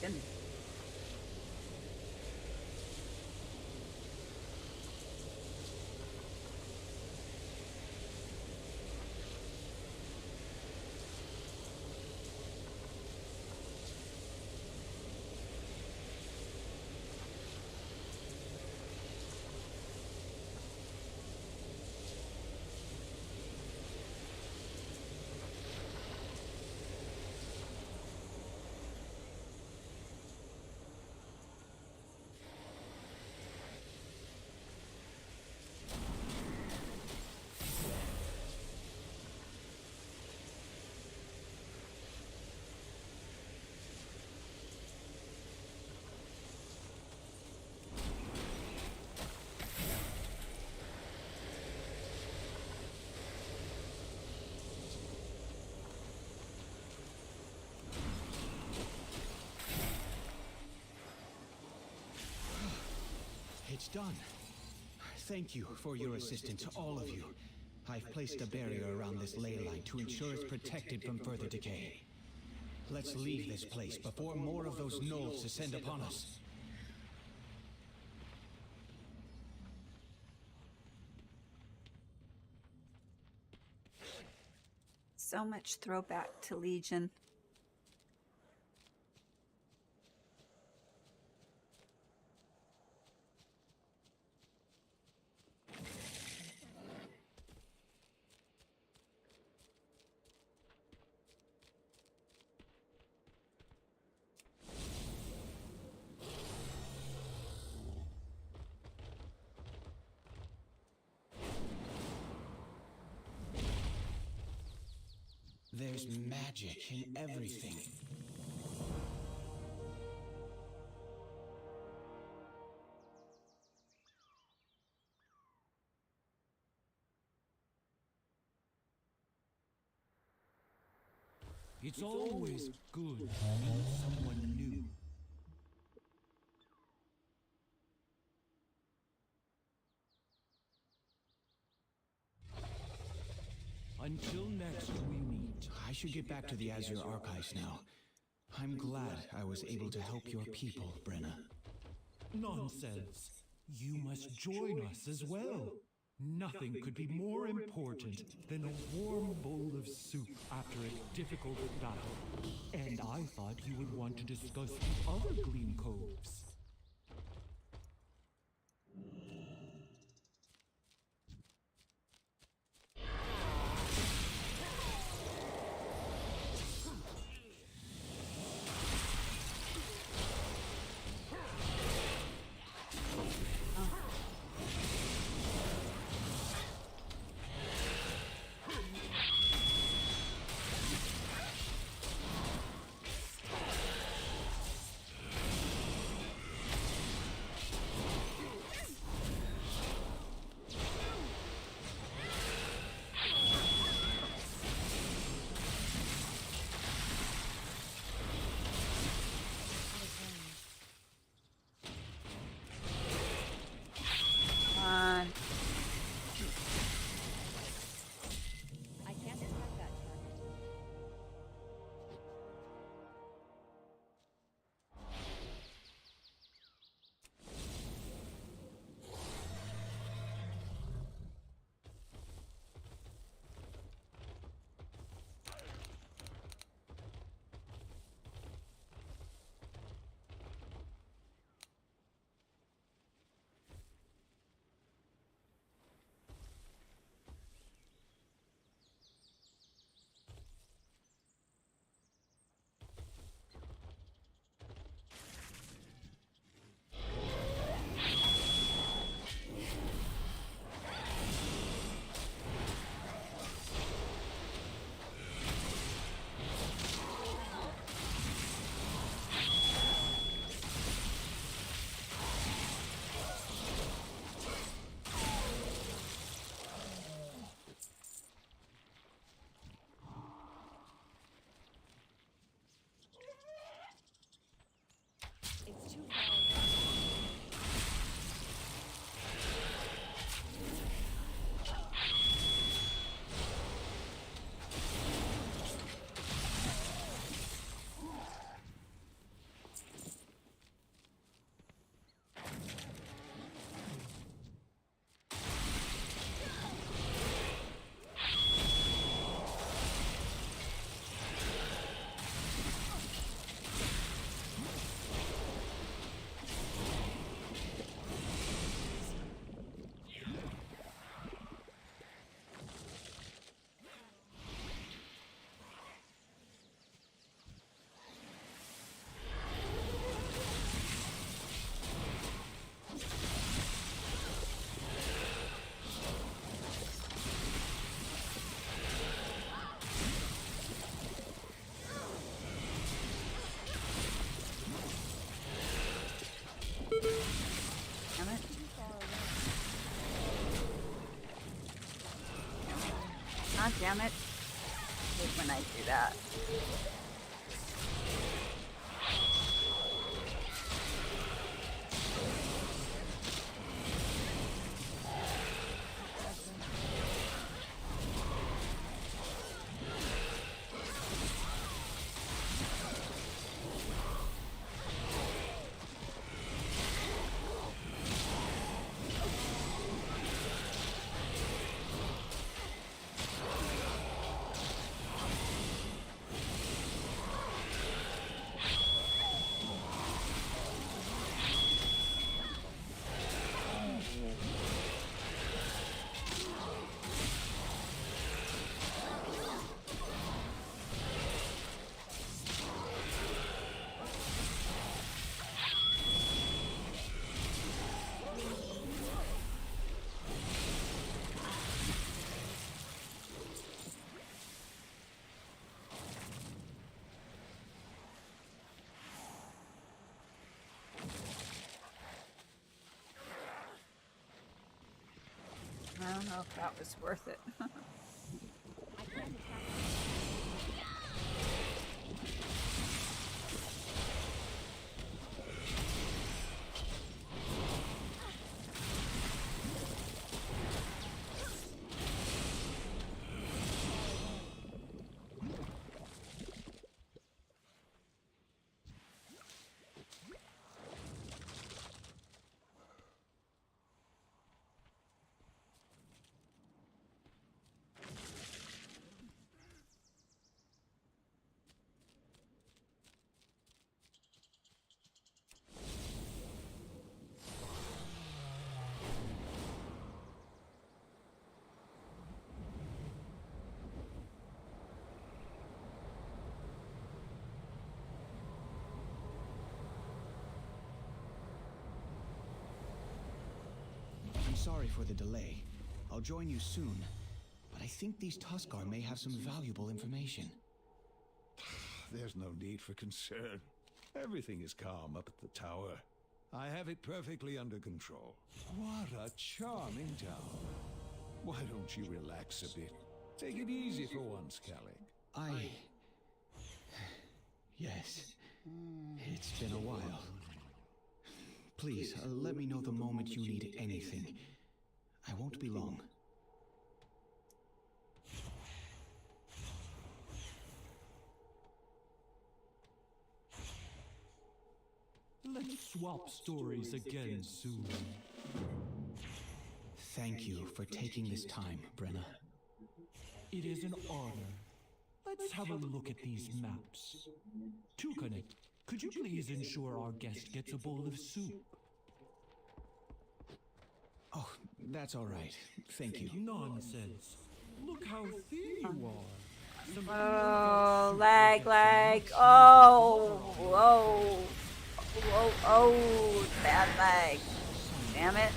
Goodness. It's done. Thank you for your assistance, all of you. I've placed a barrier around this ley line to ensure it's protected from further decay. Let's leave this place before more of those gnolls descend upon us. So much throwback to Legion. There's magic in everything. It's always good to meet someone new. Until next we meet. I should get back to the Azure Archives now. I'm glad I was able to help your people, Brenna. Nonsense. You must join us as well. Nothing could be more important than a warm bowl of soup after a difficult battle. And I thought you would want to discuss the other Gleam Coves. On. I can't attack that target. It's too far away. Damn it. I hate when I do that. I don't know if that was worth it. I can't attack. I'm sorry for the delay. I'll join you soon. But I think these Tuskar may have some valuable information. There's no need for concern. Everything is calm up at the tower. I have it perfectly under control. What a charming town. Why don't you relax a bit? Take it easy for once, Calic. Yes. It's been a while. Please, let me know the moment you need anything. I won't be long. Let's swap stories again soon. Thank you for taking this time, Brenna. It is an honor. Let's have a look at these maps. Tukanet, could you please ensure our guest gets a bowl of soup? Oh, that's all right. Thank you. Nonsense. Look how thin you are. Some Oh, lag. Oh, bad lag. Damn it.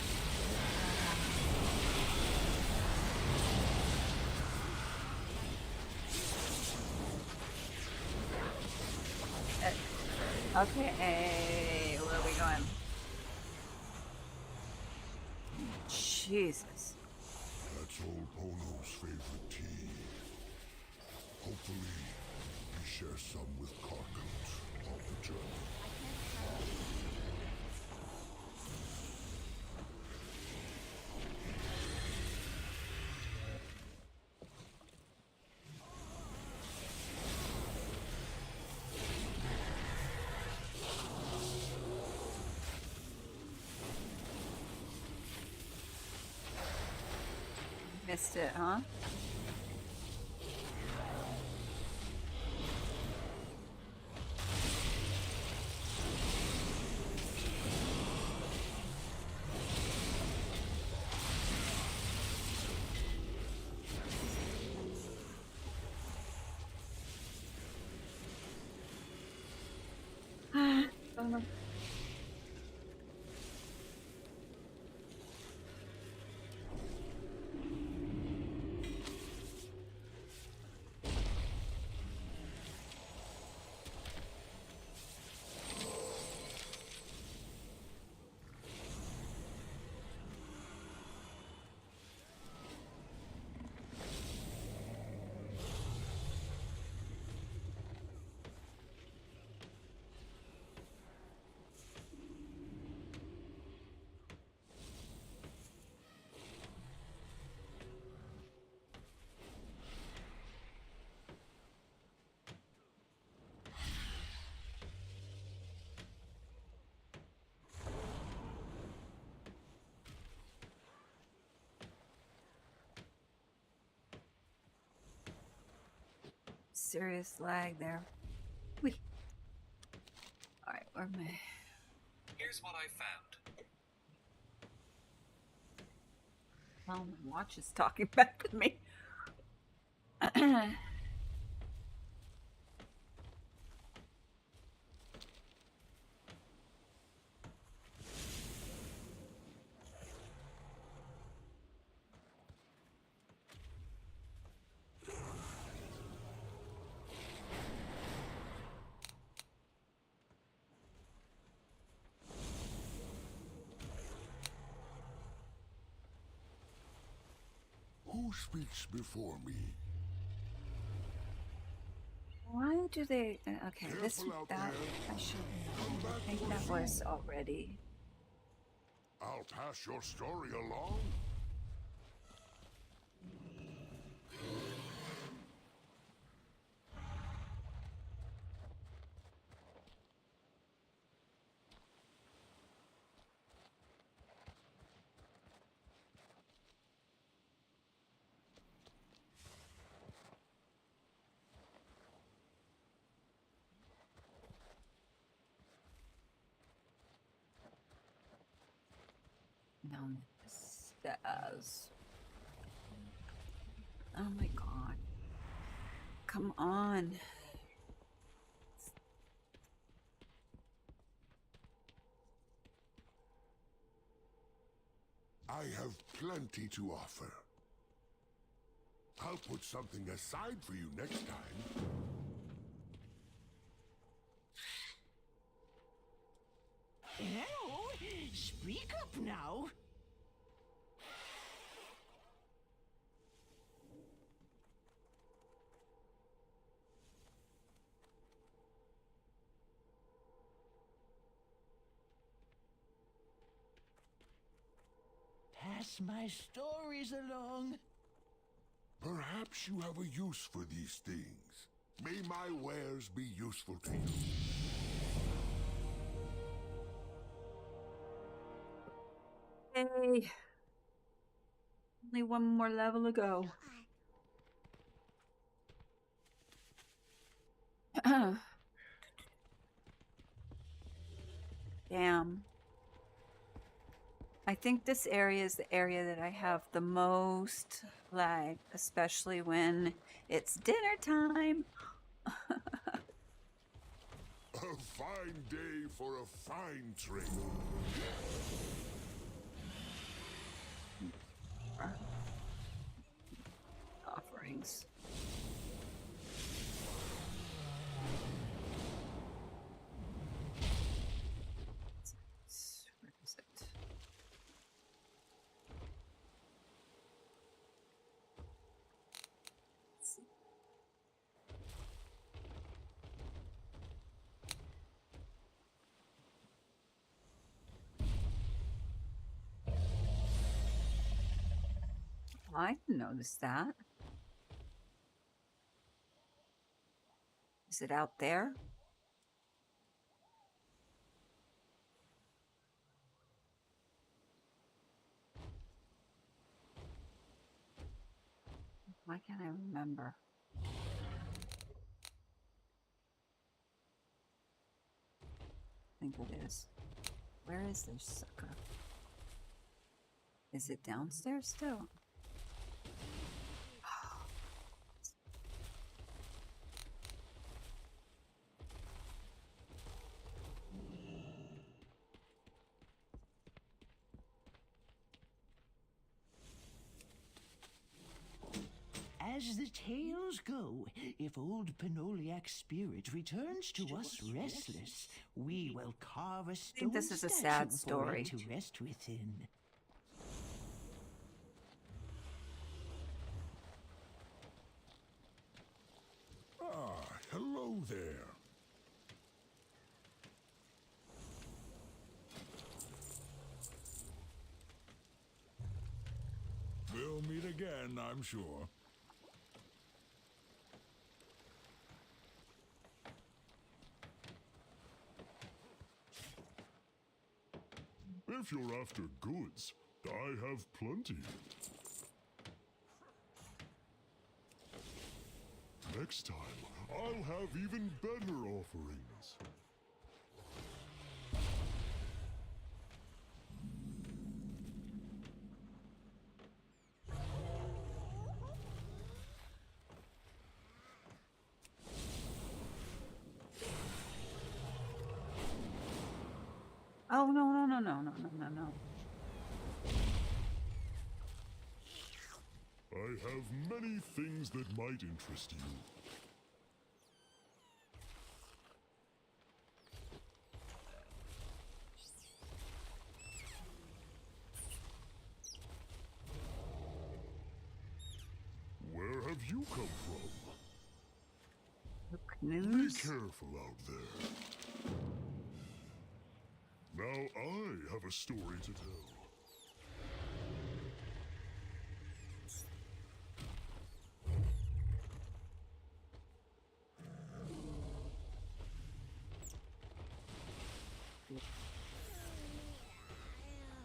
Okay, where are we going? Jesus. That's old Polo's favorite tea. Hopefully, he shares some with Karkut on the journey. Missed it, huh? serious lag there. Whee. Alright, where am I? Here's what I found. Well, my watch is talking back with me. Who speaks before me? Why do they? Okay, this Careful out that there. I should. Come back I think to that the was zoo. already. I'll pass your story along. Down the stairs. Oh my god. Come on. I have plenty to offer. I'll put something aside for you next time. Hello, speak up now. Pass my stories along. Perhaps you have a use for these things. May my wares be useful to you. Hey. Only one more level to go. Damn. I think this area is the area that I have the most lag, especially when it's dinner time. A fine day for a fine trade. Offerings. Where is it? Let's see. I didn't notice that. Is it out there? Why can't I remember? I think it is. Where is this sucker? Is it downstairs still? As the tales go, if old Pinoliac's spirit returns to us restless, we will carve a stone this is a statue sad for story. it to rest within. Ah, hello there. We'll meet again, I'm sure. If you're after goods, I have plenty. Next time, I'll have even better offerings. Oh, no, no, no, no, no, no, no, no. I have many things that might interest you. Where have you come from? Be News? careful out there. Now I have a story to tell.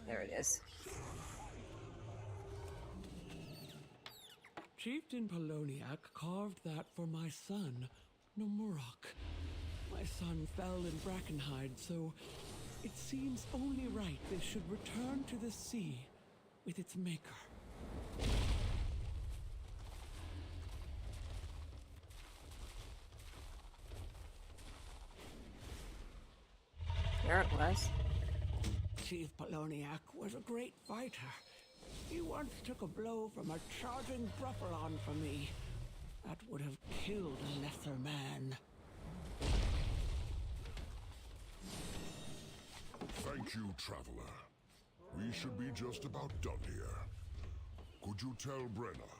There it is. Chieftain Poloniac carved that for my son, Nomurok. My son fell in Brackenhide, so it seems only right they should return to the sea with its maker. There it was. Chief Poloniac was a great fighter. He once took a blow from a charging Bruffalon from me. That would have killed a lesser man. Thank you, traveler. We should be just about done here. Could you tell Brenna?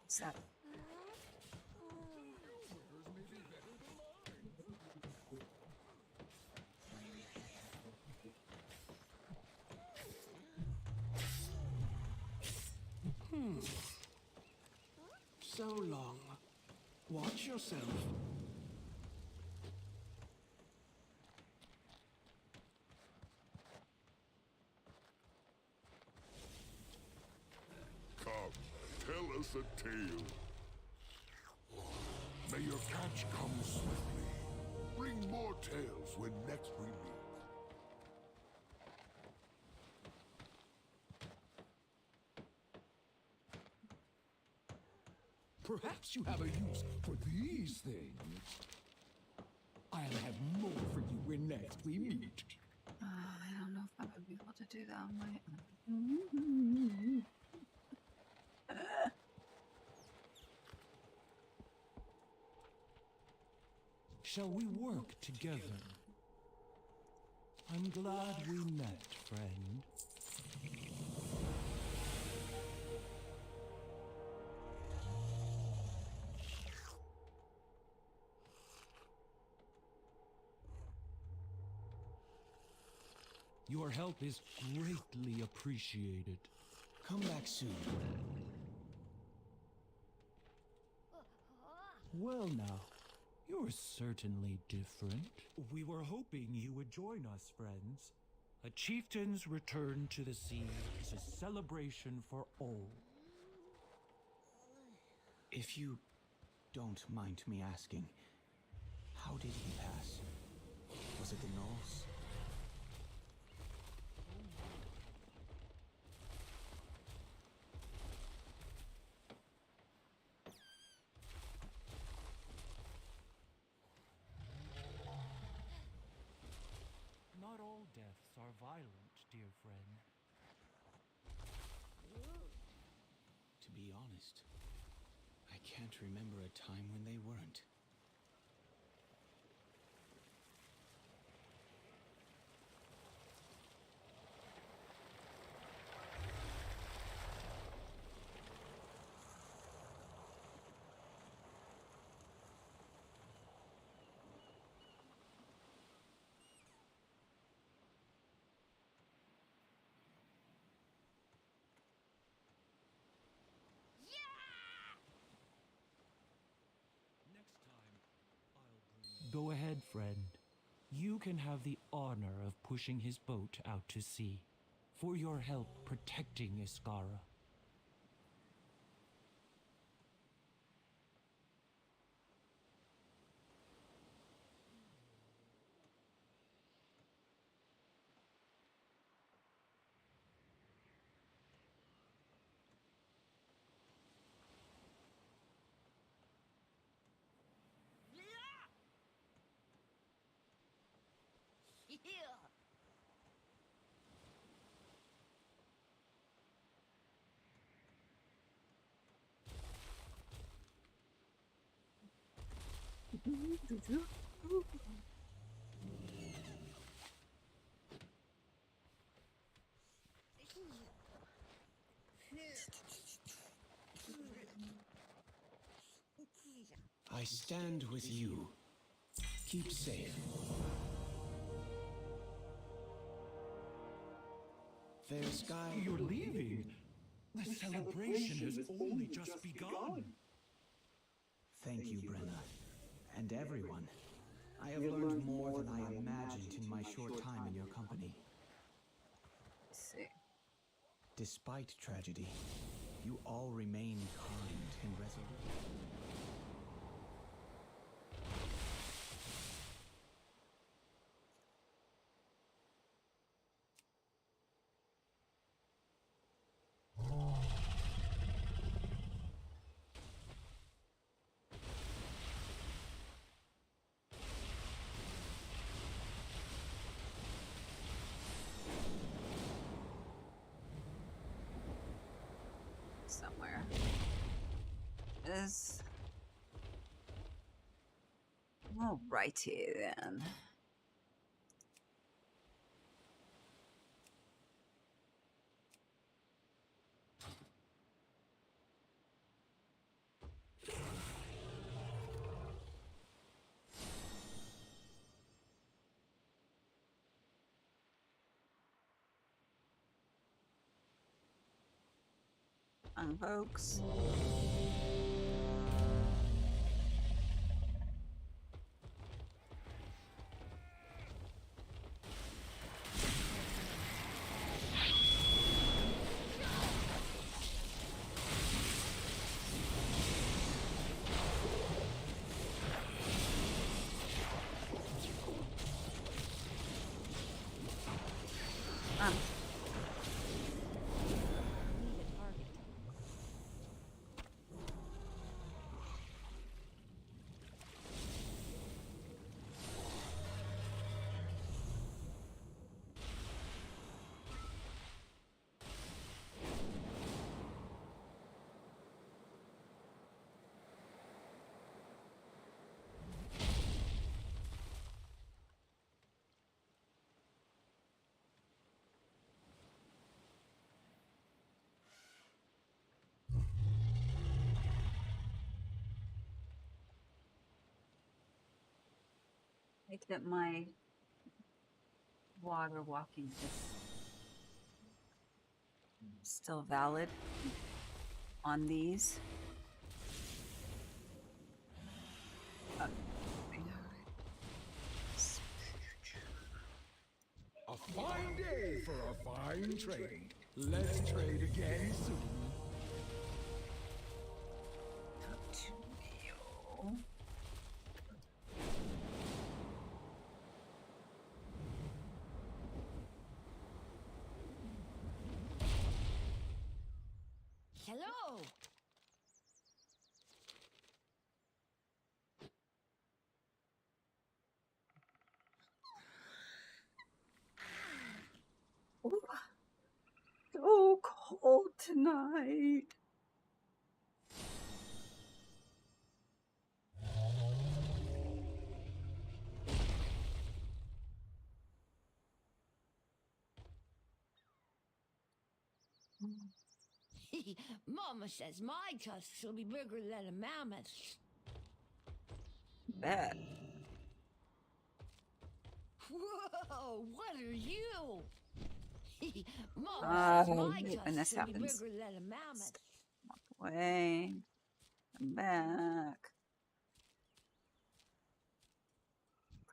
What's that? So long. Watch yourself. Come, tell us a tale. May your catch come swiftly. Bring more tales when next we meet. Perhaps you have a use for these things. I'll have more for you when next we meet. I don't know if I'm gonna be able to do that on my own. Shall we work together? I'm glad we met, friend. Your help is greatly appreciated. Come back soon. Well now, you're certainly different. We were hoping you would join us, friends. A chieftain's return to the sea is a celebration for all. If you don't mind me asking, how did he pass? Was it the Knolls? Not all deaths are violent, dear friend. To be honest, I can't remember a time when they weren't. Next time, I'll bring... Go ahead, friend. You can have the honor of pushing his boat out to sea. For your help protecting Iskara. I stand with you. Keep safe. Fair sky. You're leaving? The celebration has only just begun. Thank you, Brenna. And everyone. I have learned more than I imagined in my short time in your company. Let's see. Despite tragedy, you all remain kind and resolute. Somewhere. Is alrighty then. Folks. Need a target. I get my water walking is still valid on these. A fine day for a fine trade. Let's trade again soon. Hello. Ooh, so cold tonight. Mama says my tusks will be bigger than a mammoth's. Bet. Whoa, what are you? Mama I says my hate when tusks this will be happens. bigger than a mammoth. Away. I'm back.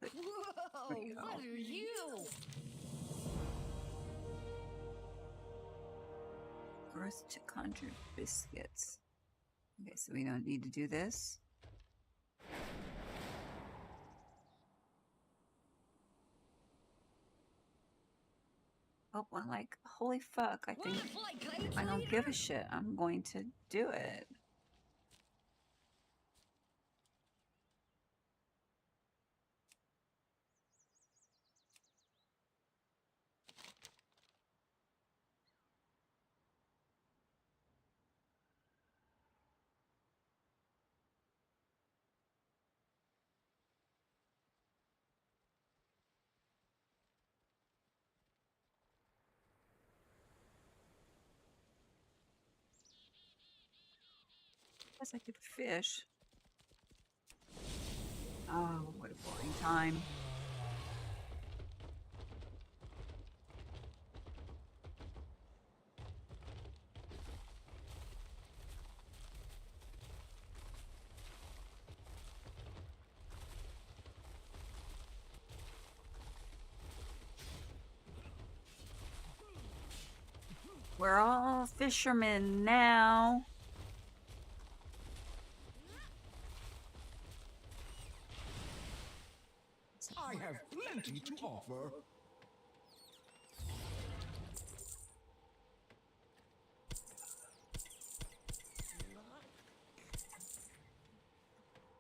Whoa, There you go. what are you? Earth to conjure biscuits. Okay, so we don't need to do this. Oh, well, like, holy fuck, I think I don't give a shit. I'm going to do it. Guess I could fish. Oh, what a boring time. We're all fishermen now. I have plenty to offer.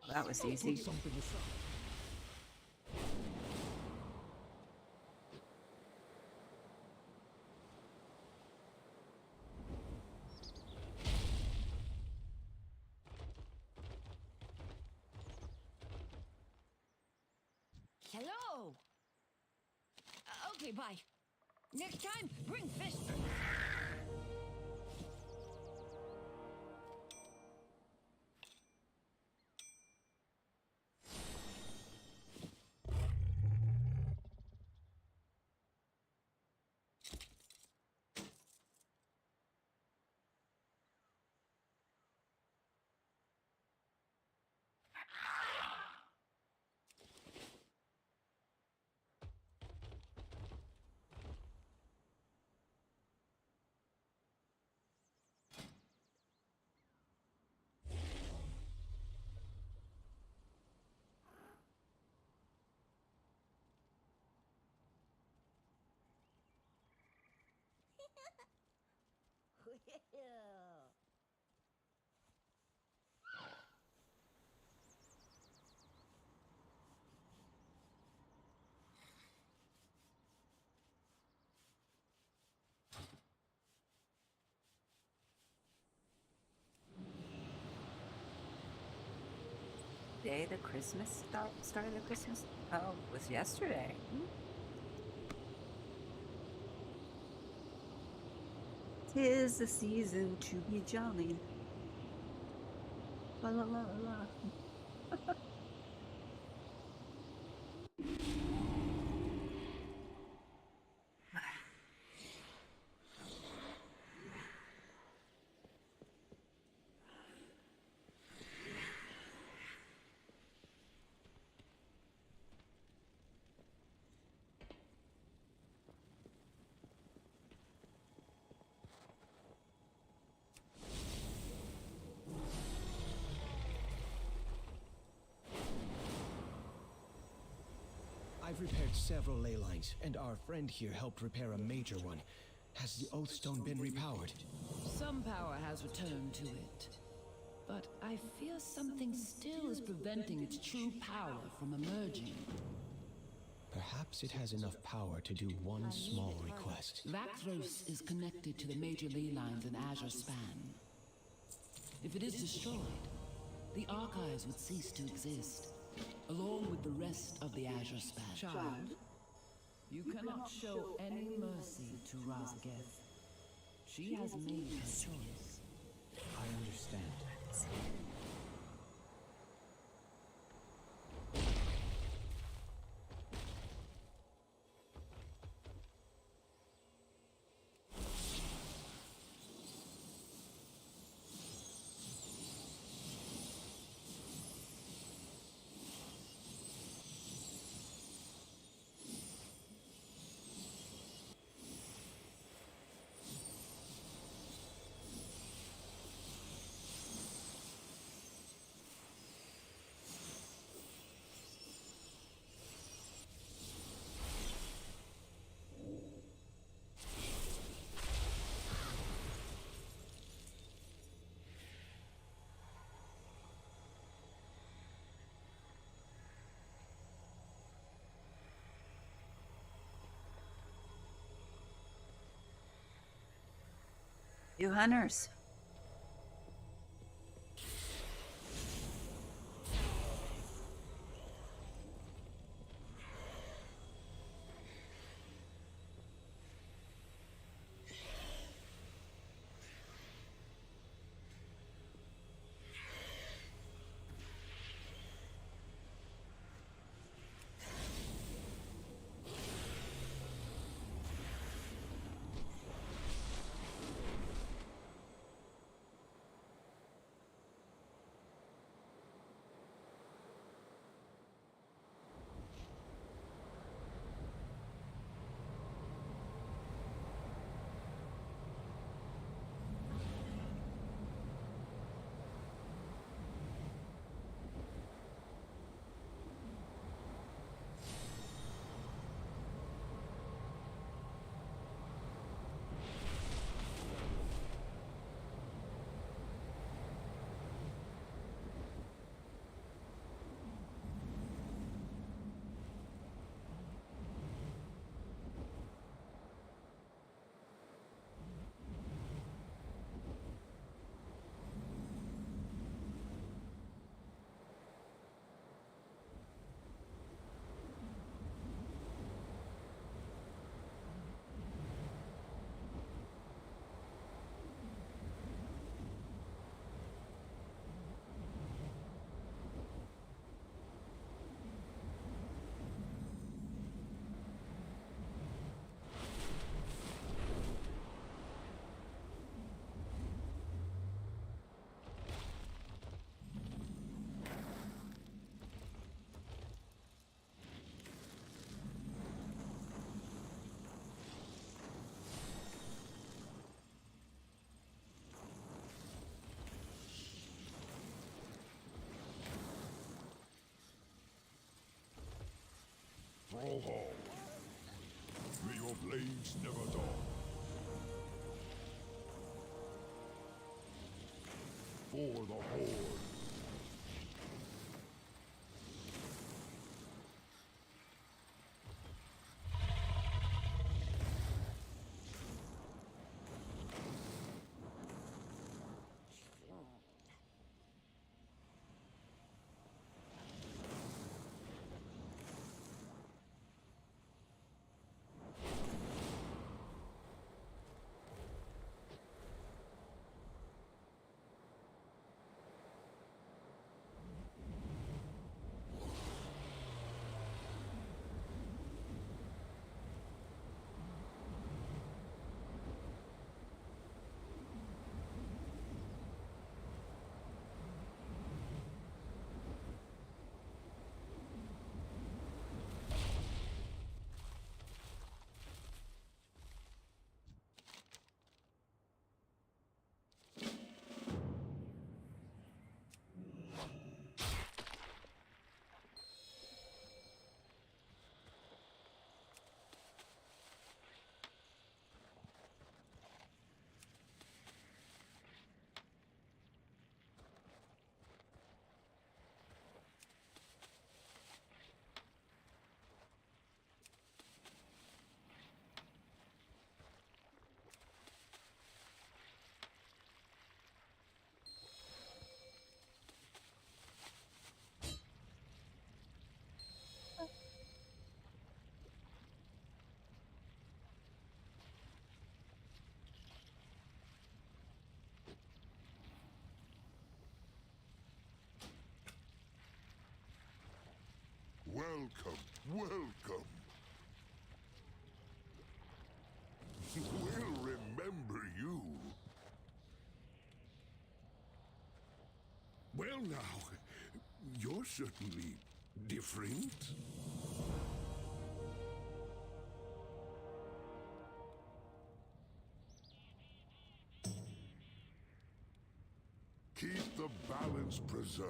That was easy. Put something aside. Hello. Okay, bye. Next time, bring fish. Day the Christmas start of the Christmas? Oh, it was yesterday. Tis the season to be jolly. La la la la. repaired several ley lines, and our friend here helped repair a major one. Has the Oathstone been repowered? Some power has returned to it. But I fear something still is preventing its true power from emerging. Perhaps it has enough power to do one small request. Vakthros is connected to the major ley lines in Azure Span. If it is destroyed, the archives would cease to exist, along with the rest of the Azure Span. Child, you cannot show any mercy to Razageth. She has made her choice. I understand. You hunters. Thrallhall, may your blades never dull. For the Horde. Welcome, welcome. We'll remember you. Well now, you're certainly different. Keep the balance preserved.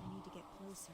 I need to get closer.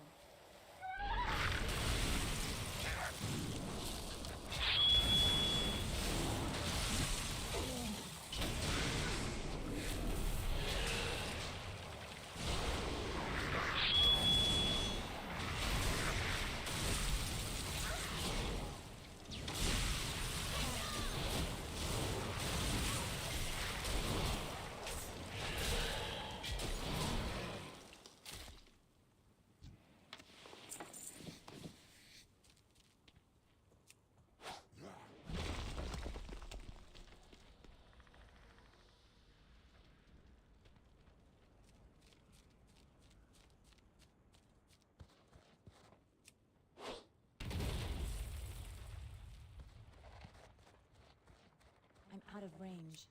I'm out of range.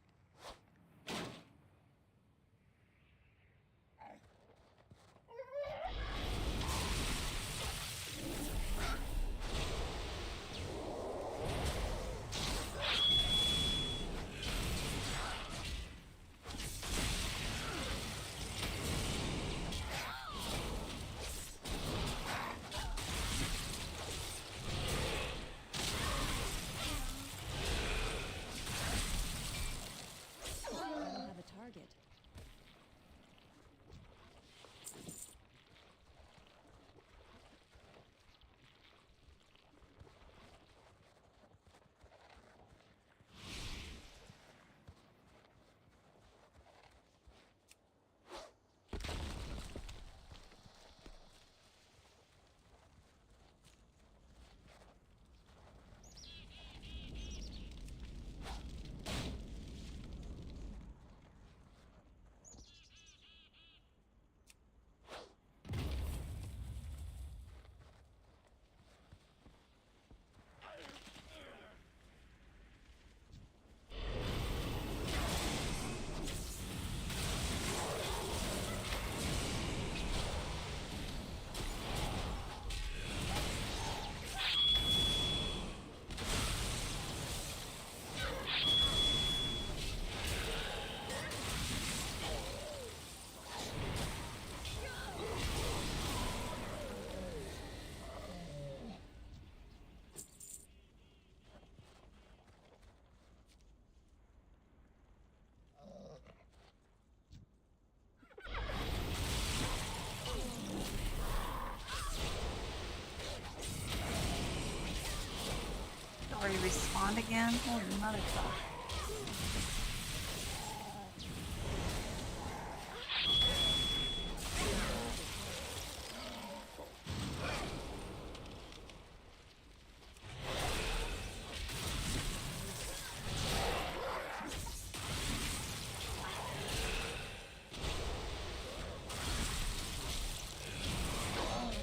around again? Holy motherfucker.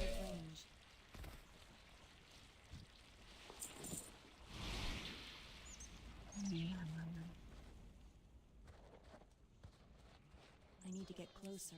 Range. I need to get closer.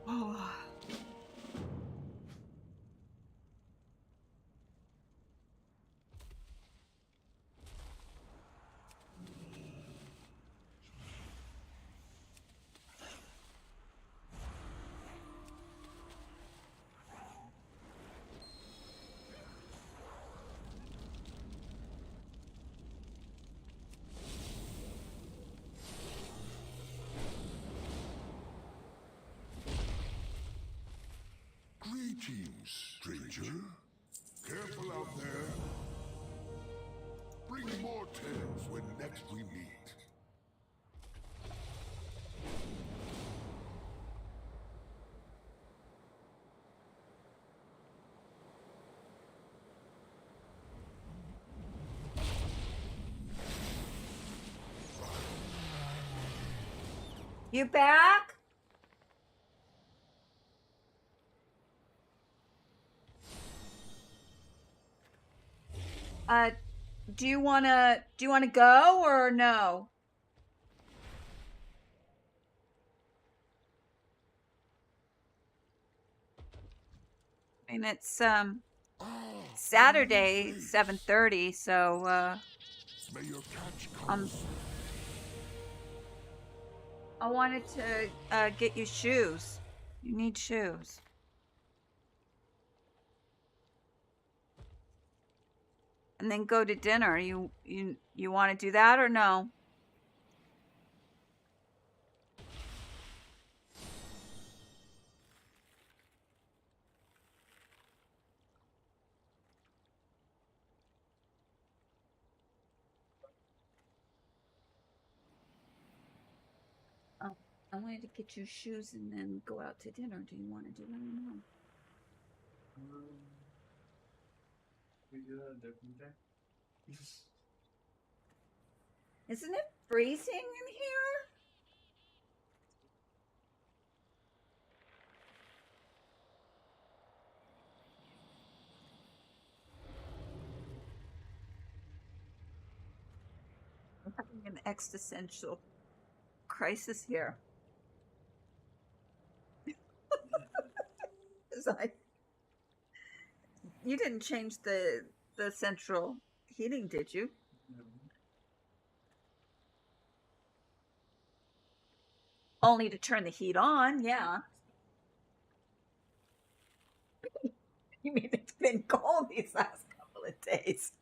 Oh. Greetings, stranger. Careful out there. Bring more tales when next we meet. You back? Do you wanna go or no? I mean, it's Saturday, 7:30, so May your catch come. I wanted to get you shoes. You need shoes. And then go to dinner. You want to do that or no? Oh. I wanted to get your shoes and then go out to dinner. Do you want to do that or no? We do that definitely. Isn't it freezing in here? I'm having an existential crisis here. You didn't change the central heating, did you? No. Only to turn the heat on, yeah. You mean it's been cold these last couple of days?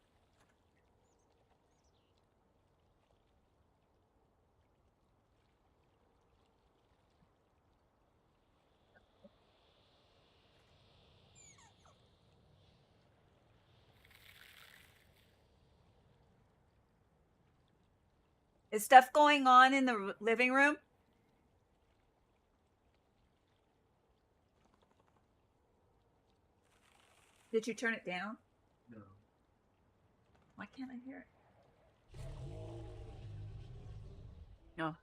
Is stuff going on in the living room? Did you turn it down? No. Why can't I hear it? No.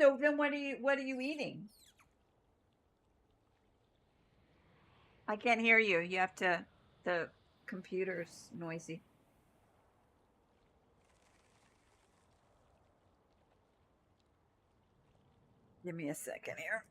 So then what are you eating? I can't hear you. You have to, the computer's noisy. Give me a second here.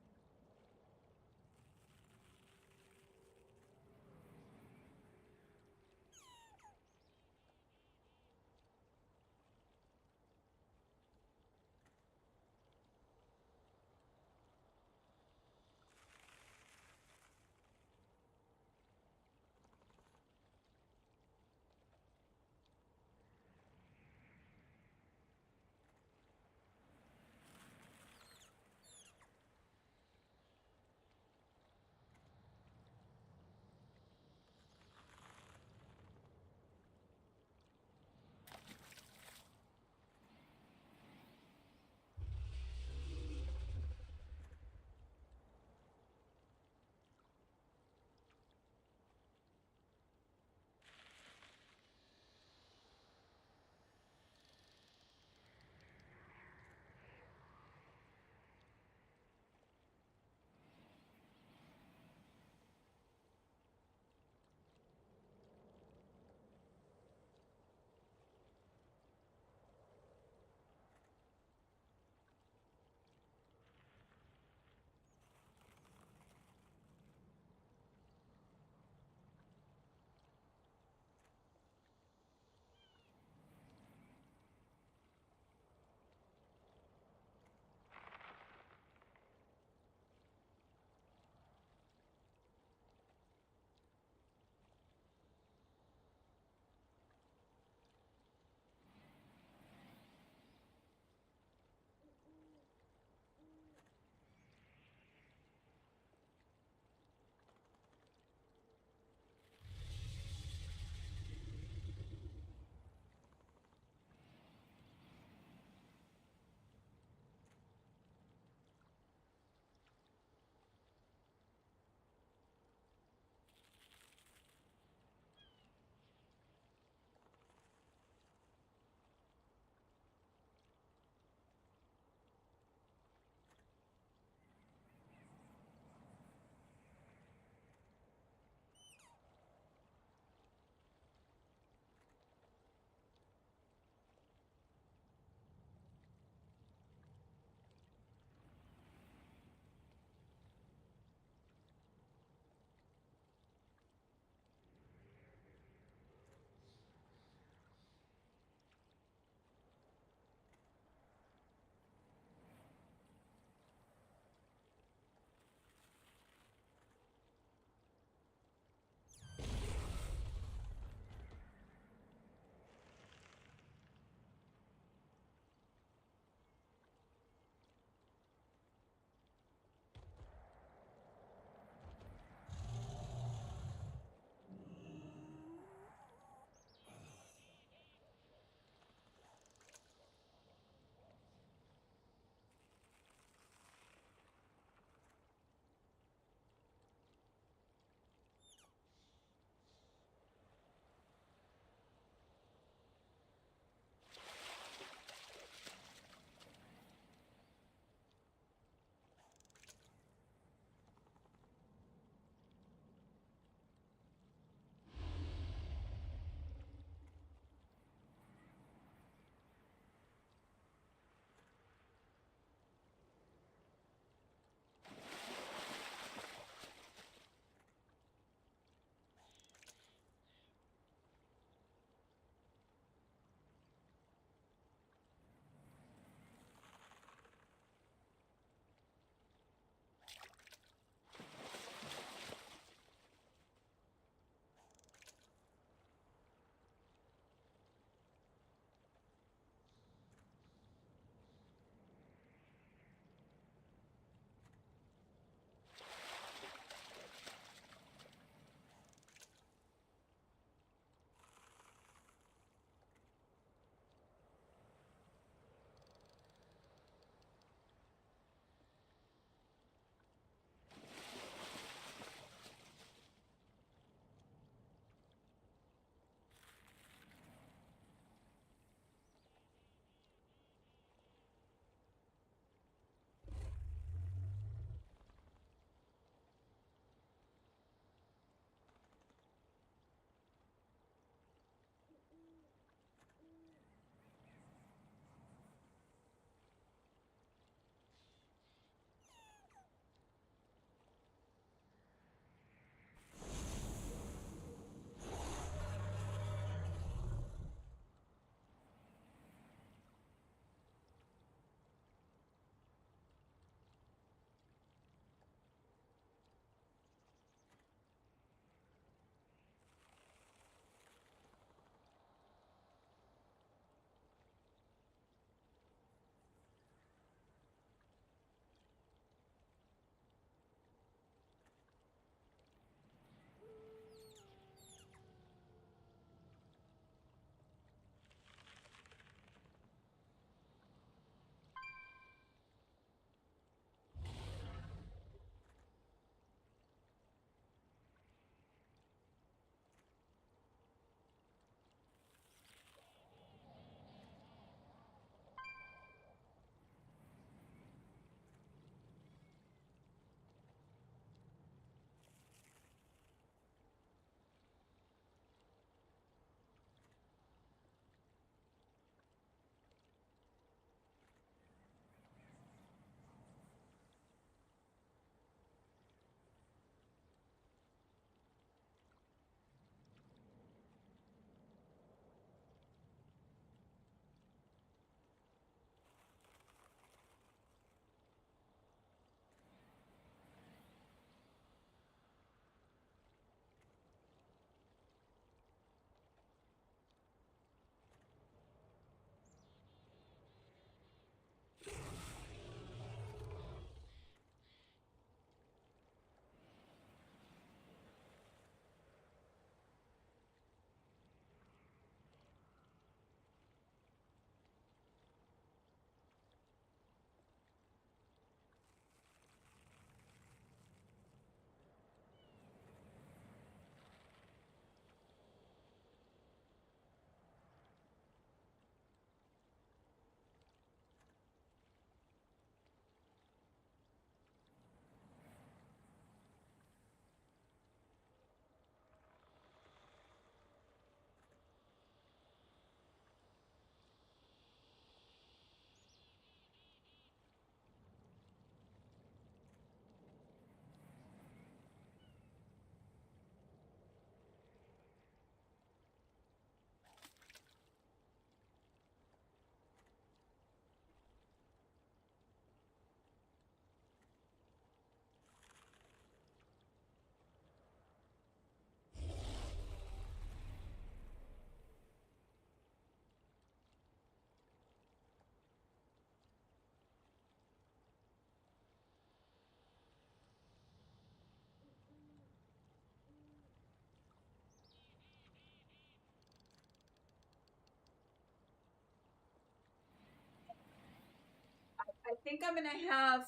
I think I'm gonna have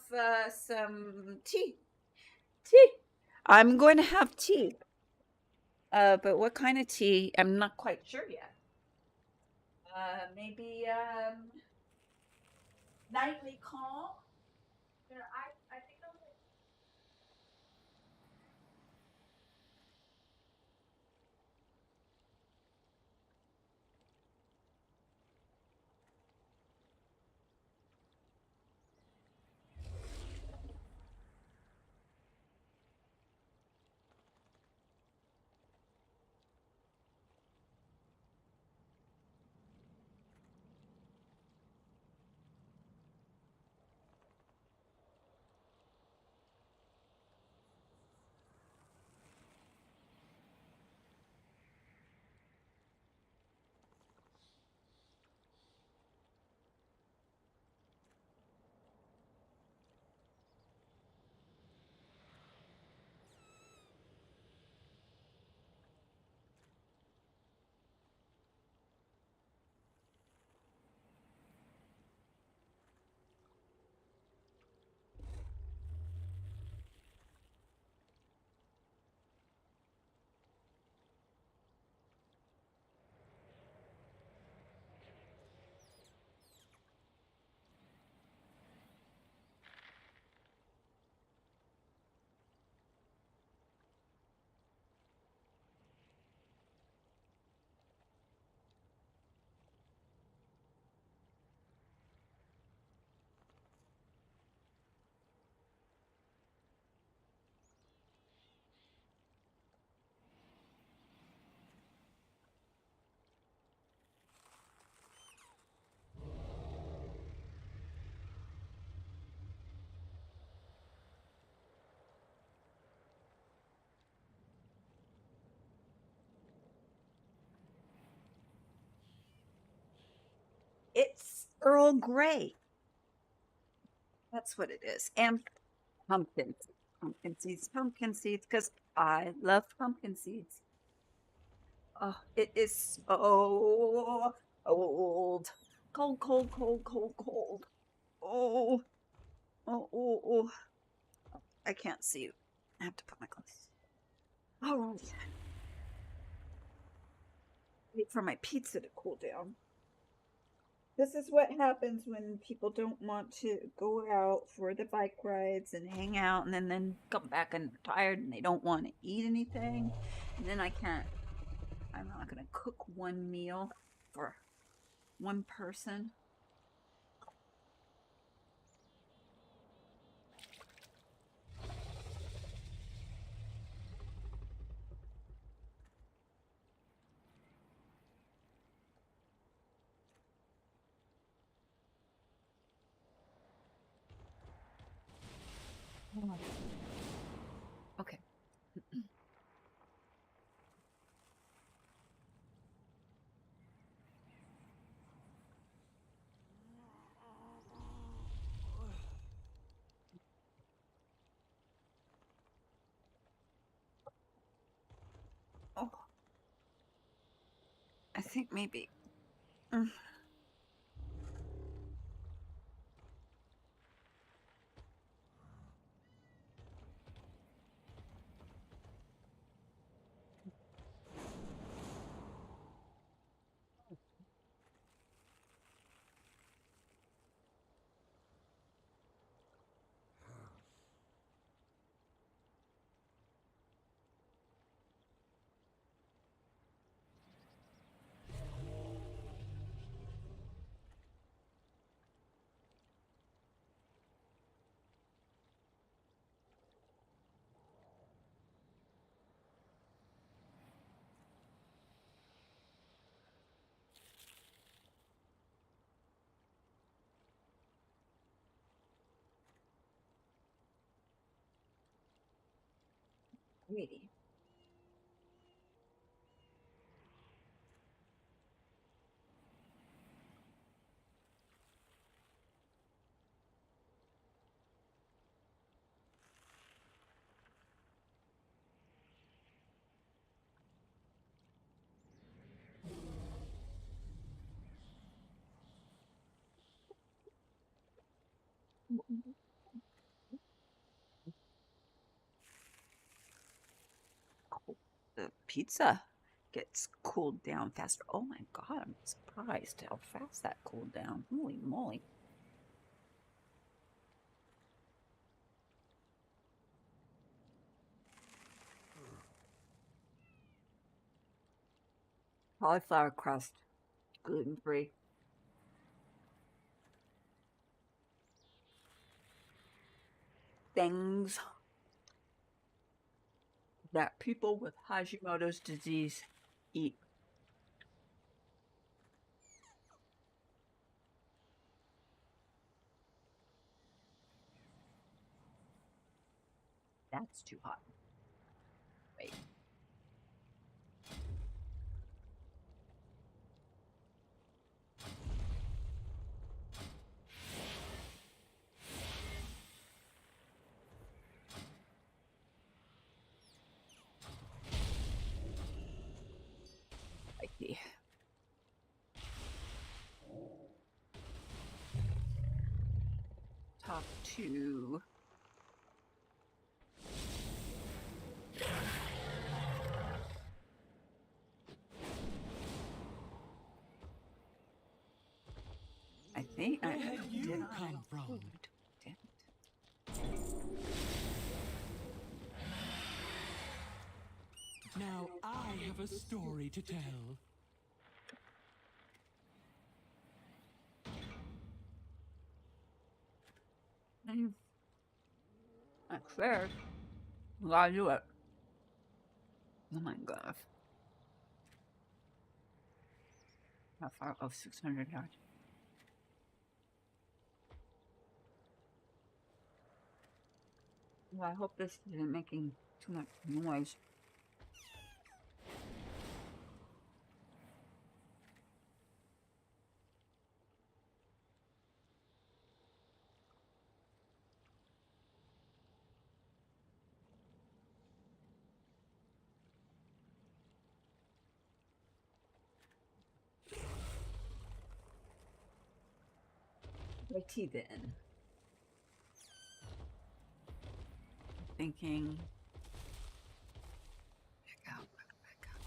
some tea. Tea. I'm going to have tea. But what kind of tea? I'm not quite sure yet. Maybe nightly calm. Yeah, I think I'm gonna. It's Earl Grey. That's what it is. And pumpkin. Pumpkin seeds, because I love pumpkin seeds. Oh, it is so cold. Cold, cold, cold, cold, cold. Oh, oh, oh, oh. I can't see you. I have to put my clothes. Oh, wait for my pizza to cool down. This is what happens when people don't want to go out for the bike rides and hang out and then come back and they're tired and they don't want to eat anything. And then I'm not going to cook one meal for one person. Okay. Oh, I think maybe. Really? The pizza gets cooled down faster. Oh my god, I'm surprised how fast that cooled down. Holy moly. Cauliflower crust, gluten-free. Things that people with Hashimoto's disease eat. That's too hot. Wait. Spicy. Talk to I think Where have you come from? Damn Now I have a story to tell. it. That's fair. You gotta do it. Oh my god. How far? Oh, 600 yards. Well, I hope this isn't making too much noise. Righty then. Thinking. Back out. Back out.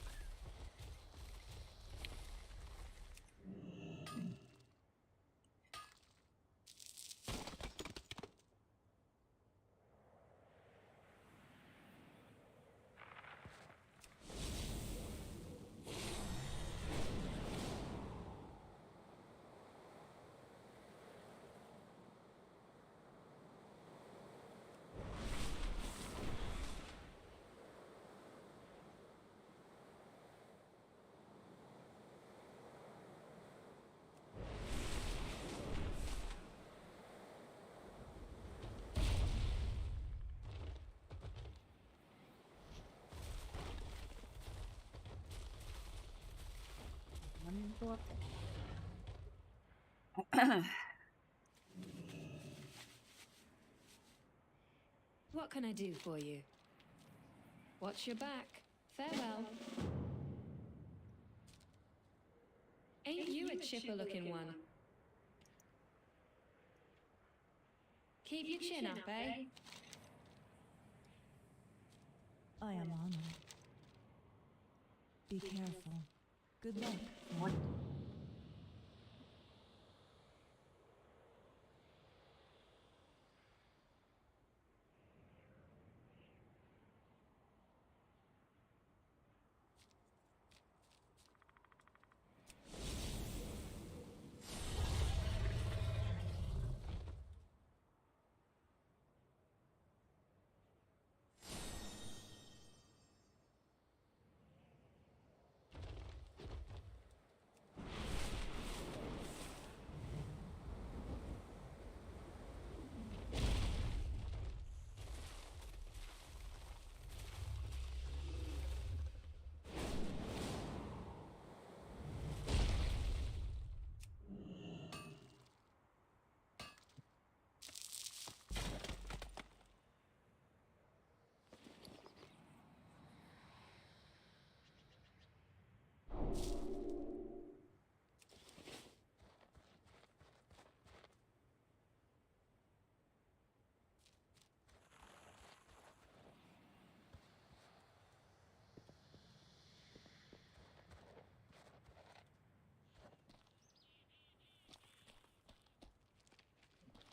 Let me go up there. What can I do for you? Watch your back. Farewell. Ain't you a chipper-looking one? Keep your chin up, eh? I am honored. Be careful. Good luck. What?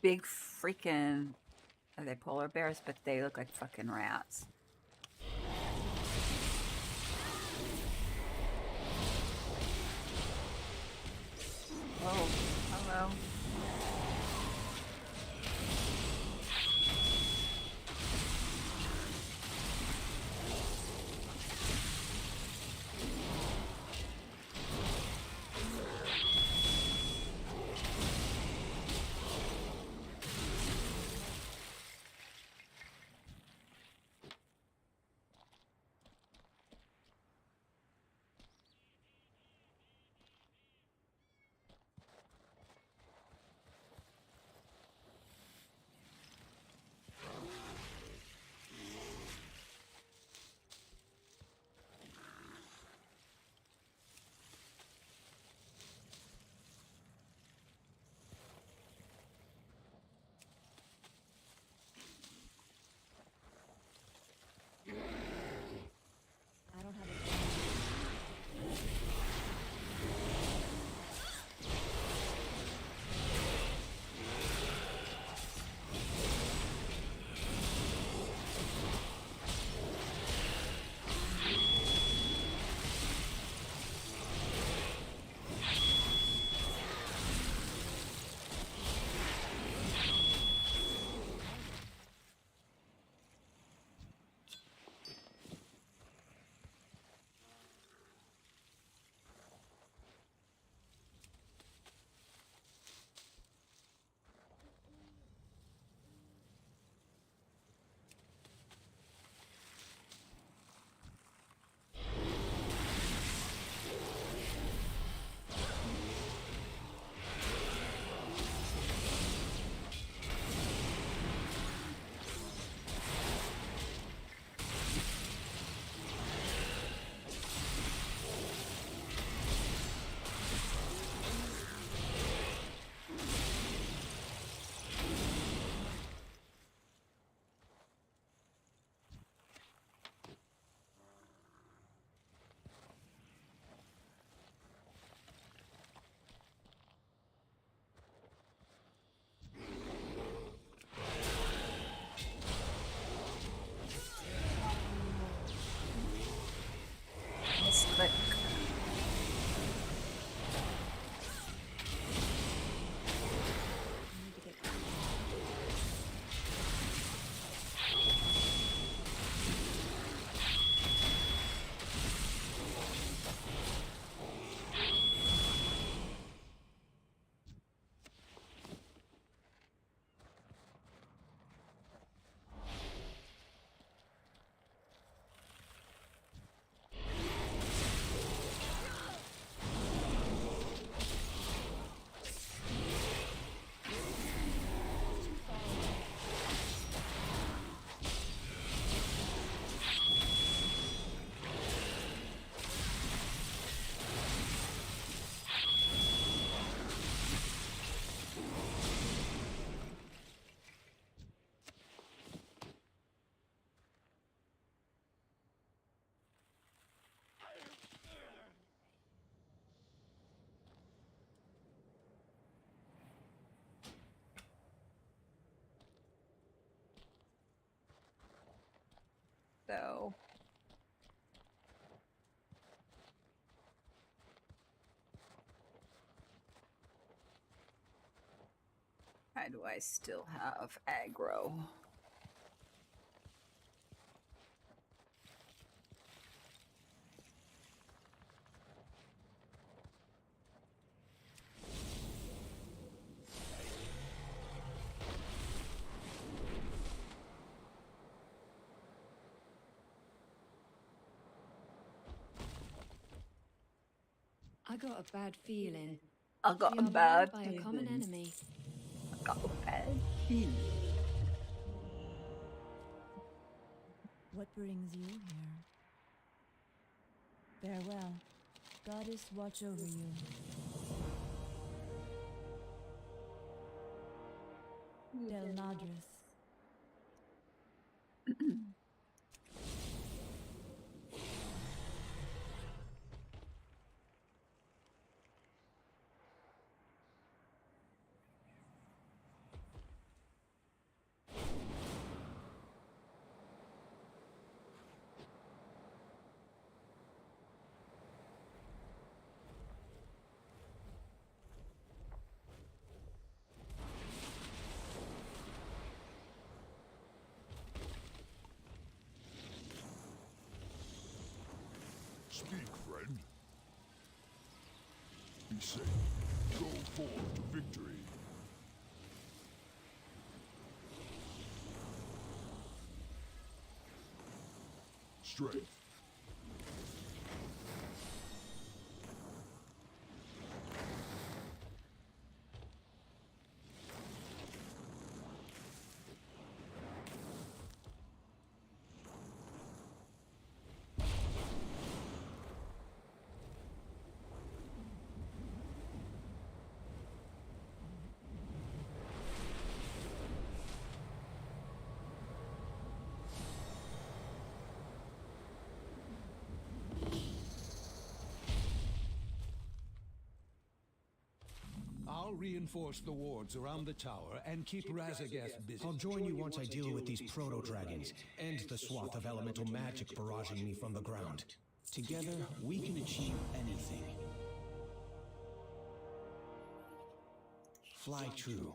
big freaking, are they polar bears? But they look like fucking rats. Oh, hello. I don't have a Misclick. So why do I still have aggro? I got a bad feeling. I got We a are bad bound by a common feeling. enemy. I got a bad feeling. What brings you here? Farewell. Goddess watch over you. Del Nadris. Speak, friend. Be safe. Go forth to victory. Strength. I'll reinforce the wards around the tower and keep Razagast busy. I'll join you once I deal with these proto-dragons, and the swath of elemental magic barraging me from the ground. Together, we can achieve anything. Fly true.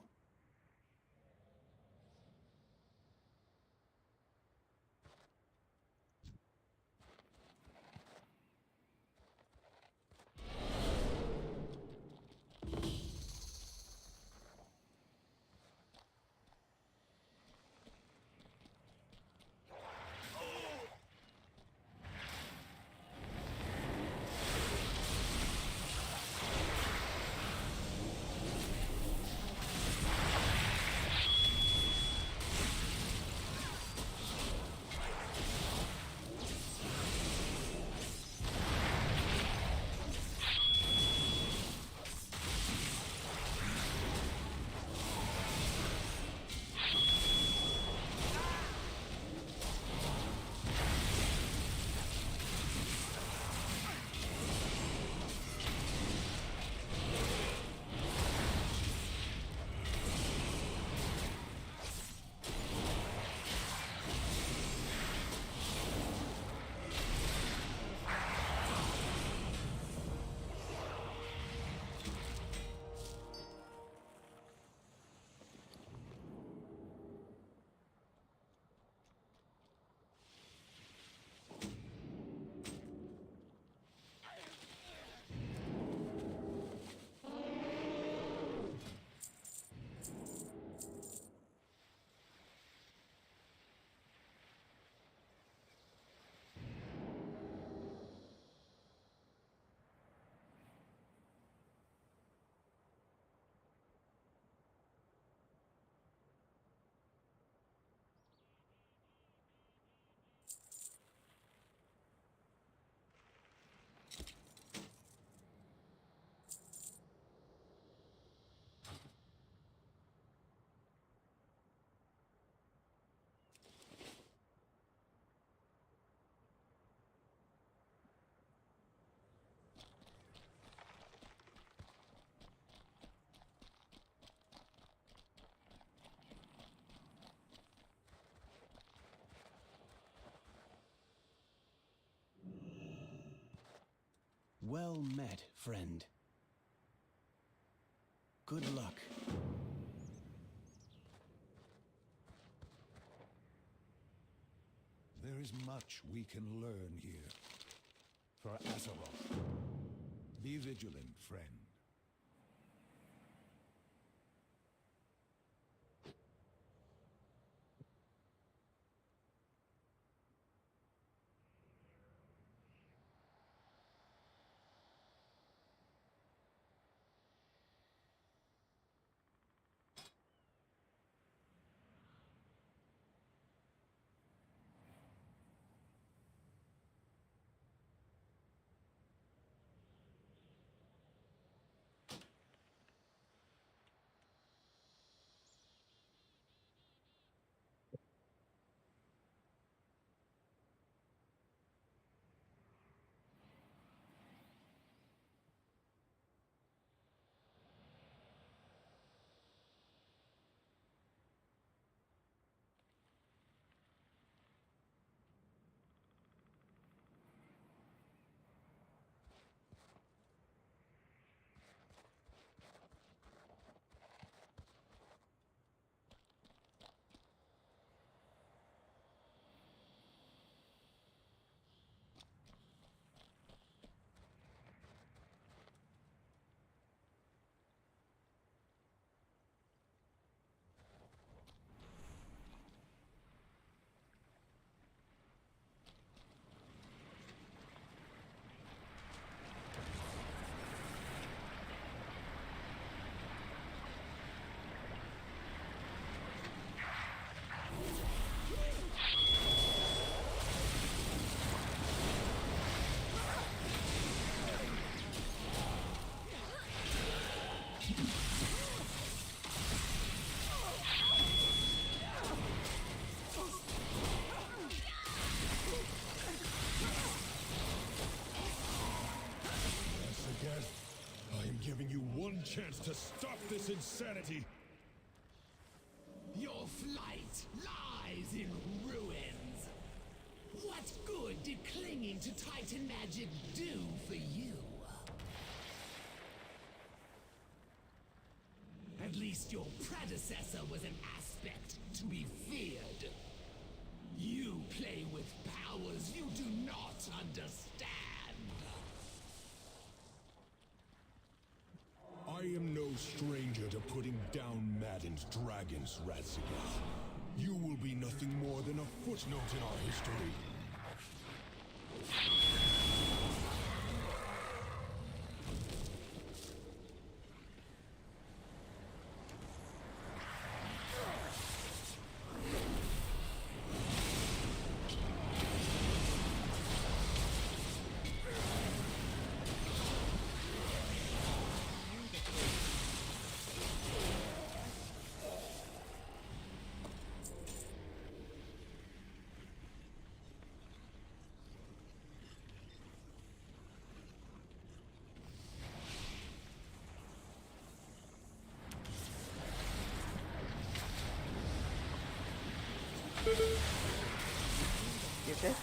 Well met, friend. Good luck. There is much we can learn here. For Azeroth. Be vigilant, friend. chance to stop this insanity. Your flight lies in ruins. What good did clinging to Titan magic do for you? At least your predecessor was an aspect to be feared. You play with powers you do not understand. I am no stranger to putting down Madden's dragons, Ratziger. You will be nothing more than a footnote in our history. You good?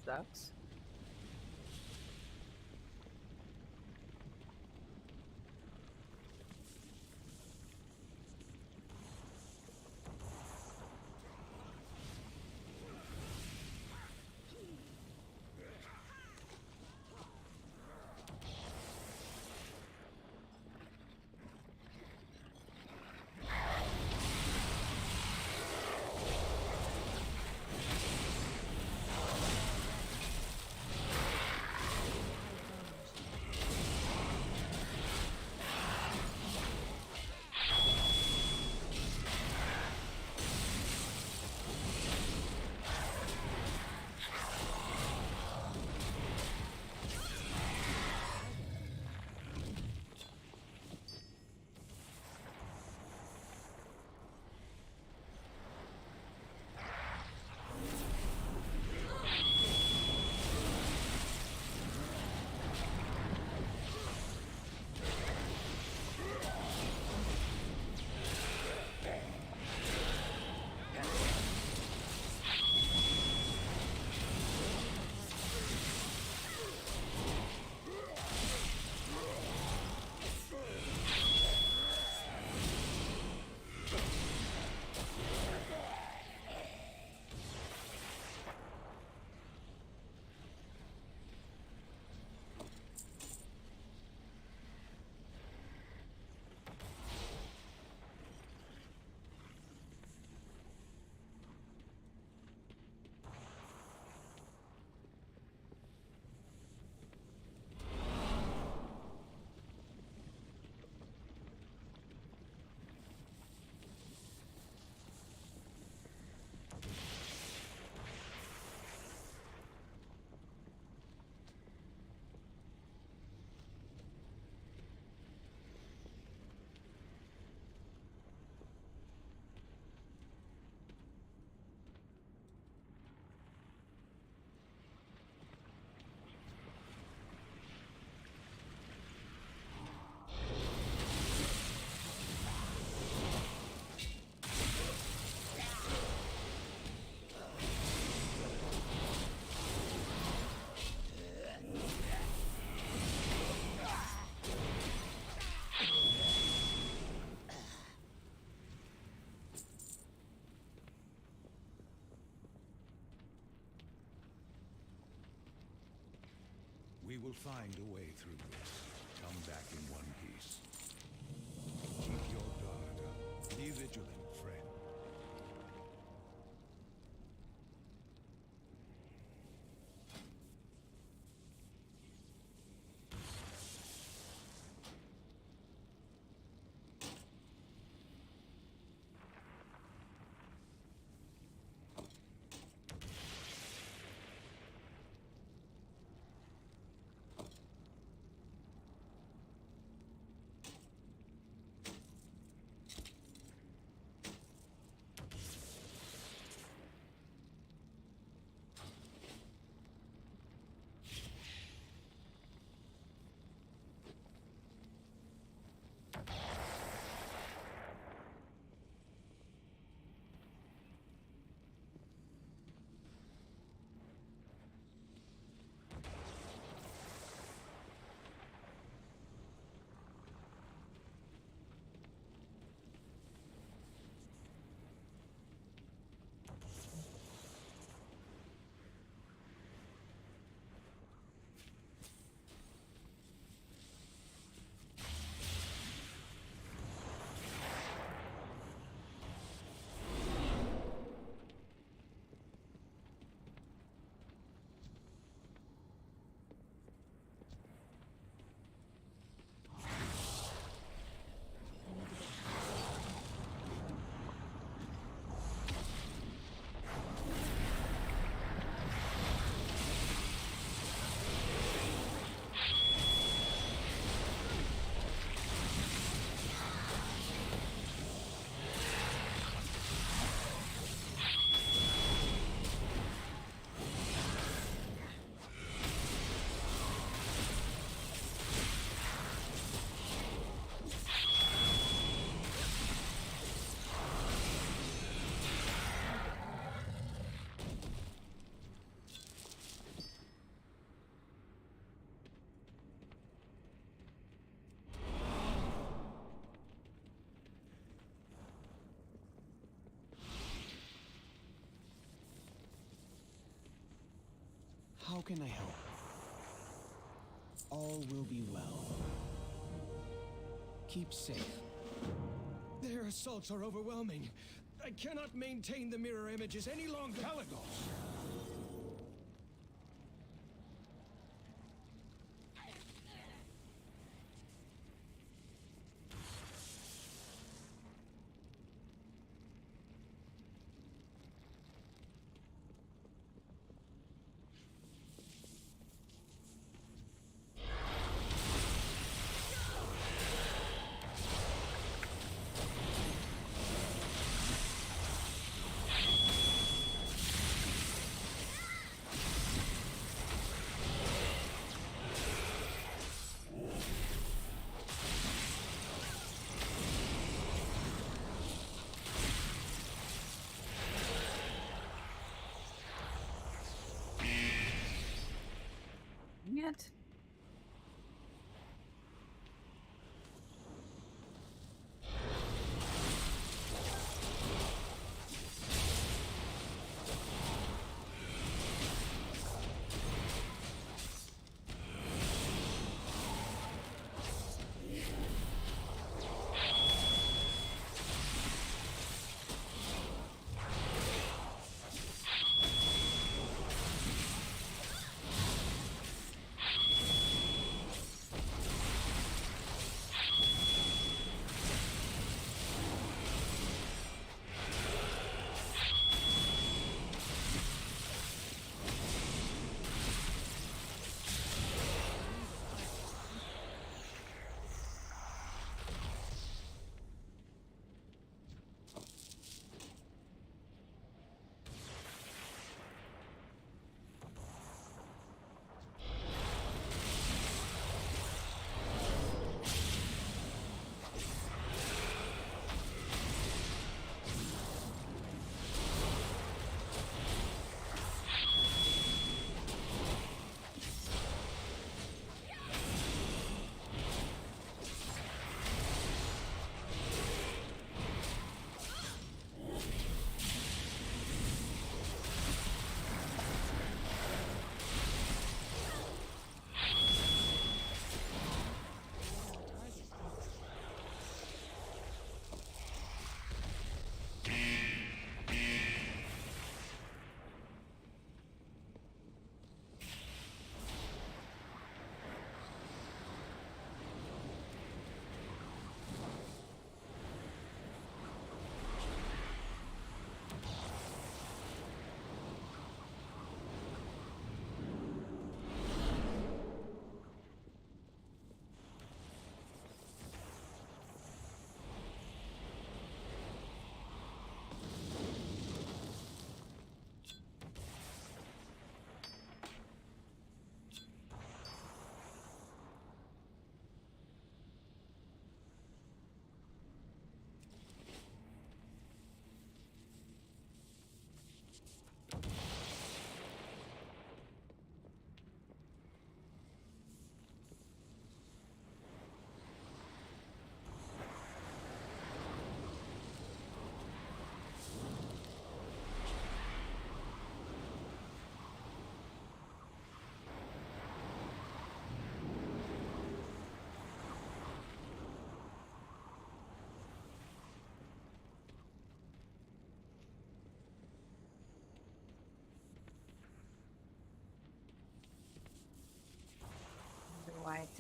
Sucks. We will find a way through this. Come back in one piece. Keep your guard up. Be vigilant, friend. How can I help? All will be well. Keep safe. Their assaults are overwhelming. I cannot maintain the mirror images any longer. Kaligos! Yet.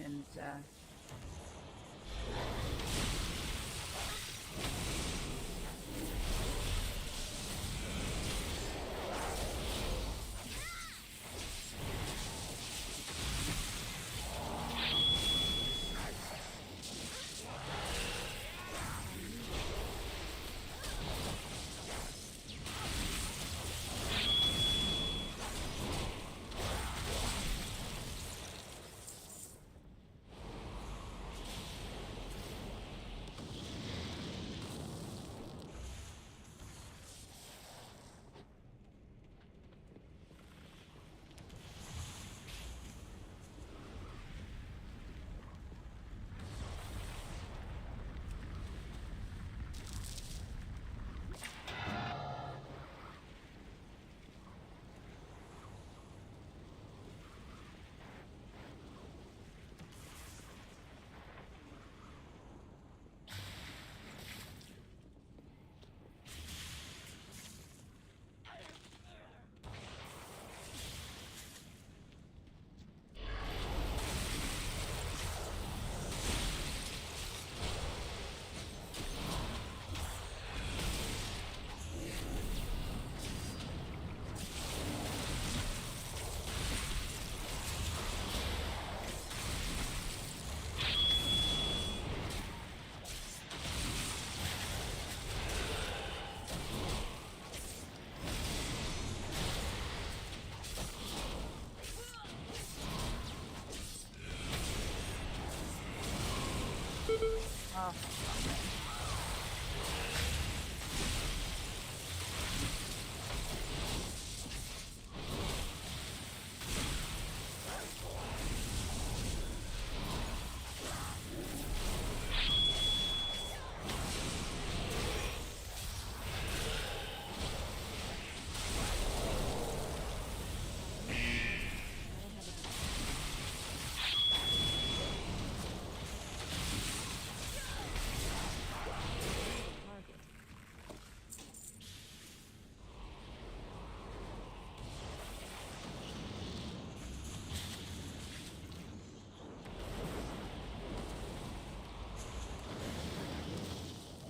and oh.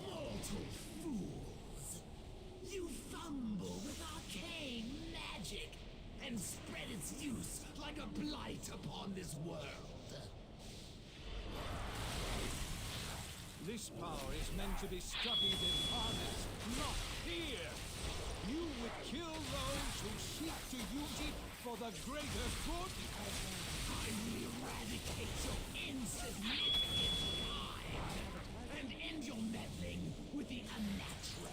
Mortal fools! You fumble with arcane magic and spread its use like a blight upon this world. This power is meant to be studied and harnessed, not feared. You would kill those who seek to use it for the greater good. I will eradicate your insignificant kind and end your meddling with the unnatural.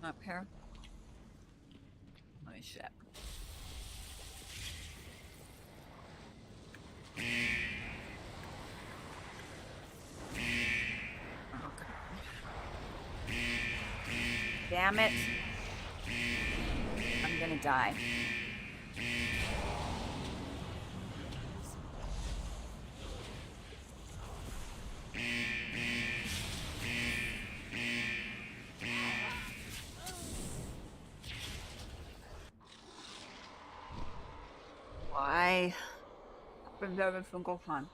Up here. Holy shit. Damn it. I'm gonna die. Why? I've been every single time.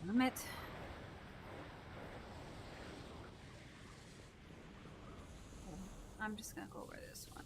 Damn it. I'm just gonna go over this one.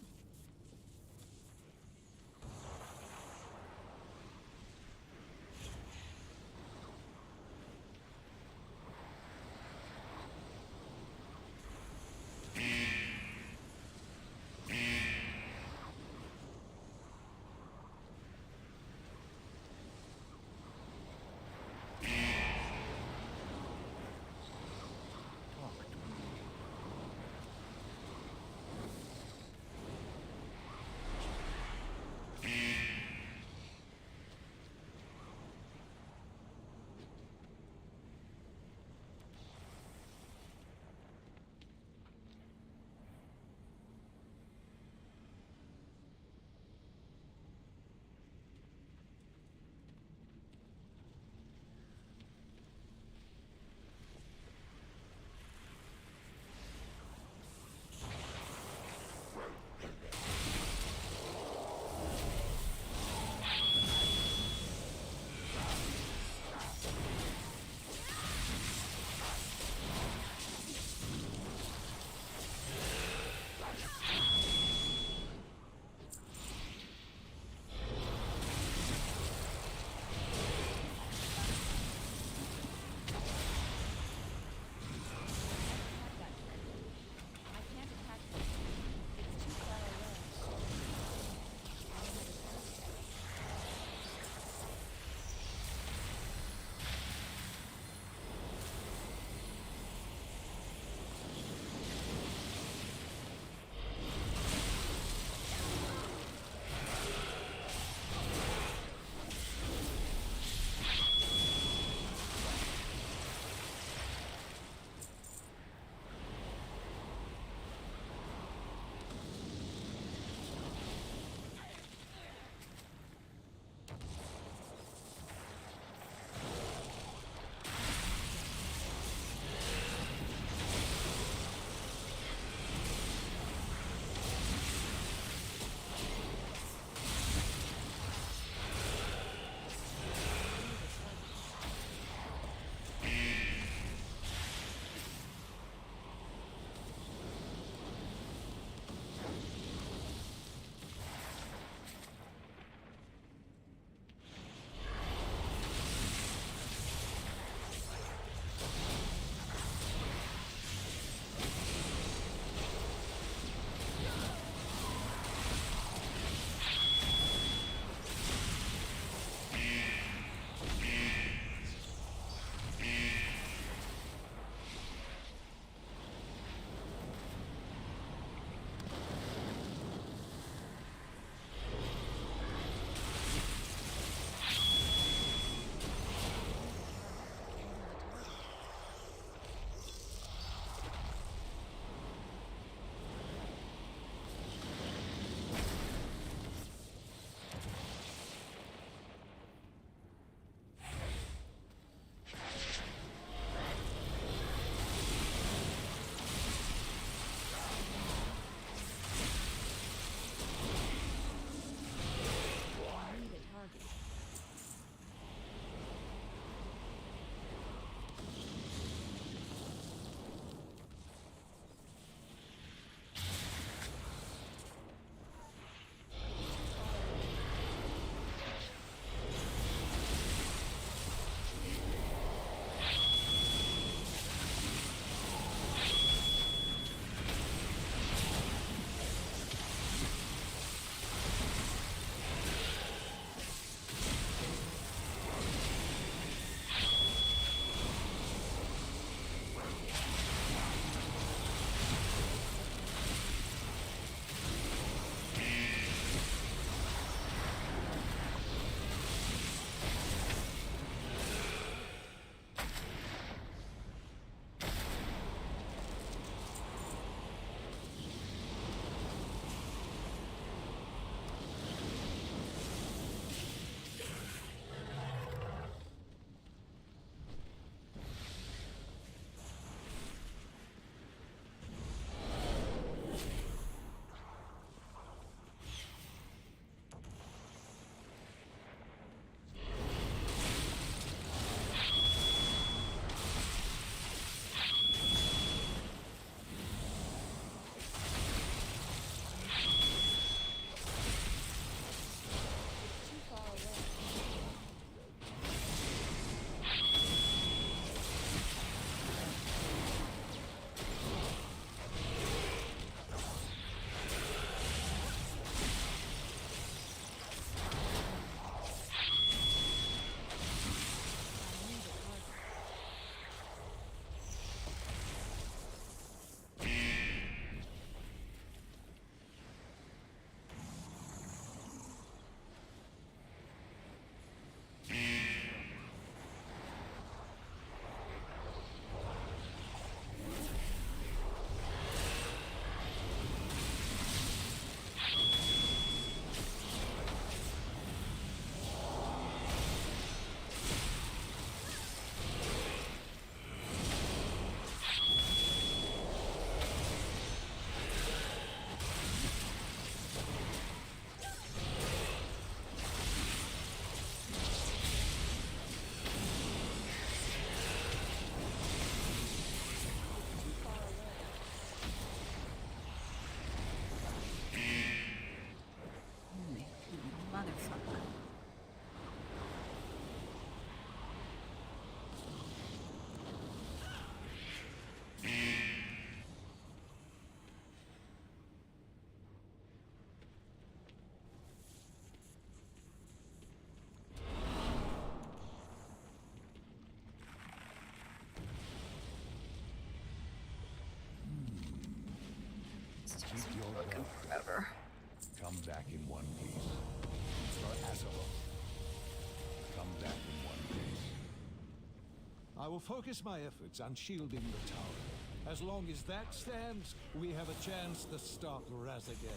I will focus my efforts on shielding the tower. As long as that stands, we have a chance to stop Razagate.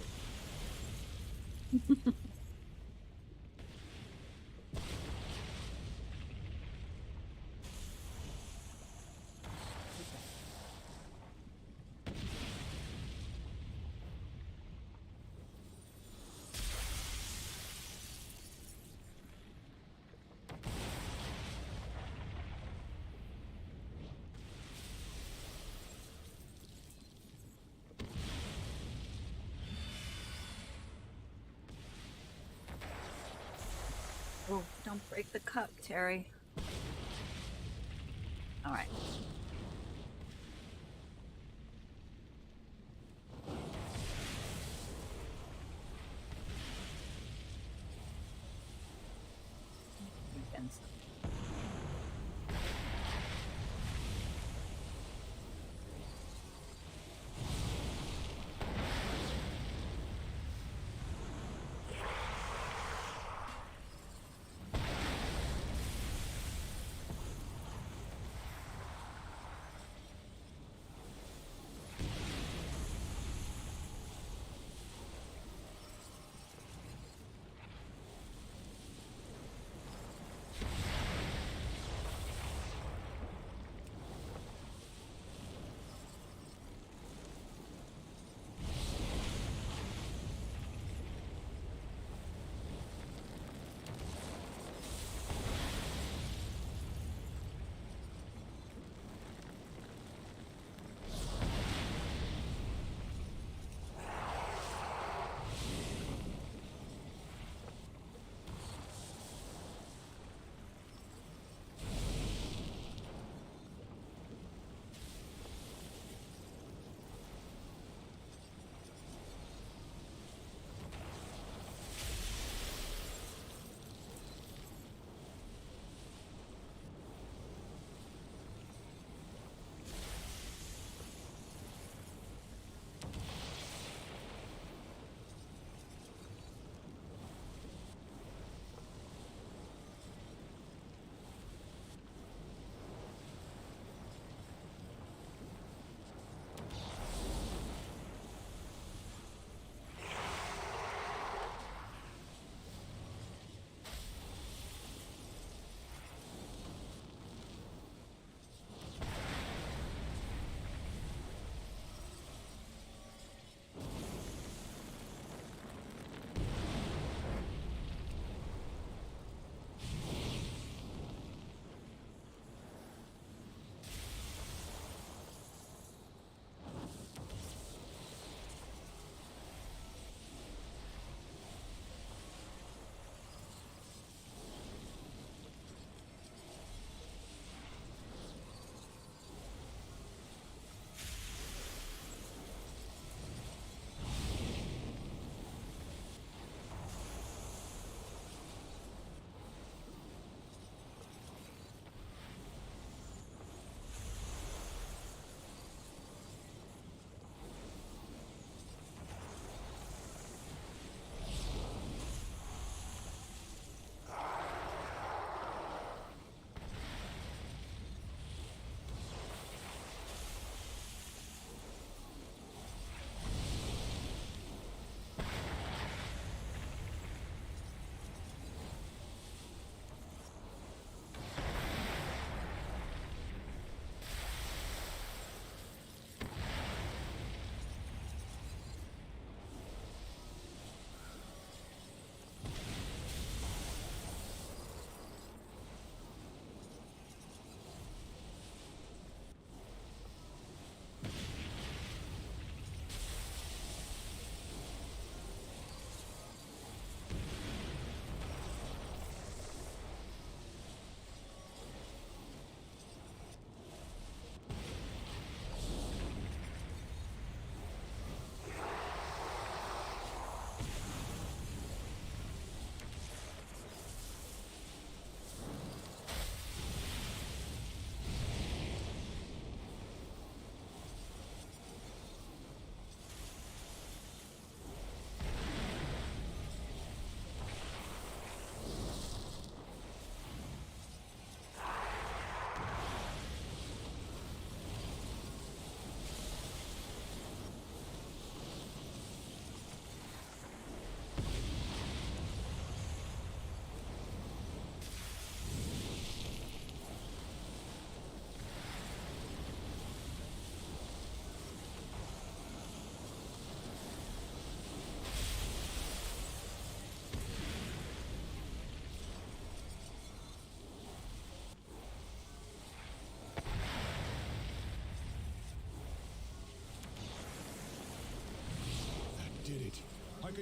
Oh, don't break the cup, Terry. All right. Weekends.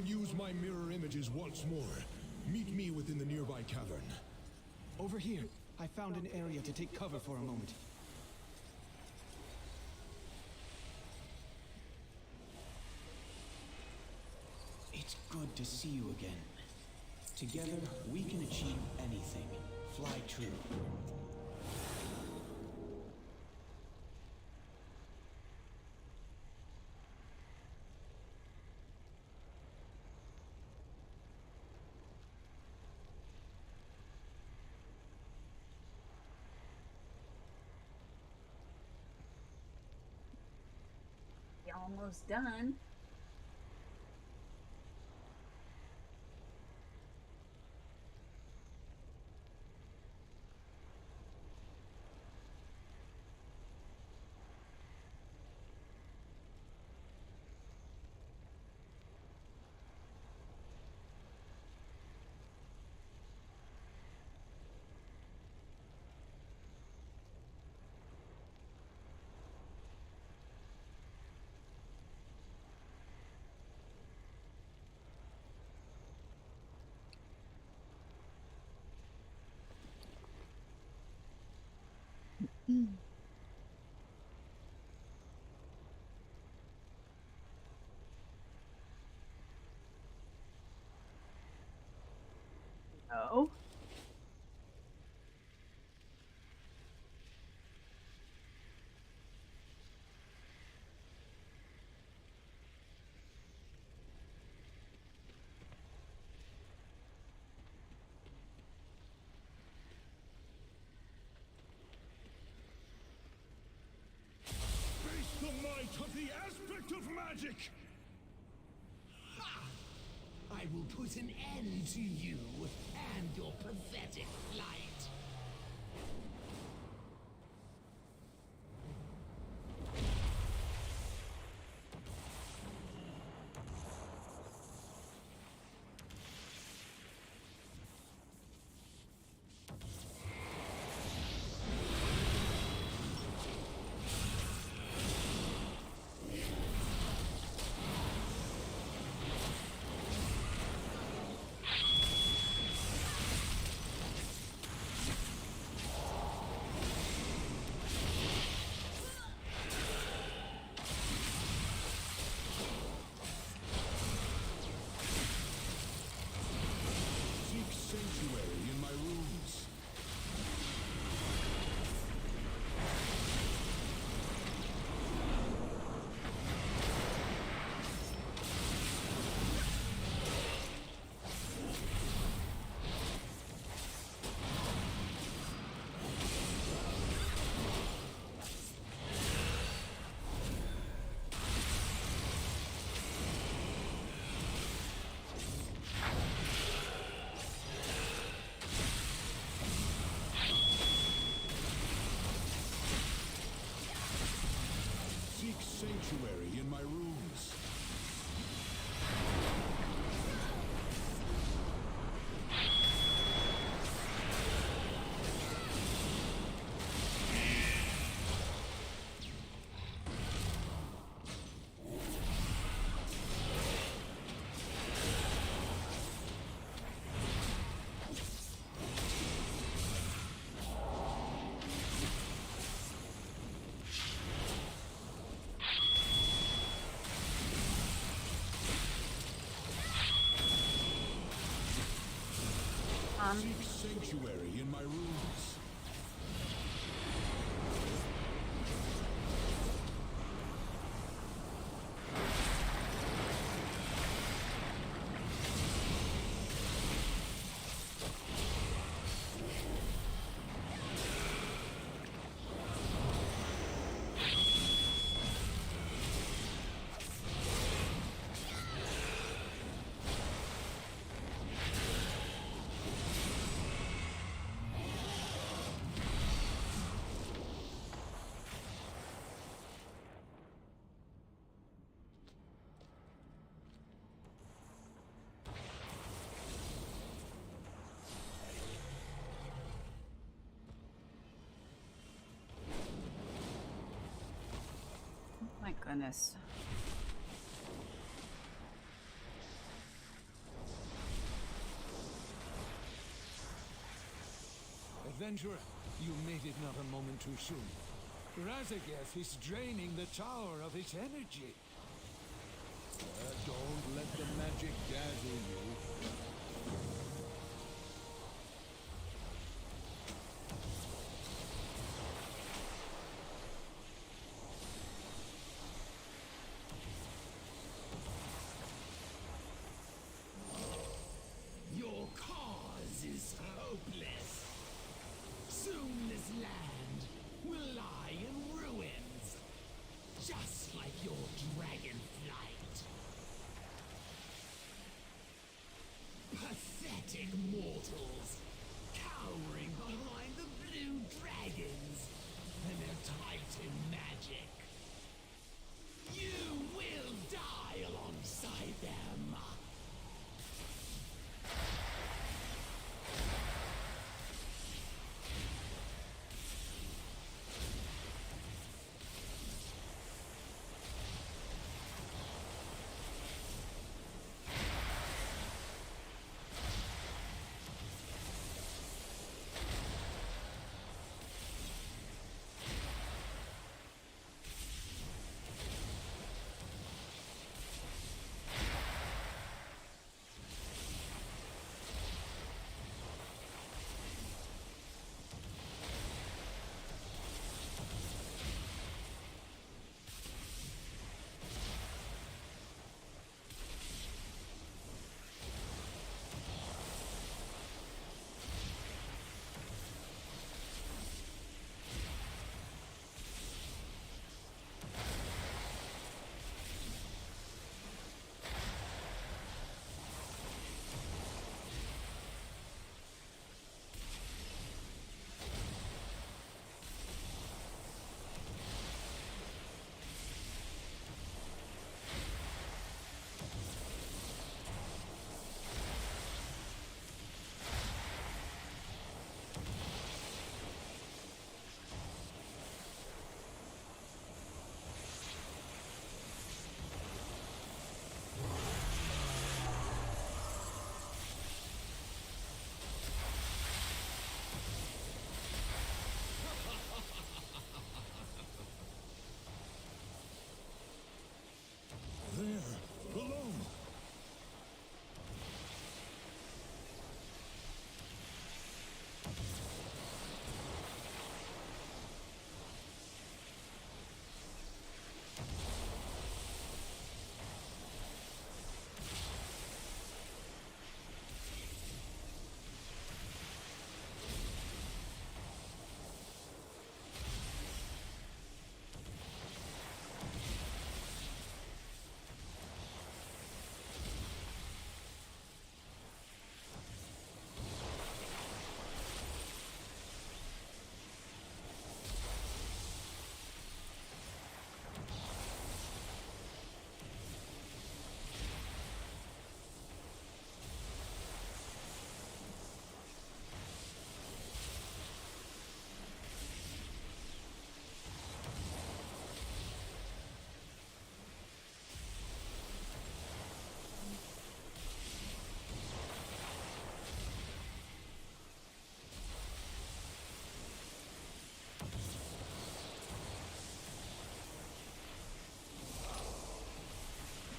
can use my mirror images once more, meet me within the nearby cavern. Over here, I found an area to take cover for a moment. It's good to see you again. Together, we can achieve anything. Fly true. You're almost done. No. Face the might of the aspect of magic! Ha! I will put an end to you and your pathetic flight. Seek sanctuary in my rooms. Seek sanctuary in my rooms. Seek sanctuary in my rooms. My goodness. Adventurer, you made it not a moment too soon. Razageth is draining the tower of its energy. Don't let the magic dazzle you. Your cause is hopeless. Soon this land will lie in ruins, just like your DragonFlight. Pathetic mortals, cowering behind the blue dragons and their Titan magic. You will die alongside them.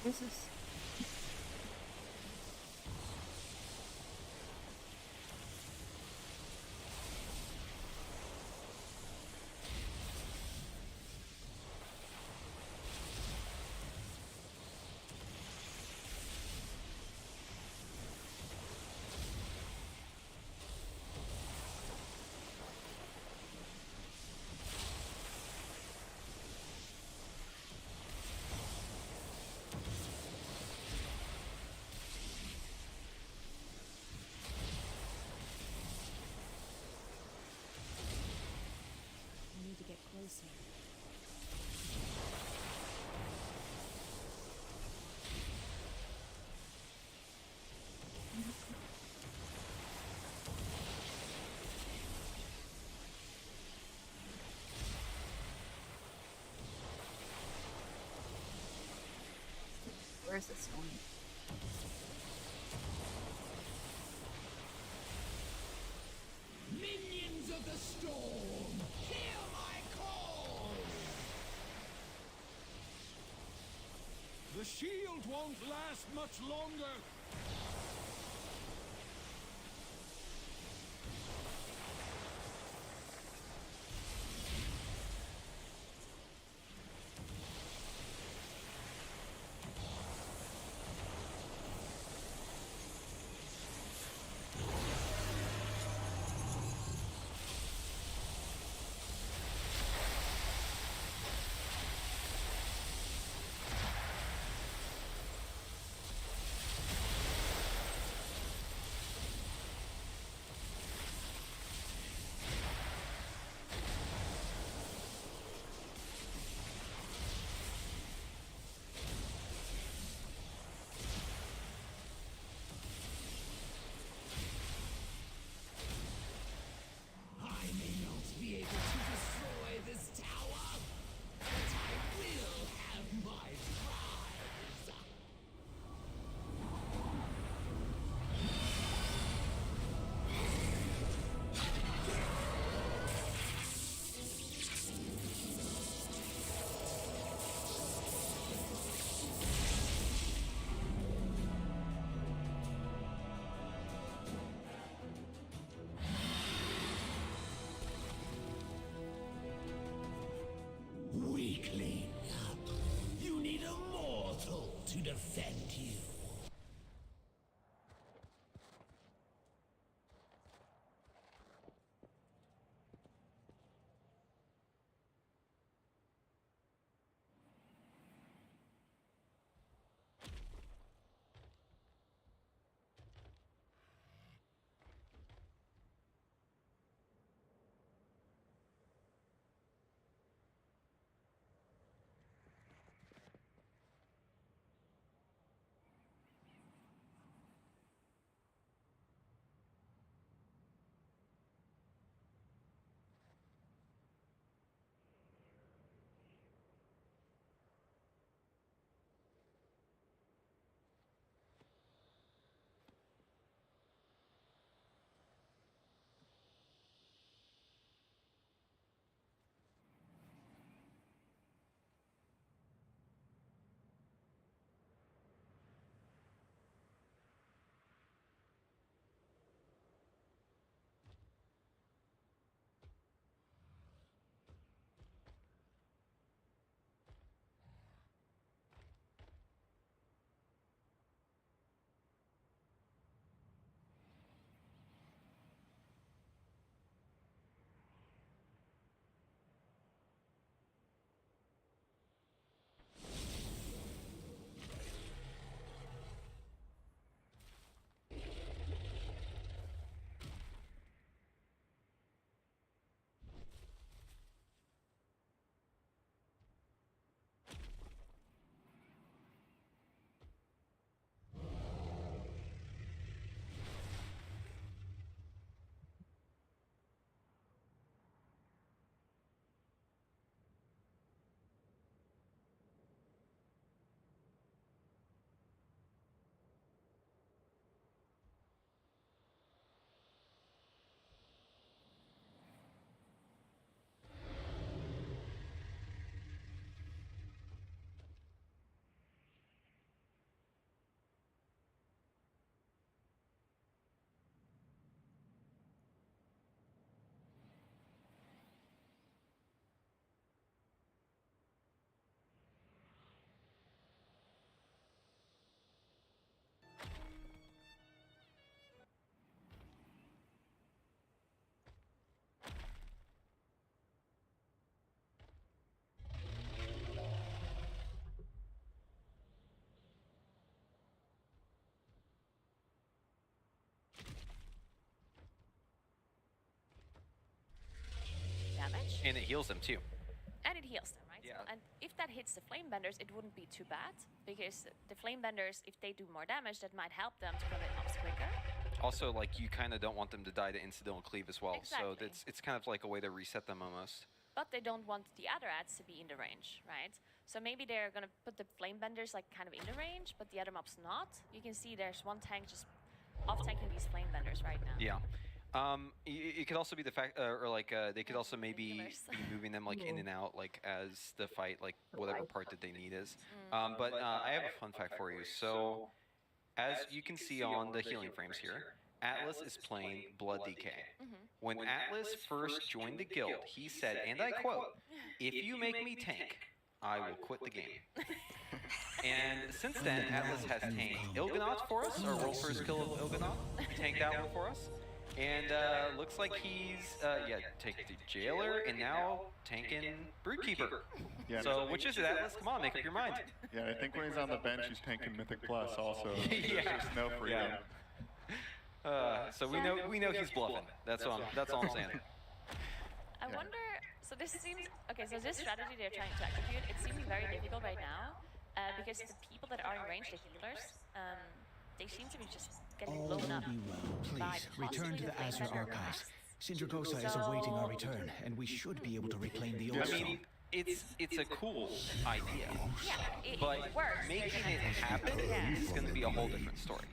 This is I need to get closer. where's this going? Minions of world won't last much longer! I may not be able to destroy this tower, but I will have my prize! Weakling, you need a mortal to defend you. Damage. And it heals them too. And it heals them, right? Yeah. And if that hits the flamebenders, it wouldn't be too bad, because the flamebenders, if they do more damage, that might help them to commit ups quicker. Also, like, you kind of don't want them to die to incidental cleave as well. Exactly. So it's kind of like a way to reset them almost. But they don't want the other ads to be in the range, right? So maybe they're gonna put the flamebenders like kind of in the range, but the other mobs not. You can see there's one tank just off tanking these flamebenders right now. Yeah. It could also be the fact, or like they could also maybe be moving them like in and out, like as the fight, like whatever part that they need is. But I have a fun fact for you. So, as you can see on the healing frames here, Atlas is playing Blood DK. When Atlas first joined the guild, he said, and I quote, "If you make me tank, I will quit the game." And since then, Atlas has tanked Il'gynoth for us, our world first kill of Il'gynoth. He tanked that one for us. And looks like he's, tanked the Jailer and now tanking Broodkeeper. Yeah. So, which is it, Atlas? Come on, make up your mind. Yeah, I think when he's on the bench, he's tanking Mythic Plus also. Yeah. There's no freedom. So we know he's bluffing. That's all I'm saying. I wonder. So this seems okay. So this strategy they're trying to execute, it seems very difficult right now, because the people that are in range, the healers, they seem to be just getting blown up. Please return to the Azure archives. Sindragosa is awaiting our return, and we should be able to reclaim the old I mean, it's a cool idea, but works. making it happen is going to be a whole different story.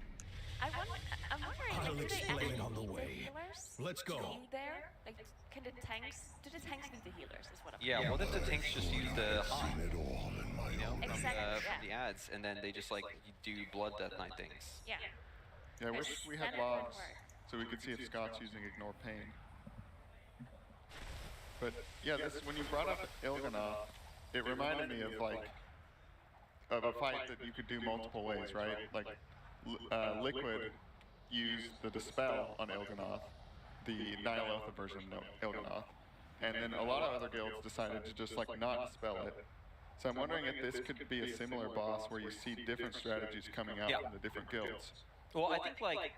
I'm wondering, I'll like, do they explain actually on the need way. healers Let's go. to be there? Like, do the tanks need the healers? Is what I'm Yeah, what if the tanks just use the Han, from Exactly, from the ads, and then they just like do Blood Death Knight things? Yeah. Yeah, I wish we had logs so we could see if Scott's using Ignore Pain. But yeah, when you brought up Il'gynoth, it reminded me of a fight that you could do multiple ways, right? Like Liquid used the Dispel on Il'gynoth, the Ny'alotha version of Il'gynoth, and then a lot of other guilds decided to just like not Dispel it. So I'm wondering if this could be a similar boss where you see different strategies coming out from the different guilds. Well, I think like,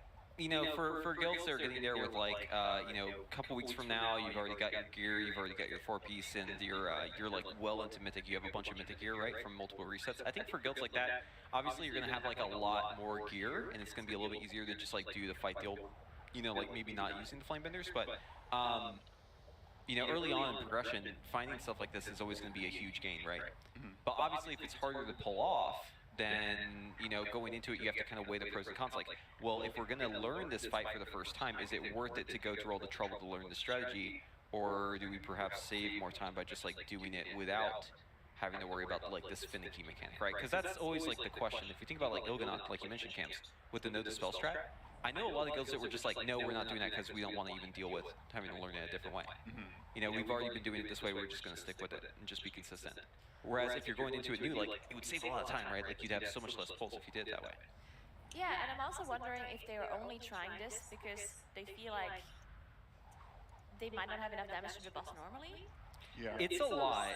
for guilds that are getting there with like, a couple weeks from now, you've already got your gear, you've already got your 4-piece, and you're like well into Mythic. You have a bunch of Mythic gear, right, from multiple resets. I think for guilds like that, obviously you're gonna have like a lot more gear, and it's gonna be a little bit easier to just like do the fight the old, like maybe not using the Flamebenders, but early on in progression, finding stuff like this is always going to be a huge gain, right? But obviously, if it's harder to pull off, then, going into it, you have to kind of weigh the pros and cons. Like, well, if we're going to learn this fight for the first time, is it worth it to go through all the trouble to learn the strategy? Or do we perhaps save more time by just, like, doing it without having to worry about, like, this finicky mechanic, right? Because that's always, like, the question. If you think about, like, Il'gynoth, like you mentioned, Camps, with the no dispel strat, I know a lot of guilds that were just like, no, we're not doing that because we don't want to even deal with having to learn it a different way. We've already been doing it this way, we're just going to stick with it and just be consistent. Whereas if you're going into it new, like, it would save a lot of time, right? Like, you'd have so much less pulse if you did it that way. Yeah, and I'm also wondering if they were only trying this because they feel like they might not have enough damage to the boss normally. Yeah. It's a lot.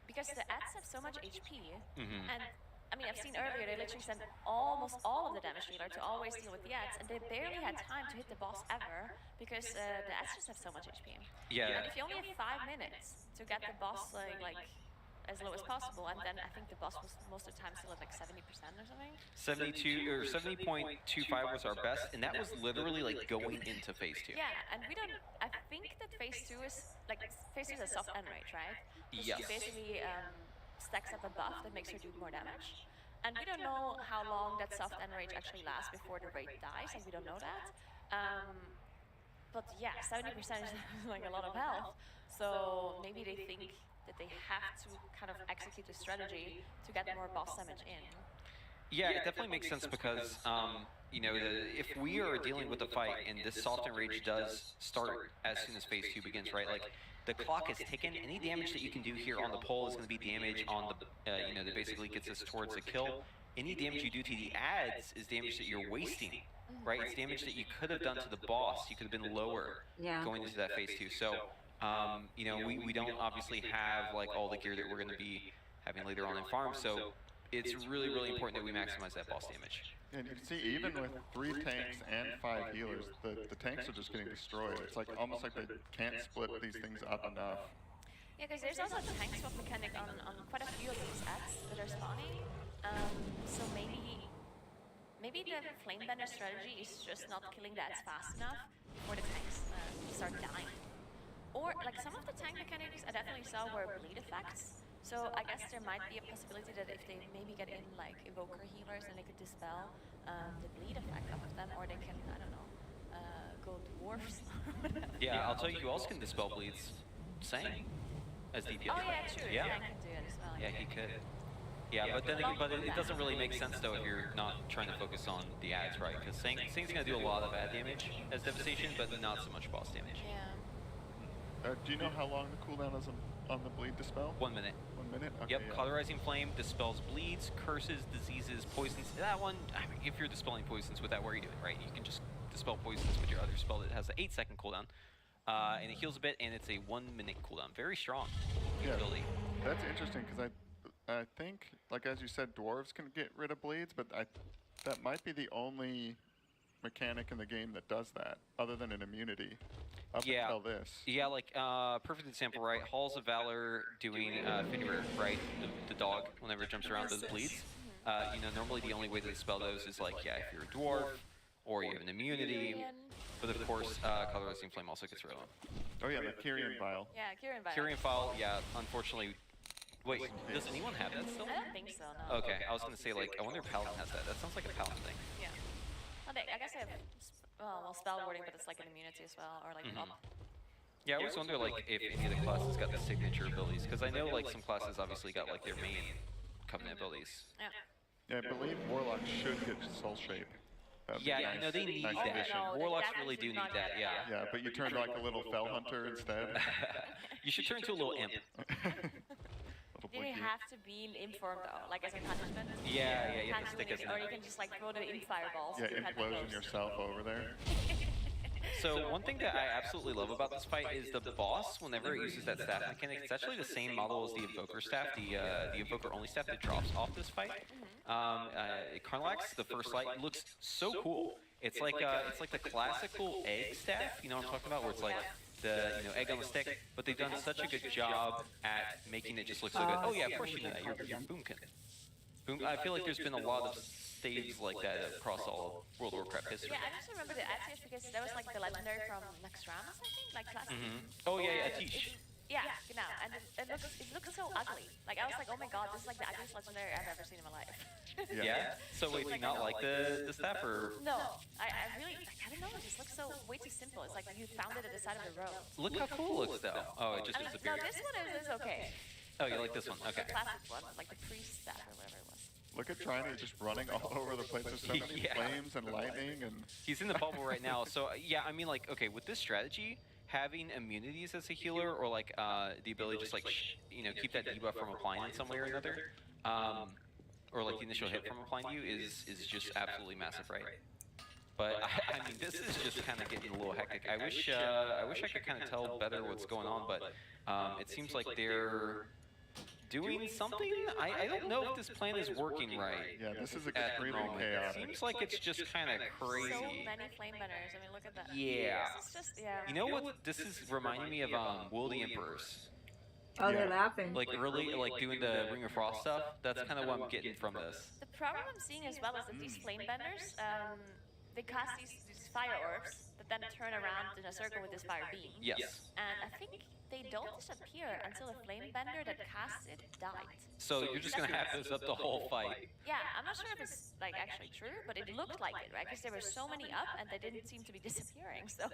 Because the ads have so much HP, and I mean, I've seen earlier, they literally sent almost all of the damage dealer to always deal with the ads, and they barely had time to hit the boss ever, because the ads just have so much HP. Yeah. And if you only have 5 minutes to get the boss, like as low as possible, and then I think the boss was most of the time still at like 70% or something? 72, or 70.25 was our best, and that was literally like going into phase 2. Yeah, and we don't, I think that phase 2 is, like, phase 2 is a soft end rate, right? Yes. She basically, stacks up a buff that makes her do more damage. And we don't know how long that soft end rage actually lasts before the raid dies, and we don't know that. But yeah, 70% is like a lot of health. So maybe they think that they have to kind of execute the strategy to get more boss damage in. Yeah, it definitely makes sense because, if we are dealing with a fight and this soft enrage does start as soon as phase 2 begins, right? Like, the clock is ticking. Any damage that you can do here on the pole is going to be damage on the, that basically gets us towards a kill. Any damage you do to the ads is damage that you're wasting, right? It's damage that you could have done to the boss. You could have been lower going into that phase 2. So, we don't obviously have like all the gear that we're going to be having later on in farm. So it's really, really important that we maximize that boss damage. And you can see, even with 3 tanks and 5 healers, the tanks are just getting destroyed. It's like almost like they can't split these things up enough. Yeah, because there's also a tank swap mechanic on quite a few of these ads that are spawning. So maybe the Flamebender strategy is just not killing the ads fast enough before the tanks start dying. Or, like, some of the tank mechanics I definitely saw were bleed effects. So I guess there might be a possibility that if they maybe get in like evoker healers, and they could dispel the bleed effect off of them, or they can, I don't know, go dwarfs. Yeah, I'll tell you who else can dispel bleeds. Sang. As DPS. Oh yeah, true. Yeah. Sang can do it as well. Yeah, he could. Yeah, but then it doesn't really make sense though if you're not trying to focus on the ads, right? Because Sing's gonna do a lot of ad damage as devastation, but not so much boss damage. Yeah. Do you know how long the cooldown is on the bleed dispel? 1 minute. 1 minute? Okay, Yep, yeah. Cauterizing Flame dispels bleeds, curses, diseases, poisons. That one, I mean, if you're dispelling poisons with that, what are you doing, right? You can just dispel poisons with your other spell that has an 8-second cooldown. And it heals a bit, and it's a 1 minute cooldown. Very strong ability. That's interesting, because I think, like as you said, dwarves can get rid of bleeds, but that might be the only mechanic in the game that does that, other than an immunity. Up until this. Yeah, like, perfect example, right? Halls of Valor doing Fenrir, right? The dog, whenever it jumps around, does bleeds. You know, normally the only way to dispel those is like, yeah, if you're a dwarf, or you have an immunity. But of course, Cauterizing Flame also gets rid of them. Oh yeah, the Kyrian Vial. Yeah, Kyrian Vial. Kyrian Vial, yeah, unfortunately. Wait, does anyone have that still? I don't think so, no. Okay, I was gonna say, like, I wonder if Paladin has that. That sounds like a Paladin thing. Yeah. Well, I guess I have, well, spell warding, but it's like an immunity as well, or like up. Yeah, I always wonder, like, if any of the classes got the signature abilities, because I know, like, some classes obviously got, like, their main Covenant abilities. Yeah. Yeah, I believe Warlocks should get Soul Shape. Yeah, you know, they need that. Warlocks really do need that, yeah. Yeah, but you turned like a little Fell Hunter instead. You should turn to a little imp. Do you have to be informed though, like as a punishment? Yeah, you have to stick as an or you can just like throw the imp fireballs. Yeah, implosion yourself over there. So one thing that I absolutely love about this fight is the boss, whenever it uses that staff mechanic, it's actually the same model as the Invoker staff, the Invoker only staff that drops off this fight. Karnalax, the first light, looks so cool. It's like the classical egg staff, you know what I'm talking about, where it's like the egg on the stick, but they've done such a good job at making it just look so good. Oh yeah, of course you know that. You're Boomkin. Boom. I feel like there's been a lot of staves like that across all of World of Warcraft history. Yeah, I just remember the Atish because that was like the legendary from Naxxramas, I think, like classic. Oh yeah, Atish. Yeah, genau, and it looks so ugly. Like I was like, oh my god, this is like the ugliest legendary I've ever seen in my life. Yeah. So wait, do you not like the staff or? No, I really, I don't know. It just looks so way too simple. It's like you found it at the side of the road. Look how cool it looks though. Oh, it just disappeared. No, this one is okay. Oh, you like this one? Okay. The classic one, like the priest staff or whatever it was. Look at Trinity just running all over the place. There's so many flames and lightning and... He's in the bubble right now. So yeah, I mean like, okay, with this strategy, having immunities as a healer or like the ability to just like, keep that debuff from applying in some way or another, or like the initial hit from applying to you is just absolutely massive, right? But I mean, this is just kind of getting a little hectic. I wish I could kind of tell better what's going on, but it seems like they're doing something. I don't know if this plan is working right. Yeah, this is extremely chaotic. Seems like it's just kind of crazy. So many flame benders. I mean, look at that. Yeah. This is just, yeah. You know what? This is reminding me of Will the Emperors. Oh, they're laughing. Like really, like doing the Ring of Frost stuff. That's kind of what I'm getting from this. The problem I'm seeing as well is that these flame benders, they cast these fire orbs that then turn around in a circle with this fire beam. Yes. And I think they don't disappear until the flame bender that casts it died. So you're just gonna have those up the whole fight. Yeah, I'm not sure if it's like actually true, but it looked like it, right? Because there were so many up and they didn't seem to be disappearing. So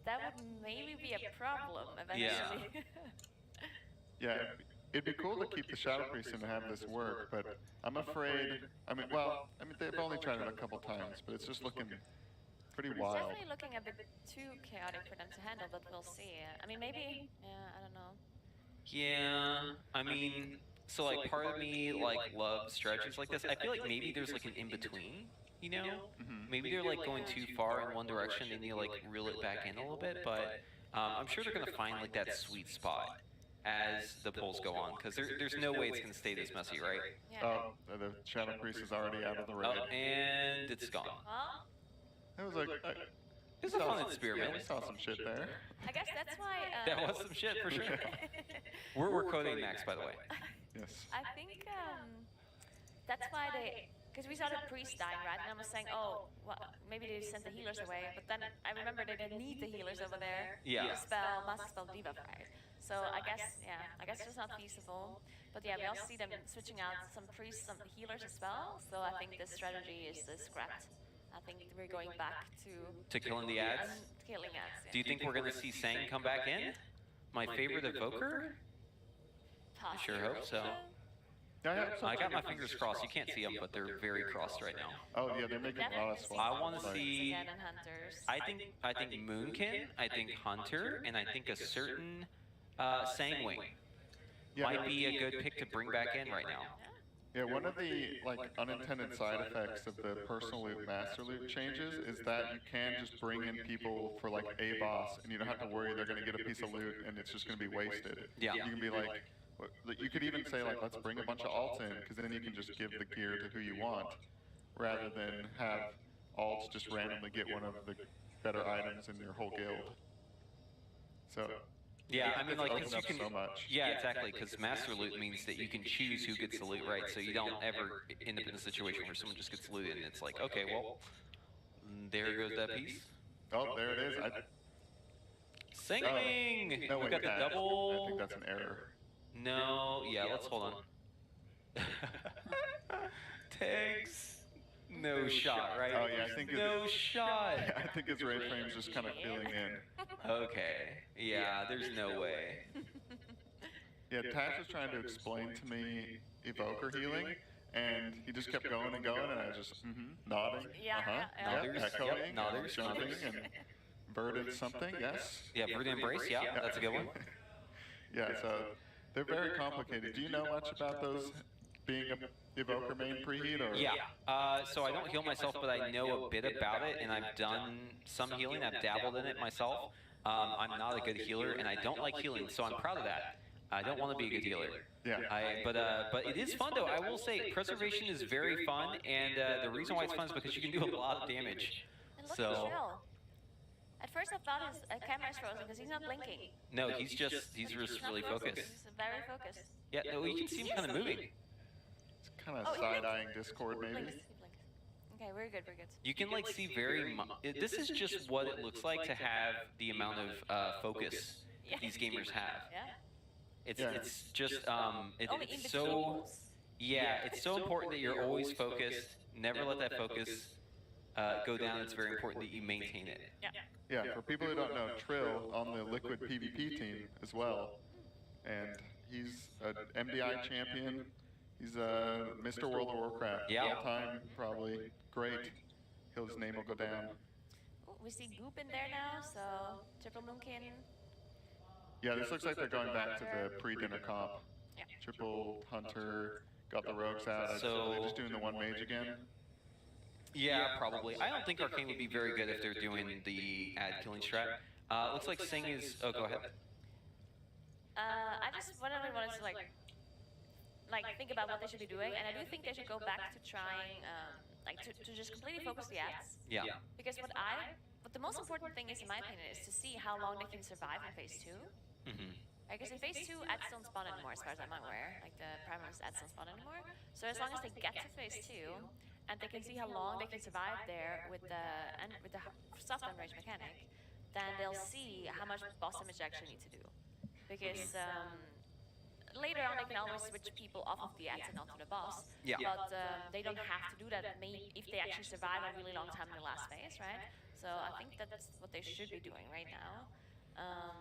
that would maybe be a problem eventually. Yeah, it'd be cool to keep the Shadow Priest and have this work, but I'm afraid. I mean, they've only tried it a couple times, but it's just looking pretty wild. It's definitely looking a bit too chaotic for them to handle, but we'll see. I mean, maybe. Yeah, I don't know. Yeah, I mean, so like part of me like loves strategies like this. I feel like maybe there's like an in between. You know, maybe they're like going too far in one direction. They need to like reel it back in a little bit, but I'm sure they're gonna find like that sweet spot as the polls go on, because there's no way it's going to stay this messy, right? Yeah. Oh, the Shadow Priest is already out of the raid. Oh, and it's gone. It was like... It's a fun experiment. We saw some shit there. I guess that's why... that was some shit, for sure. We're coding Max, by the way. Yes. I think that's why they... Because we saw the priest dying, right? And I was saying, oh, well, maybe they sent the healers away. But then I remember they didn't need the healers over there. Yeah. Master spell debuff, right? So I guess it's just not feasible. But yeah, we also see them switching out some priests, some healers as well. So I think this strategy is scrapped. I think we're going back To killing the ads? killing ads. Yeah. Do you think we're gonna see Sang come back in? My favorite evoker? I sure hope so. I got my fingers crossed. You can't see them, but they're very crossed right now. Oh yeah, they're making a lot of spots. I want to see. Again, and hunters. I think Moonkin. I think Hunter, and I think a certain Sangwing might be a good pick to bring back in right now. Yeah, one of the unintended side effects of the personal loot master loot changes is that you can just bring in people for like a boss, and you don't have to worry they're going to get a piece of loot and it's just going to be wasted. Yeah. You can be like, you could even say like, let's bring a bunch of alts in, because then you can just give the gear to who you want, rather than have alts just randomly get one of the better items in your whole guild. So. Yeah, I mean, like, because you can. So much. Yeah, exactly. Because master loot means that you can choose who gets the loot, right? So you don't ever end up in a situation where someone just gets looted, and it's like, okay, well, there goes that piece. Oh, there it is. Singing. No, We wait, got the double. I think that's an error. No, yeah, let's hold on. Tags. No shot, right? Oh yeah, I think no shot. I think his ray frame's just kind of filling in. Okay. Yeah, there's no way. Yeah, Tash was trying to explain to me evoker healing, and he just kept going and going, and I was just nodding, Nodders, echoing, yep, nodders, jumping, nodders. and verdant something, yes? Yeah, verdant embrace, yeah, that's a good one. Yeah, so they're very complicated. Do you know much about those being a evoker main preheat, or? Yeah, so I don't heal myself, but I know a bit about it, and I've done some healing. I've dabbled in it myself. I'm not a good healer, and I don't like healing, so I'm proud of that. I don't want to be a good healer. Yeah. But it is fun, though. I will say, preservation is very fun, and the reason why it's fun is because you can do a lot of damage. And look So. at Shell. At first I thought his camera's frozen because he's not blinking. No, he's just really focused. He's very focused. Yeah, no, you can see him kind of moving. It's kind of side-eyeing Discord, maybe. He blinks. Okay, we're good, we're good. You can like see very. This is just what it looks like to have the amount of focus these gamers have. Yeah. It's just Only in it's between so moves. it's so important that you're always focused. Never let that focus go down. It's very important that you maintain it. Yeah, for people who don't know, Trill on the Liquid PvP team as well, and he's an MDI champion. He's Mr. World of Warcraft. Yeah. All time, probably great. His name will go down. Ooh, we see Goop in there now, so Triple Moonkin. Yeah, this looks like they're going back to the pre-dinner comp. Yeah. Triple Hunter got the rogues out. So- they're just doing the one mage again. Yeah, probably. I don't think Arcane would be very good if they're doing the ad killing strat. Looks like Sing is. Oh, go ahead. I just wanted to like think about what they should be doing, and I do think they should go back to trying to just completely focus the ads. Yeah. Because what the most important thing is, in my opinion, is to see how long they can survive in phase 2. Mm-hmm. Because in phase 2, ads don't spawn anymore, as far as I'm aware. Like the primaries ads don't spawn anymore. So as long as they get to phase 2, and they can see how long they can survive there with the soft unrange mechanic, then they'll see how much boss damage they actually need to do. Because later on, they can always switch people off of the ads and onto the boss. Yeah. But they don't have to do that if they actually survive a really long time in the last phase, right? So I think that's what they should be doing right now.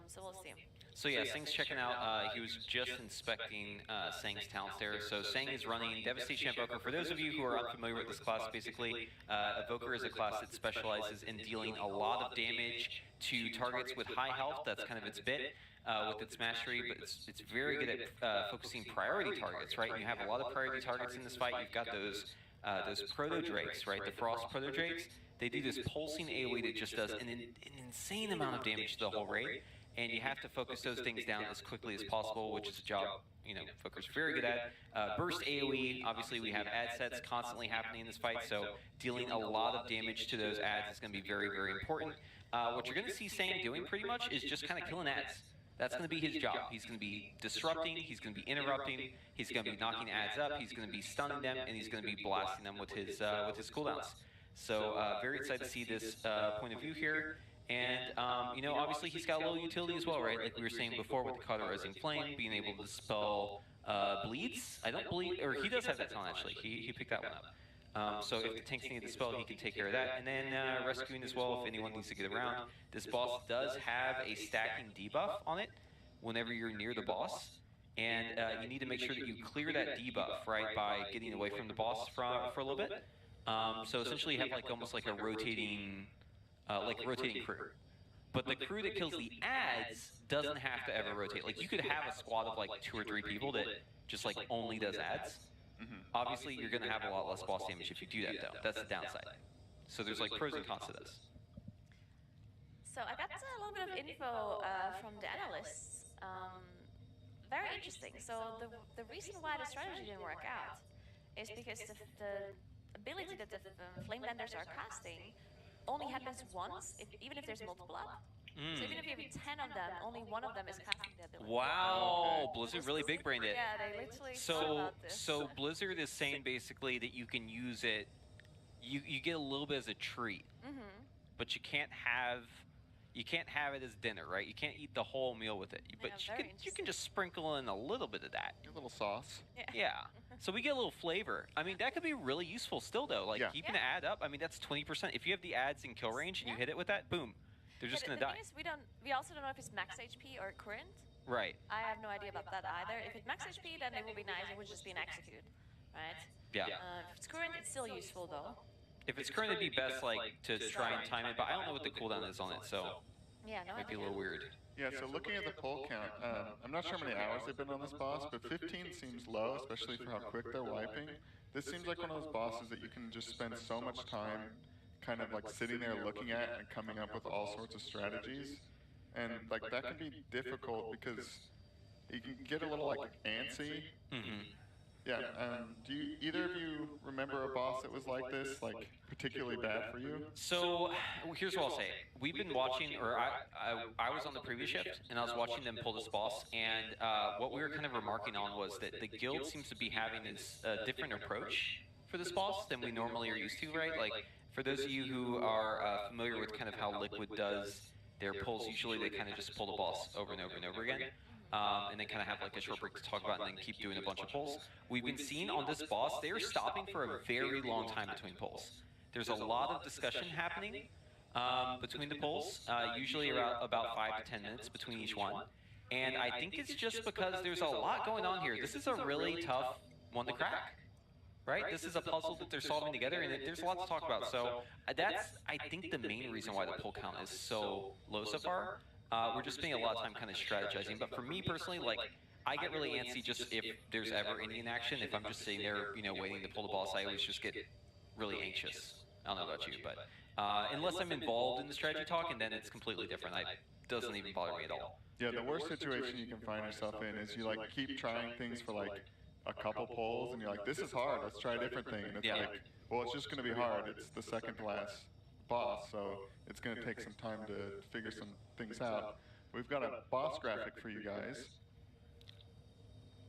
So we'll see. So yeah, Sang's checking out. He was just inspecting Sang's talents there. So Sang is running Devastation Evoker. For those of you who are unfamiliar with this class, basically, Evoker is a class that specializes in dealing a lot of damage to targets with high health. That's kind of its bit with its mastery, but it's very good at focusing priority targets, right? And you have a lot of priority targets in this fight. You've got those proto drakes, right? The frost proto drakes. They do this pulsing AoE that just does an insane amount of damage to the whole raid, and you have to focus those things down as quickly as possible, which is a job, Foker's very good at. Burst AoE, obviously we have ad sets constantly happening in this fight, so dealing a lot of damage to those ads is going to be very, very important. What you're going to see Sang doing pretty much is just kind of killing ads. That's going to be his job. He's going to be disrupting, he's going to be interrupting, he's going to be knocking ads up, he's going to be stunning them, and he's going to be blasting them with his cooldowns. So very excited to see this point of view here. And, obviously he's got a little utility as well, right? Like we were saying before with the Cauterizing Flame, being able to spell bleeds. I don't believe, or he does have that talent actually. He picked that one up. So if the tanks need the spell, he can take care of that. And then rescuing as well if anyone needs to get around. This boss does have a stacking debuff on it whenever you're near the boss. And you need to make sure that you clear that debuff, right, by getting away from the boss for a little bit. So essentially you have like almost like a rotating crew. But the crew that kills the ads doesn't have to ever rotate. Like you could have a squad of like 2 or 3 people that just like only does ads. Obviously, you're going to have a lot less boss damage if you do that, though. That's the downside. So there's like pros and cons to this. So I got a little bit of info from the analysts. Very interesting. So the reason why the strategy didn't work out is because the ability that the flame benders are casting only happens once, even if there's multiple up. So even if you have 10 of them, only one of them is casting the ability. Wow, Blizzard really big brained it. Yeah, they literally thought about this. So Blizzard is saying basically that you can use it, you get a little bit as a treat, but you can't have it as dinner, right? You can't eat the whole meal with it, but you can just sprinkle in a little bit of that. A little sauce. Yeah. So we get a little flavor. I mean, that could be really useful still, though. Like keeping the ad up. I mean, that's 20%. If you have the ads in kill range and you hit it with that, boom. They're just going to die. The thing is, we also don't know if it's max HP or current. Right. I have no idea about that either. If it's max HP, then it would be nice. It would just be an execute, right? Yeah. If it's current, it's still useful though. If it's current, it'd be best like to try and time it, but I don't know what the cooldown is on it, so yeah, no, might be a little weird. Yeah, so looking at the pull count, I'm not sure how many hours they've been on this boss, but 15 seems low, especially for how quick they're wiping. This seems like one of those bosses that you can just spend so much time kind of like sitting there looking at and coming up with all sorts of strategies. And like that can be difficult because you can get a little like antsy. Yeah, do either of you remember a boss that was like this, like particularly bad for you? So here's what I'll say. We've been watching, or I was on the previous shift, and I was watching them pull this boss, and what we were kind of remarking on was that the guild seems to be having a different approach for this boss than we normally are used to, right? Like, for those of you who are familiar with kind of how Liquid does their pulls, usually they kind of just pull the boss over and over and over again. And then kind of have like a short break to talk about and then keep doing a bunch of pulls. We've been seeing on this boss, they're stopping for a very long time between pulls. There's a lot of discussion happening between the pulls, usually about 5 to 10 minutes between each one. And I think it's just because there's a lot going on here. This is a really tough one to crack, right? This is a puzzle that they're solving together, and there's a lot to talk about. So that's, I think, the main reason why the pull count is so low so far. We're just spending a lot of time kind of strategizing, but for me personally, like, I get really antsy just if there's ever any in action. If I'm just sitting there, you know, waiting to pull the boss, I always just get really anxious. I don't know about you, but unless I'm involved in the strategy talk, and then it's completely different. It doesn't even bother me at all. Yeah, the worst situation you can find yourself in is you like keep trying things for like a couple pulls, and you're like, this is hard, let's try a different thing. And it's like, well, it's just going to be hard. It's the second to last boss, so it's going to take some time to figure some things out. We've got a boss graphic for you guys.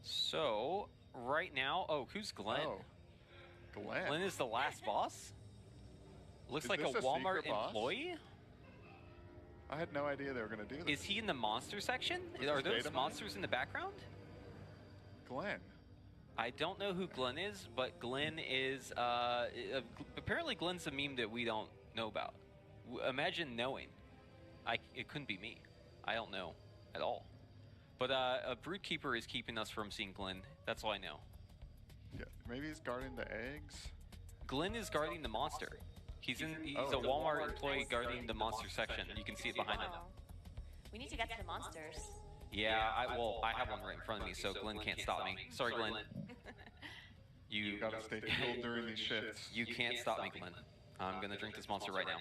So, right now, who's Glenn? Oh, Glenn. Glenn is the last boss? Looks Is like a this a Walmart secret boss? employee? I had no idea they were going to do this. Is he in the monster section? Was Are this those data monsters in the background? Glenn. I don't know who Glenn is, but Glenn is, apparently Glenn's a meme that we don't know about. Imagine knowing. It couldn't be me. I don't know at all. But a Broodkeeper is keeping us from seeing Glenn. That's all I know. Yeah, maybe he's guarding the eggs. Glenn is guarding the monster. He's a Walmart employee guarding the monster section. You can see it behind him. We need to get to the monsters. Yeah, I have one right in front of me, so Glenn can't stop me. Sorry, Glenn. You gotta stay cool during these shifts. You can't stop me, Glenn. I'm gonna drink this monster right now.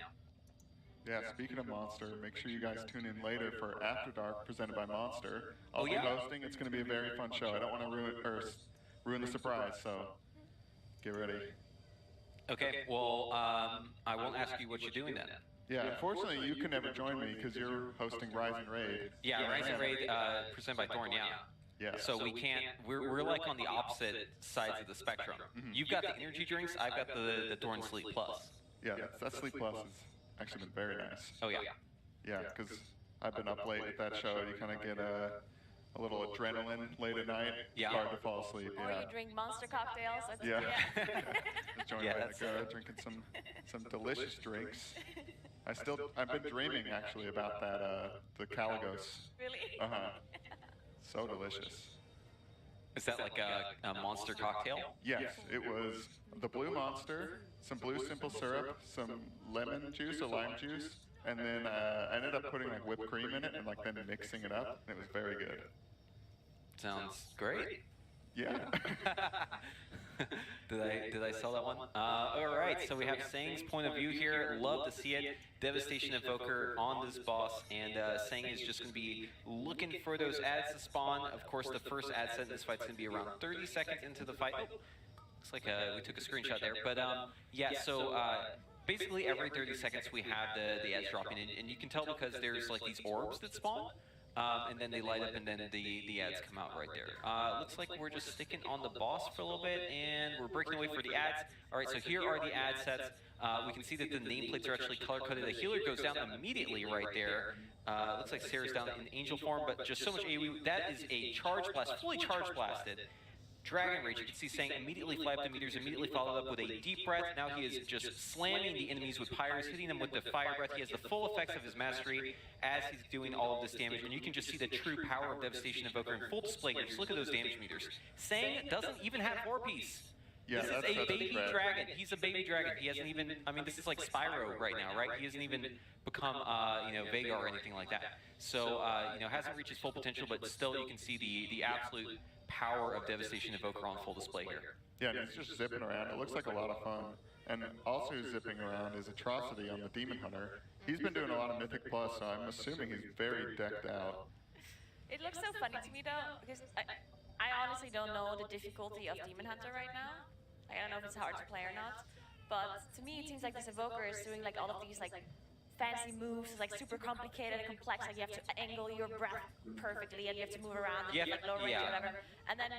Yeah, speaking of Monster, make sure you guys tune in later for After Dark, presented by Monster. I'll be hosting. It's going to be a very fun show. I don't want to ruin the surprise, so get ready. Okay, well, I won't ask you what you're doing then. Yeah, unfortunately, you can never join me because you're hosting Rise and Raid. Yeah, Rise and Raid, presented by Thorn, Yeah. So we can't, we're like on the opposite sides of the spectrum. You've got the energy drinks, I've got the Thorn Sleep Plus. Yeah, that Sleep Plus is actually been very nice. Oh, yeah. Yeah, because I've been up late at that show. You kind of get a little adrenaline late at night. Yeah. Hard to fall asleep. Or Yeah. you drink monster cocktails. Or Yeah. yeah. Just joined Yeah, by that's- the go, drinking some delicious drinks. I've been dreaming actually about that the Caligos. Really? So delicious. Is that like a monster cocktail? Yes, it was the blue monster, some blue simple syrup, some lemon juice or lime juice, and then I ended up putting like whipped cream in it and like then mixing it up, and it was very good. Sounds great. Yeah. Did I sell that one? All right, so we have Sang's point of view here. Love to see it. Devastation Evoker on this boss, and Sang is just going to be looking for those ads to spawn. Of course, the first ad set in this fight's going to be around 30 seconds into the fight. Oh, looks like we took a screenshot there, but yeah. So basically, every 30 seconds we have the ads dropping in, and you can tell because there's like these orbs that spawn. And then they light up, and then the ads come out right there. Looks like we're just sticking on the boss for a little bit, and we're breaking away for the ads. All right, so here are the ad sets. We can see that the nameplates are actually color-coded. The healer goes down immediately right there. Looks like Sarah's down in angel form, but just so much AoE. That is a charge blast, fully charge blasted. Dragon Rage, you can see Sang immediately fly up the meters, immediately followed up with a deep breath. Now he is just slamming the enemies with pyres, hitting them with the fire breath. He has the full effects of his mastery as he's doing all of this damage, and you can just see the true power of Devastation Evoker in full display here. Just look at those damage meters. Sang doesn't even have 4-piece. Yeah, this is a baby dragon. He's a baby dragon. He hasn't even, I mean, this is like Spyro right now, right? He hasn't even become, Vega or anything like that. So, hasn't reached his full potential, but still you can see the absolute power of Devastation Evoker on full display here. Yeah, and he's just zipping around. It looks like a lot of fun. And also zipping around is Atrocity on the Demon Hunter. He's been doing a lot of Mythic Plus, so I'm assuming he's very decked out. It looks so funny to me though, because I honestly don't know the difficulty of Demon Hunter right now. Like, I don't know if it's hard to play or not, but to me it seems like this Evoker is doing like all of these like fancy moves, like super complicated and complex. Like you have to angle your breath perfectly, and you have to move around and like lower range or whatever. And then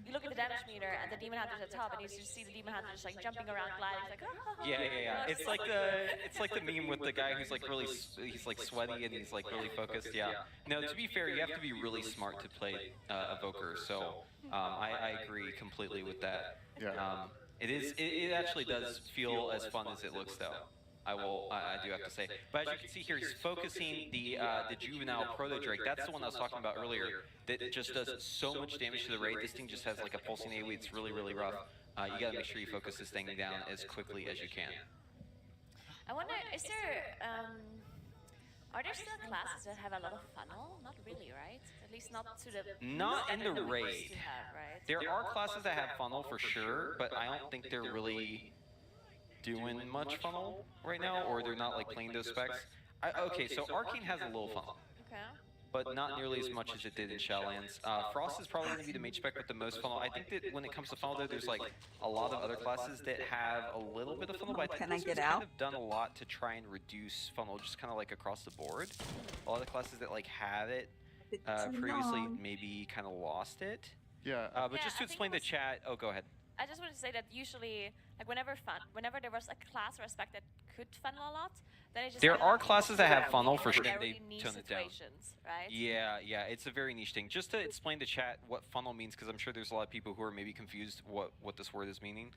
you look at the damage meter, and the Demon Hunter's at the top, and you just see the Demon Hunter just like jumping around, gliding. It's like, Yeah. It's like the meme with the guy who's like really, he's like sweaty and he's like really focused. Yeah. No, to be fair, you have to be really smart to play Evoker. So I agree completely with that. Yeah. It actually does feel as fun as it looks though. I do have to say. But as you can see here, he's focusing the juvenile proto drake. That's the one I was talking about earlier. That just does so much damage to the raid. This thing just has like a pulsing AoE. It's really, really rough. You gotta make sure you focus this thing down as quickly as you can. I wonder, are there still classes that have a lot of funnel? Not really, right? At least not to the... Not in the raid. Used to have, right? There are classes that have funnel for sure, but I don't think they're really doing much funnel right now, or they're not like playing those specs. Okay, so Arcane has a little funnel, Okay. but not nearly as much as it did in Shadowlands. Frost is probably going to be the mage spec with the most funnel. I think that when it comes to funnel, though, there's like a lot of other classes that have a little bit of funnel, but I think Blizzard's kind of done a lot to try and reduce funnel, just kind of like across the board. A lot of the classes that like have it previously maybe kind of lost it. Yeah. But just to explain the chat, oh, go ahead. I just wanted to say that usually, like whenever there was a class or a spec that could funnel a lot, then it just there are classes that have funnel for sure. They They tone it down. Right? Yeah, it's a very niche thing. Just to explain to chat what funnel means, because I'm sure there's a lot of people who are maybe confused what this word is meaning.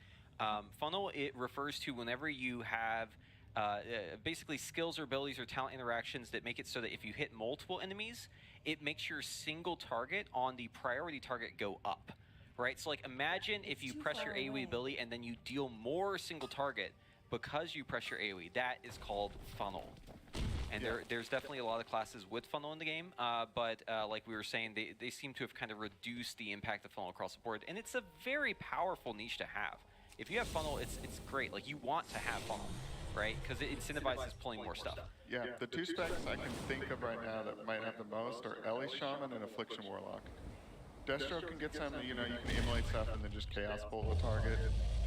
Funnel, it refers to whenever you have basically skills or abilities or talent interactions that make it so that if you hit multiple enemies, it makes your single target on the priority target go up. Right, so like imagine if you press your AoE ability and then you deal more single target because you press your AoE. That is called funnel. And there's definitely a lot of classes with funnel in the game, but like we were saying, they seem to have kind of reduced the impact of funnel across the board. And it's a very powerful niche to have. If you have funnel, it's great. Like you want to have funnel, right? Because it incentivizes pulling more stuff. Yeah, the two specs I can think of right now that might have the most are Ellie Shaman and Affliction Warlock. Destro can get some, you can emulate stuff and then just Chaos Bolt the target,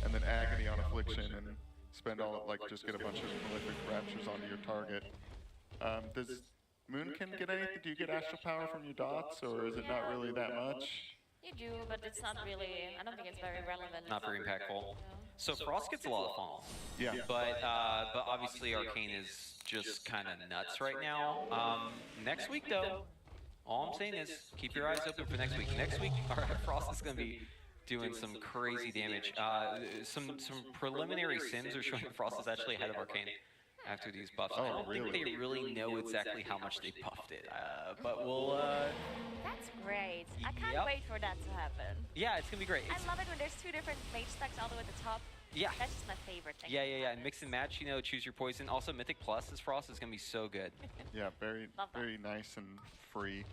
and then Agony on Affliction and spend all, just get a bunch of prolific raptures onto your target. Does Moonkin get anything? Do you get Astral Power from your dots, or is it not really that much? You do, but it's not really, I don't think it's very relevant. Not very impactful. So Frost gets a lot of funnel. Yeah. But obviously Arcane is just kind of nuts right now. Next week though, All I'm saying is keep your eyes open for next week. Next week, our Frost is going to be doing some crazy damage. Some preliminary sims are showing Frost is actually ahead of Arcane after these buffs. I don't think they really know exactly how much they buffed it, but we'll... That's great. I can't wait for that to happen. Yeah, it's going to be great. I love it when there's two different mage stacks all the way at the top. Yeah. That's just my favorite thing. Yeah. And mix and match, you know, choose your poison. Also, Mythic Plus as Frost is going to be so good. Yeah, very nice and free.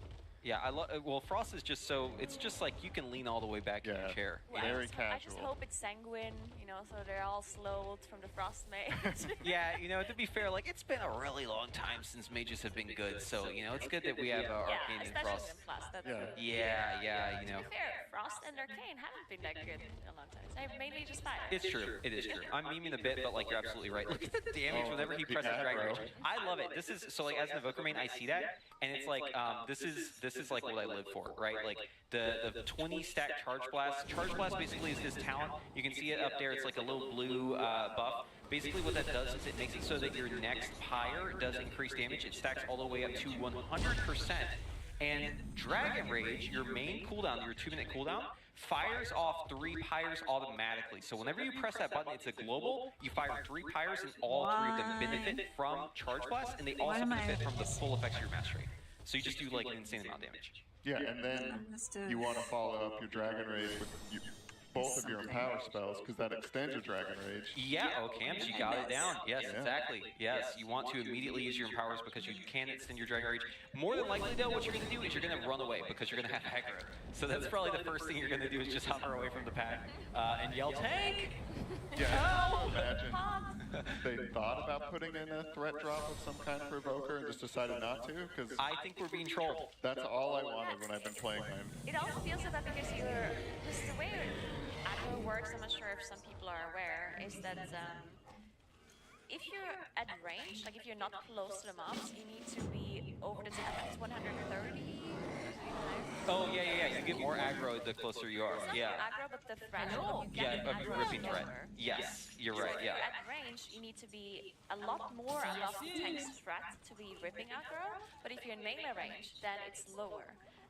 Yeah, I love. Well, Frost is just so. It's just like you can lean all the way back in your chair. Well, very casual. I just hope it's sanguine, you know, so they're all slowed from the Frost mage. Yeah, you know, to be fair, like it's been a really long time since mages have been good, so you know, it's good that we have Arcane and Frost. Yeah, you know. To be fair, Frost and Arcane haven't been that good in a long time. They've mainly just fire. It's true. It is true. I'm memeing a bit, but like you're absolutely right. Look at the damage whenever he presses Dragon Rage. I love it. This is so like as an Evoker main, I see that, and it's like this is like what I live for, right? Like the 20 stack Charge Blast. Charge Blast basically is this talent. You can see it up there. It's like a little blue buff. Basically what that does is it makes it so that your next pyre does increase damage. It stacks all the way up to 100%. And Dragon Rage, your main cooldown, your 2-minute cooldown, fires off 3 pyres automatically. So whenever you press that button, it's a global. You fire 3 pyres, and all 3 of them benefit from Charge Blast, and they also benefit from the full effects of your mastery. So you just do like an insane amount of damage. Yeah, and then you want to follow up your Dragon Rage with both of your Empower spells, because that extends your Dragon Rage. Yeah, Camps, you got it down. Yes, exactly. Yes, you want to immediately use your Empowers because you can extend your Dragon Rage. More than likely, though, what you're going to do is you're going to run away because you're going to have aggro. So that's probably the first thing you're going to do is just hover away from the pack and yell, tank! Yeah, imagine they thought about putting in a threat drop of some kind for Evoker and just decided not to, because I think we're being trolled. That's all I wanted when I've been playing mine. It also feels like that because the way aggro works, I'm not sure if some people are aware, is that if you're at range, like if you're not close to the mobs, you need to be over the top. It's 130. Oh yeah. You get more aggro the closer you are. It's not aggro, but the threshold you get ripping threat. Yes, you're right. If you're at range, you need to be a lot more above the tank's threat to be ripping aggro. But if you're in melee range, then it's lower.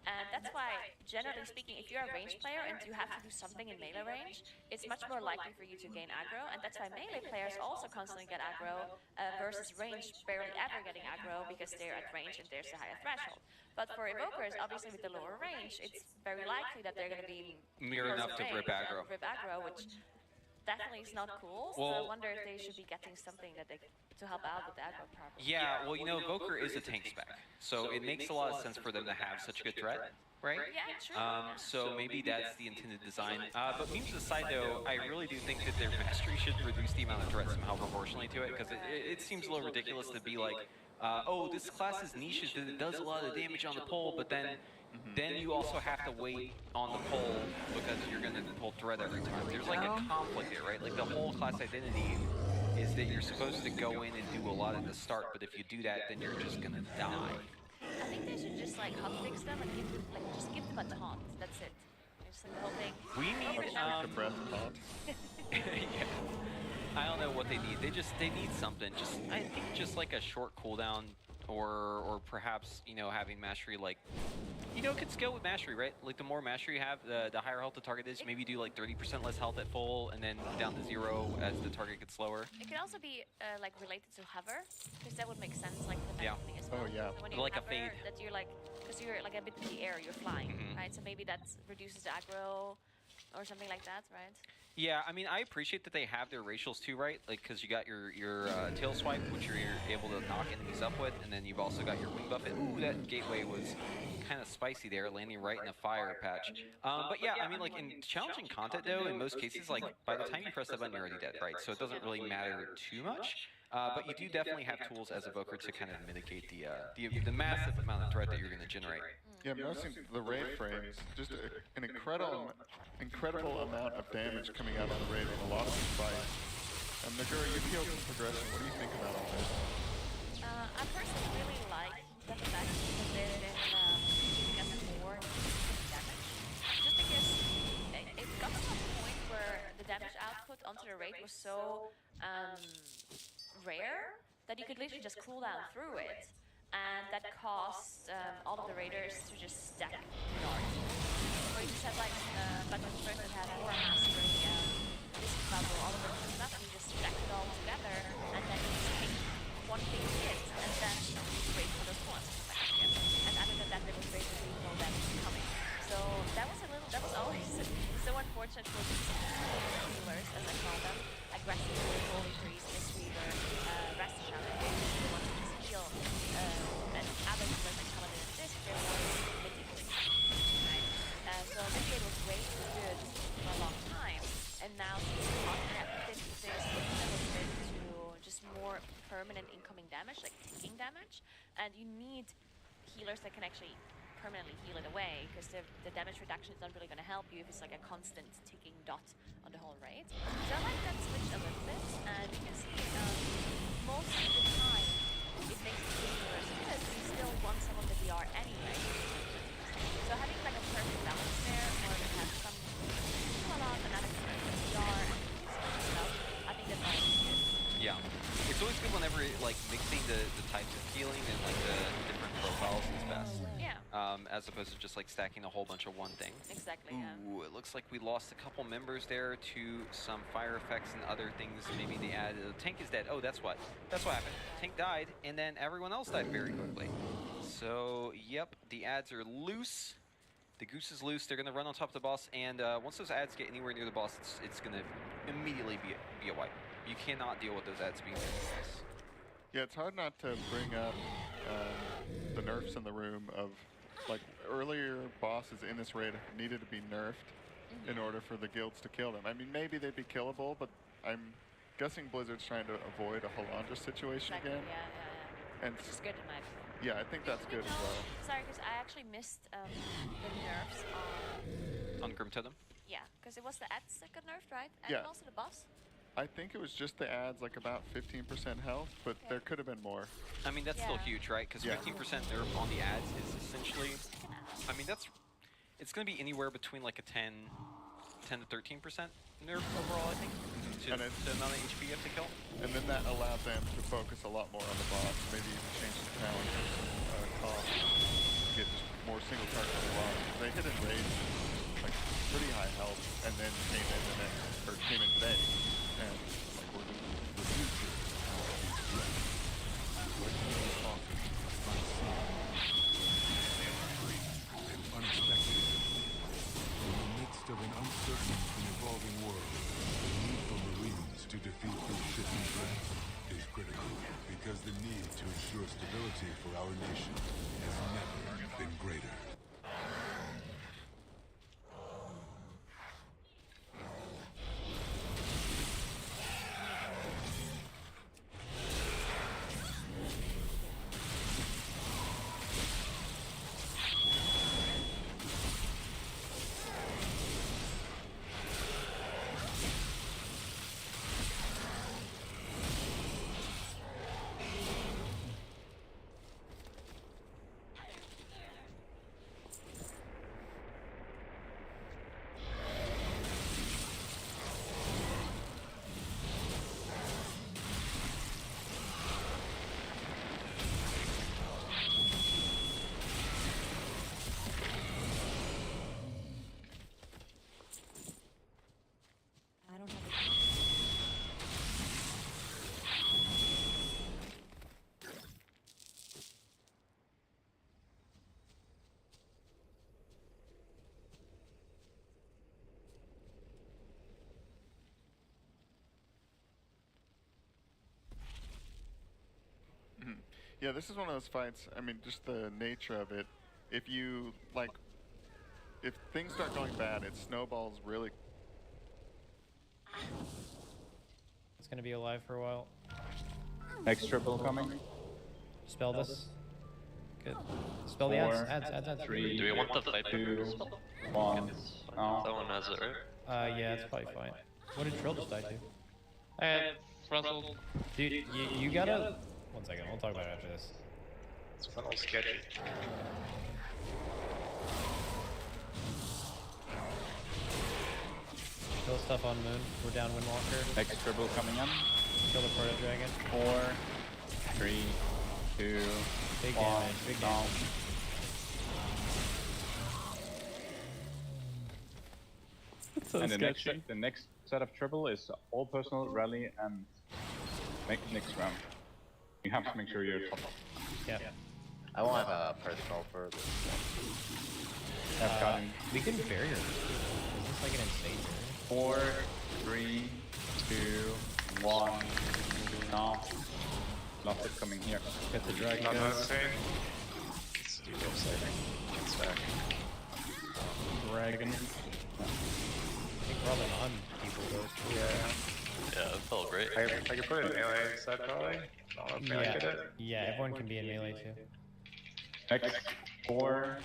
And that's why, generally speaking, if you're a range player and you have to do something in melee range, it's much more likely for you to gain aggro, and that's why melee players also constantly get aggro versus range barely ever getting aggro because they're at range and there's a higher threshold. But for evokers, obviously with the lower range, it's very likely that they're going to be near enough to rip aggro. Which definitely is not cool, so I wonder if they should be getting something that to help out with the aggro problem. Yeah, well, you know, Evoker is a tank spec, so it makes a lot of sense for them to have such a good threat, right? Yeah, true. So maybe that's the intended design. But memes aside, though, I really do think that their mastery should reduce the amount of threat somehow proportionally to it, because it seems a little ridiculous to be like, oh, this class's niche is that it does a lot of damage on the pole, but then you also have to wait on the pole because you're going to pull threat every time. There's like a conflict there, right? Like the whole class identity is that you're supposed to go in and do a lot at the start, but if you do that, then you're just going to die. I think they should just like hotfix them and just give them a taunt. That's it. Just like the whole thing. We need a breath taunt. Yeah. I don't know what they need. They need something. I think just like a short cooldown, or perhaps, you know, having mastery, like, you know, it could scale with mastery, right? Like the more mastery you have, the higher health the target is. Maybe do like 30% less health at full, and then down to 0 as the target gets slower. It could also be like related to hover, because that would make sense, like the thing as well. Oh yeah. So when you like hover, a fade. that you're like, because you're like a bit in the air, you're flying, right? So maybe that reduces the aggro or something like that, right? Yeah, I mean, I appreciate that they have their racials too, right? Like, because you got your tail swipe, which you're able to knock enemies up with, and then you've also got your wing buff. Ooh, that gateway was kind of spicy there, landing right in a fire patch. But yeah, I mean, like in challenging content though, in most cases, like by the time you press that button, you're already dead, right? So it doesn't really matter too much. But you do definitely have tools as Evoker to kind of mitigate the massive amount of threat that you're going to generate. Yeah, I'm noticing the raid frames, just an incredible amount of damage coming out of the raid in a lot of these fights. And Nagura, you've healed some progression. What do you think about all this? I personally really like the fact that they've been giving us more damage. Just because it got to a point where the damage output onto the raid was so rare that you could literally just cool down through it. and that caused all of the raiders to just stack darts. So you just had like a bunch of first that had War Mastery, Disc Bubble, all of that kind of stuff, and you just stack it all together, and then you just take one big hit, and then you wait for those bullets to come back again. And other than that, there was basically no damage coming. So that was always so unfortunate for these healers, as I call them, aggressive holy priest, mistweaver, rest shaman. They want to just heal, and other healers that come in this, they want to mitigate. Right? So mitigate was way too good for a long time, and now since the market have shifted a little bit to just more permanent incoming damage, like ticking damage, and you need healers that can actually permanently heal it away, because the damage reduction is not really going to help you if it's like a constant ticking dot on the whole raid. So I like that switch a little bit, and you can see most of the time it makes it easier because you still want some of the VR anyway. So having like a perfect balance there, or to have some heal a lot and other VR and stuff, I think that's always good. Yeah, it's always good whenever like mixing the types of healing and like the different profiles is best. Yeah. As opposed to just like stacking a whole bunch of one thing. Exactly. Ooh, it looks like we lost a couple members there to some fire effects and other things. Maybe they added. The tank is dead. Oh, that's what happened. Tank died, and then everyone else died very quickly. So, yep, the ads are loose. The goose is loose. They're gonna run on top of the boss, and once those ads get anywhere near the boss, it's gonna immediately be a wipe. You cannot deal with those ads being near the boss. Yeah, it's hard not to bring up the nerfs in the room of, like, earlier bosses in this raid needed to be nerfed in order for the guilds to kill them. I mean, maybe they'd be killable, but I'm guessing Blizzard's trying to avoid a Halandra situation again. Yeah. And Which is good in my opinion. yeah, I think that's good as well. Sorry, because I actually missed the nerfs on Grim Totem? Yeah, because it was the ads that got nerfed, right? And Yeah. also the boss? I think it was just the ads, like about 15% health, but there could have been more. I mean, that's still huge, right? Because 15% nerf on the ads is essentially, I mean, it's going to be anywhere between like a 10 to 13% nerf overall, I think, to the amount of HP you have to kill. And then that allowed them to focus a lot more on the boss, maybe even change the talent cost, get just more single target on the boss. They hit in raids, like pretty high health, and then came in today, and like we're the future of these threats. What can be conquered by and unexpected. In the midst of an uncertain and evolving world, the need for Marines to defeat these shifting threats is critical, because the need to ensure stability for our nation has never been greater. I don't have a Yeah, this is one of those fights, I mean, just the nature of it, if you, like, if things start going bad, it snowballs really. It's gonna be alive for a while. Next triple coming. Spell this. Good. Spell the ads. 3, Do we want the fight 2, spell? 1. Oh. Someone has it, right? Yeah, it's probably fine. What did Trill just die to? I have Russell. Dude, you gotta... One second, we'll talk about it after this. It's a little sketchy. Kill stuff on Moon. We're down Windwalker. Next triple coming in. Kill the Proto Dragon. 4, 3, 2, Big One, damage, big down. damage. So And sketchy. the next set of triple is all personal, rally, and make next round. You have to make sure you're top. Yeah. I won't have a personal for this I've we can barrier. Is this like an insane barrier? 4, 3, 2, 1. Now. Lost it coming here. Get the dragon. Not guys. noticing. Let's do this later. It's back. Dragon. I think we're all in on people though. Yeah. Yeah, that felt great. I could put it in melee instead, probably. I don't know if melee did it. Yeah, everyone can be in melee too. Next. 4,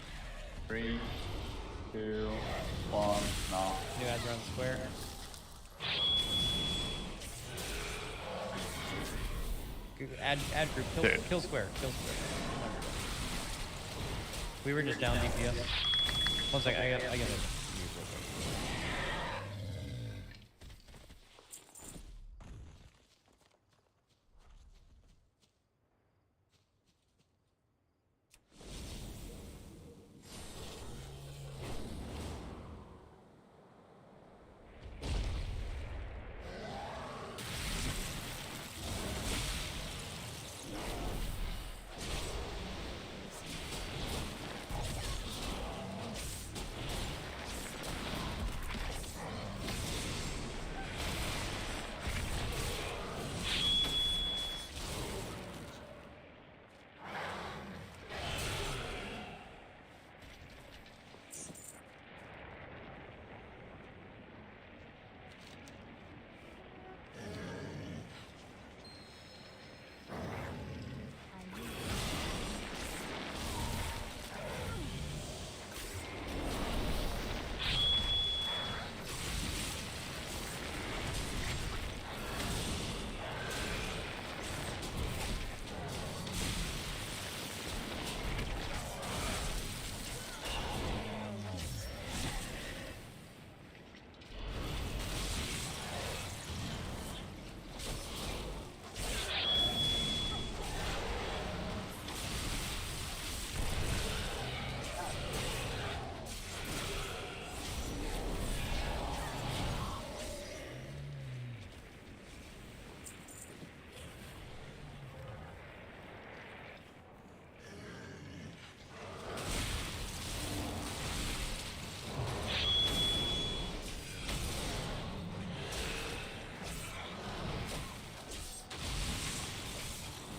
3, 2, 1. Now. New ads around square. Add group. Kill square. Kill square. We were just down DPS. One sec. I get it.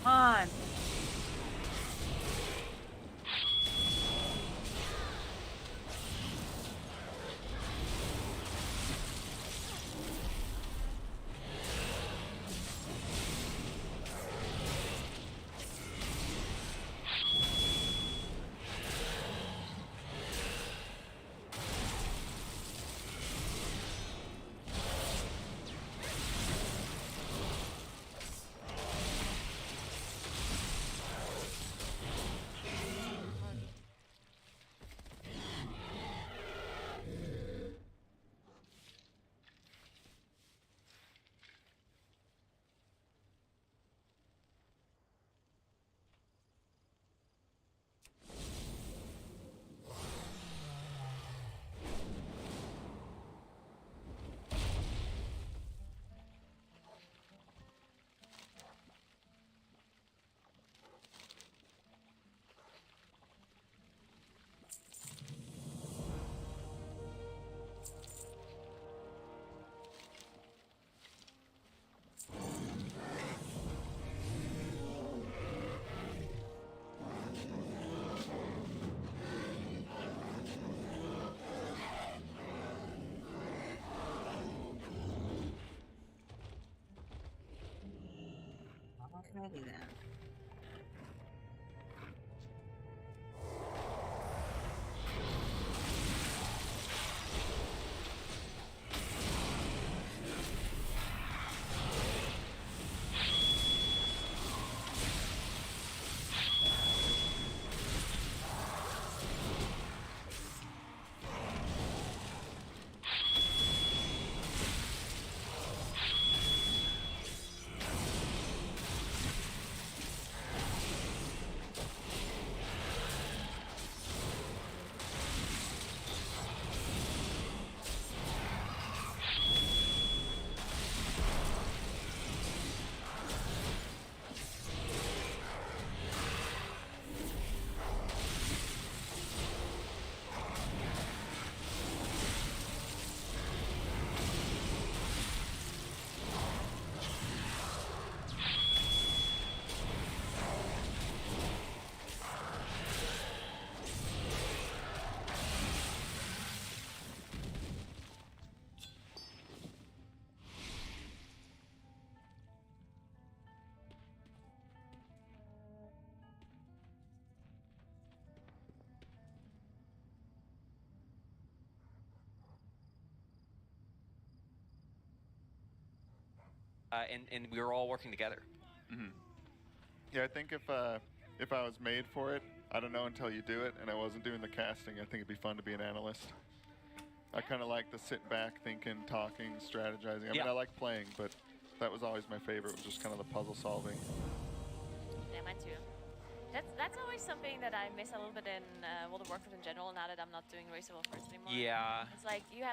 On. Alrighty then. and we were all working together. Yeah, I think if I was made for it, I don't know until you do it, and I wasn't doing the casting, I think it'd be fun to be an analyst. I kind of like the sit back, thinking, talking, strategizing. I mean, I like playing, but that was always my favorite, was just kind of the puzzle solving. Yeah, mine too. That's always something that I miss a little bit in World of Warcraft in general, now that I'm not doing Race of Warcraft anymore. Yeah. It's like you're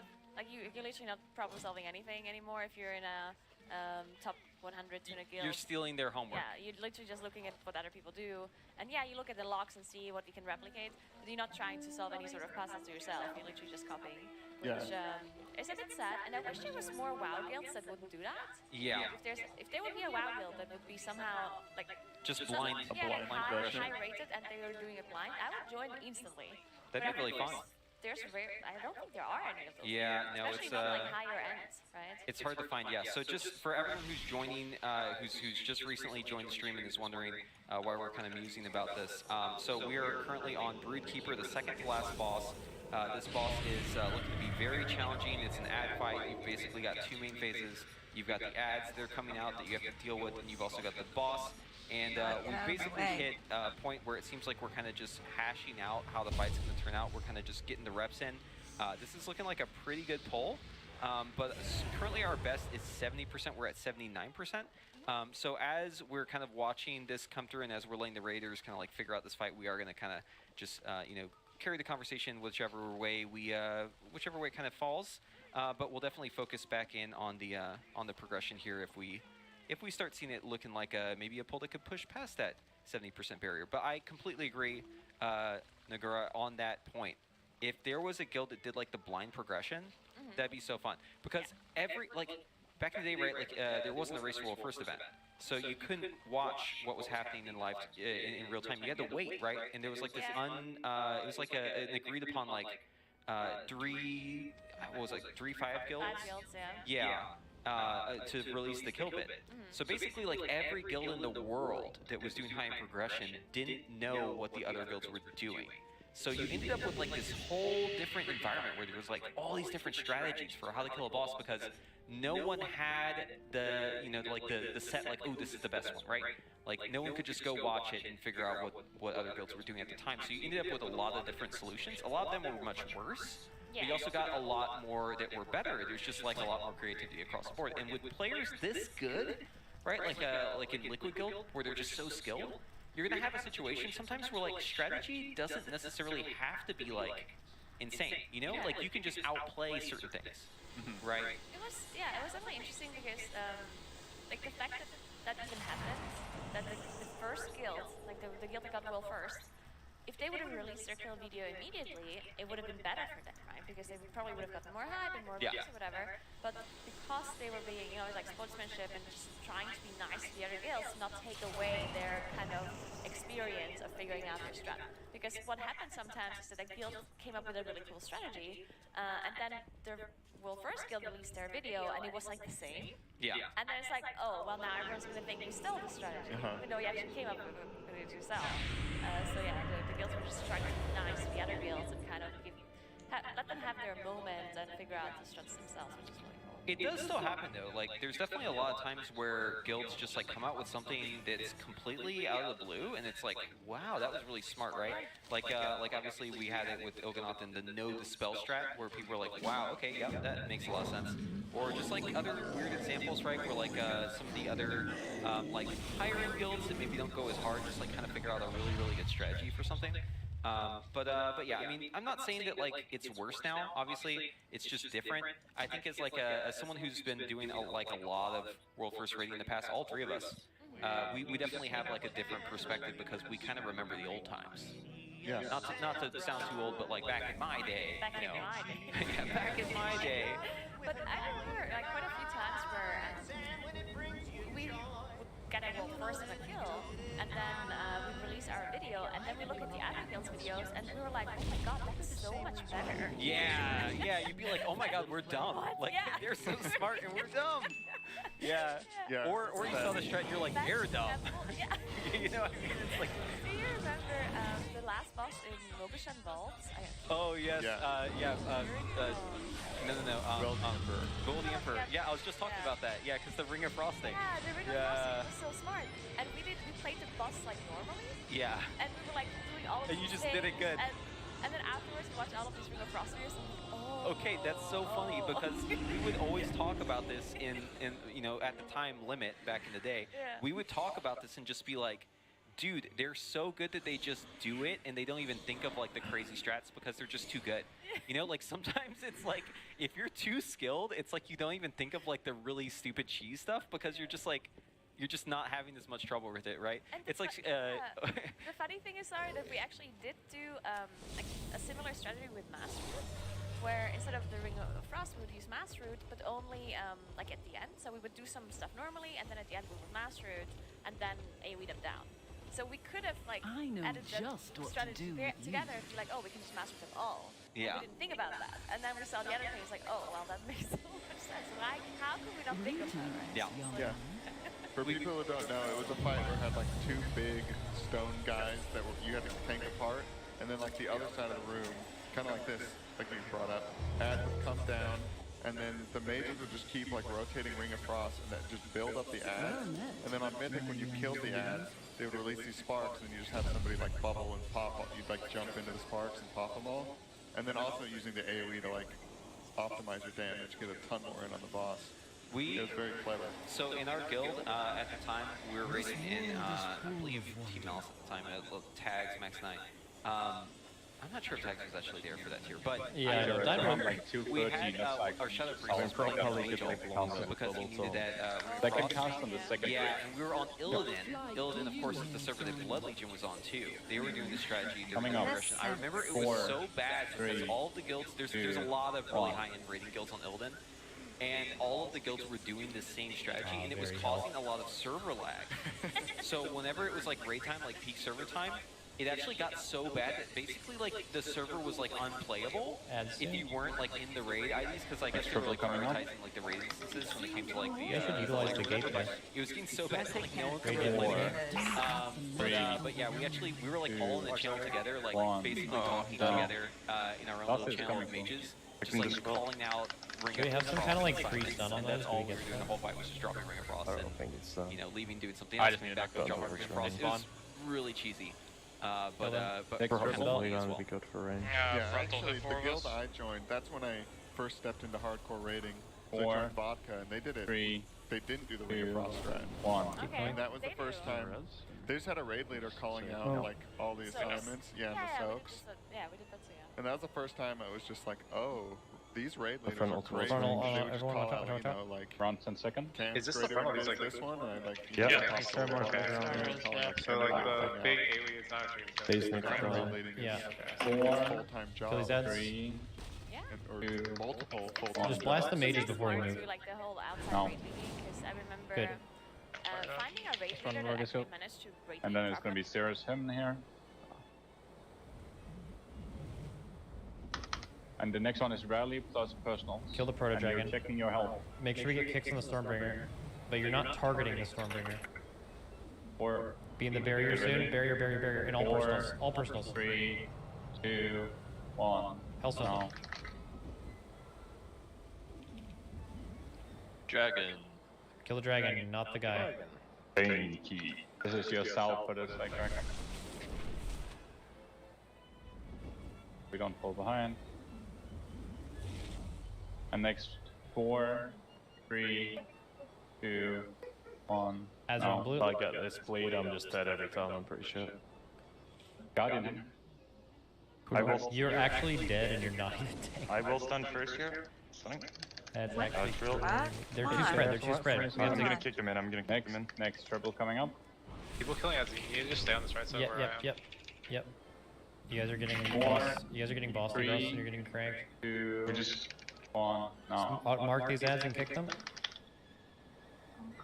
literally not problem solving anything anymore if you're in a top 100 tuna guild. You're stealing their homework. Yeah, you're literally just looking at what other people do. And yeah, you look at the logs and see what you can replicate, but you're not trying to solve any sort of puzzles to yourself. You're literally just copying. Yeah. Which is a bit sad, and I wish there was more WoW guilds that wouldn't do that. Yeah. If there would be a WoW guild that would be somehow like just blind, high rated, and they were doing it blind, I would join instantly. That'd be really fun. There's I don't think there are any of those. Yeah, no, especially it's not like higher ends, right? It's hard to find. Yeah. So just for everyone who's joining, who's just recently joined the stream and is wondering why we're kind of musing about this. So we are currently on Broodkeeper, the second to last boss. This boss is looking to be very challenging. It's an ad fight. You've basically got two main phases. You've got the ads that are coming out that you have to deal with, and you've also got the boss. And we basically hit a point where it seems like we're kind of just hashing out how the fight's going to turn out. We're kind of just getting the reps in. This is looking like a pretty good pull, but currently our best is 70%. We're at 79%. So as we're kind of watching this come through, and as we're letting the raiders kind of like figure out this fight, we are going to kind of just carry the conversation whichever way kind of falls. But we'll definitely focus back in on the progression here if we start seeing it looking like maybe a pull that could push past that 70% barrier. But I completely agree, Nagura, on that point. If there was a guild that did like the blind progression, that'd be so fun. Because back in the day, right, there wasn't a Race for World First event. So you couldn't watch what was happening in live in real time. You had to wait, right? And there was like this it was like an agreed upon like 3 5 guilds? 5 guilds, yeah. To release the kill bit. So basically, like every guild in the world that was doing high-end progression didn't know what the other guilds were doing. So you ended up with like this whole different environment where there was like all these different strategies for how to kill a boss because no one had the the set like, oh, this is the best one, right? Like no one could just go watch it and figure out what other guilds were doing at the time. So you ended up with a lot of different solutions. A lot of them were much worse. But you also got a lot more that were better. There's just like a lot more creativity across the board. And with players this good, right? Like in Liquid Guild, where they're just so skilled, you're gonna have a situation sometimes where like strategy doesn't necessarily have to be like insane. You know, like you can just outplay certain things, right? It was definitely interesting because like the fact that even happened, that the first guild, like the guild that got well first, if they would have released their kill video immediately, it would have been better for them, right? Because they probably would have gotten more hype and more views or whatever. But because they were being, like sportsmanship and just trying to be nice to the other guilds, not take away their kind of experience of figuring out their strat. Because what happens sometimes is that a guild came up with a really cool strategy, and then their first guild released their video, and it was like the same. Yeah. And then it's like, oh, well now everyone's gonna think you stole the strategy, even though you actually came up with it yourself. So yeah, the guilds were just trying to be nice to the other guilds and kind of let them have their moment and figure out the strats themselves, which is really cool. It does still happen though. Like there's definitely a lot of times where guilds just like come out with something that's completely out of the blue, and it's like, wow, that was really smart, right? Like obviously we had it with Il'gynoth and the no dispel strat, where people were like, wow, okay, yeah, that makes a lot of sense. Or just like other weird examples, right? Where like some of the other like higher end guilds that maybe don't go as hard, just like kind of figure out a really good strategy for something. But yeah, I mean, I'm not saying that like it's worse now. Obviously, it's just different. I think as like as someone who's been doing a lot of World First raiding in the past, all three of us, we definitely have like a different perspective because we kind of remember the old times. Yeah. Not to sound too old, but like back in my day, back in my day. Yeah, back in my day. But I remember like quite a few times where we would get a World First of a kill, and then we release our video, and then we look at the other guilds' videos, and we were like, oh my god, that's so much better. Yeah, you'd be like, oh my god, we're dumb. Like, they're so smart and we're dumb. Yeah. Or you saw the strat and you're like, they're dumb. You know what I mean? It's like... Do you remember the last boss in Rogishan Vaults? Oh, yes. No. Will the Emperor. Yeah, I was just talking about that. Yeah, because the Ring of Frost thing. Yeah, the Ring of Frost was so smart. And we played the boss like normally. Yeah. And we were like doing all of And these you just did it good. And then afterwards we watched all of these Ring of Frost videos and I'm like, oh. Okay, that's so funny because we would always talk about this in you know, at the time limit back in the day. Yeah. We would talk about this and just be like, dude, they're so good that they just do it and they don't even think of like the crazy strats because they're just too good. You know, like sometimes it's like if you're too skilled, it's like you don't even think of like the really stupid cheese stuff because you're just like you're just not having as much trouble with it, right? And It's like the funny thing is, sorry, that we actually did do like a similar strategy with Mass Root, where instead of the Ring of Frost, we would use Mass Root, but only like at the end. So we would do some stuff normally, and then at the end we would Mass Root, and then AoE them down. So we could have like added the strategy together to be like, oh, we can just Mass Root them all. Yeah. We didn't think about that, and then we saw the other thing. It's like, oh, well, that makes so much sense. Like, how could we not think of that, right? Yeah. Yeah. For people who don't know, it was a fight where it had like two big stone guys that you had to tank apart, and then like the other side of the room, kind of like this, like you brought up, ads would come down, and then the mages would just keep like rotating Ring of Frost, and that just build up the ads, and then on Mythic when you killed the ads, they would release these sparks, and you just have somebody like bubble and pop, you'd like jump into the sparks and pop them all, and then also using the AoE to like optimize your damage, get a ton more in on the boss. It was very clever. So in our guild, at the time, we were rated in, I believe, Team Alice at the time, Tags, Max 9. I'm not sure if Tags was actually there for that tier, but Yeah, I I remember like 230, we had that's like our Shadow I'll Priest was playing probably Angel get like because he needed that second Frost. cast on the second Yeah, and we were on Illidan. Illidan, of course, is the server that Blood Legion was on too. They were doing the strategy, doing Coming the up. progression. I remember it was 4, so bad because 3, all of the guilds, there's a lot of really high-end raiding guilds on Illidan. And all of the guilds were doing the same strategy, and it was causing a lot of server lag. So whenever it was like raid time, like peak server time, it actually got so bad that basically like the server was like unplayable if you weren't like in the raid IDs, because I guess they were like prioritizing like the raid instances when it came to like the. You should utilize the gateway. It was getting so bad that like no one could really play it. But yeah, we were like all in the channel together, like basically talking together in our own little channel of mages. Just like calling out Ring of Frost. Do we have some kind of like free stun on those? That's all we were doing the whole fight was just dropping Ring of Frost and, you know, leaving, doing something I else, just coming need back, to drop Ring of Frost. It was really cheesy. But Purple as well. be good for range. Yeah, actually, the guild I joined, that's when I first stepped into hardcore raiding. So I 4, joined Vodka, and they did it. 3, they didn't do the Ring of Frost strat. 1. Okay. And that was the first time. They just had a raid leader calling out like all the assignments. Yeah, the soaks. Yeah, we did that too, yeah. And that was the first time I was just like, oh, these raid leaders frontal are great. tool. They would just Everyone call watch out, out, watch you out. know, like Round 10 second. Is this the frontal? Is like this one? And I like Yeah. So like the big AoE is not actually Phase next raid leading Yeah. is a full-time job. Kill these ads. 3, Or 2, multiple full-time Just blast the jobs. mages before you Forward move. to, like the whole outside No. raid leading, because I remember Good. finding a raid Front leader row that gets actually up. managed to raid and lead then it's going to be properly. Cirrus him here. And the next one is rally plus personal. Kill the proto And you're dragon. checking your health. Make sure you get kicks on the Stormbringer, but you're not targeting the Stormbringer. Or Be in the barrier soon. Barrier. In all personals. All personals. 3, 2, 1. Hellstone. No. Dragon. Kill the dragon, not the guy. Key. This is yourself for this like dragon. We don't fall behind. And next 4, 3, 2, 1. As on blue. If I get this bleed, I'm just dead every time, I'm pretty sure. Guardian. You're actually dead and you're not even tank. I will stun first here. Stunning. That's What? actually What? They're too Why? spread. They're too spread. I'm gonna kick him in. I'm gonna kick him in. Next triple coming up. People killing us. You just stay on this right side where I am. Yep. You guys are getting boss. You guys are getting boss to 3, and you're getting cranked. 2, 1. No. Mark these ads and kick them.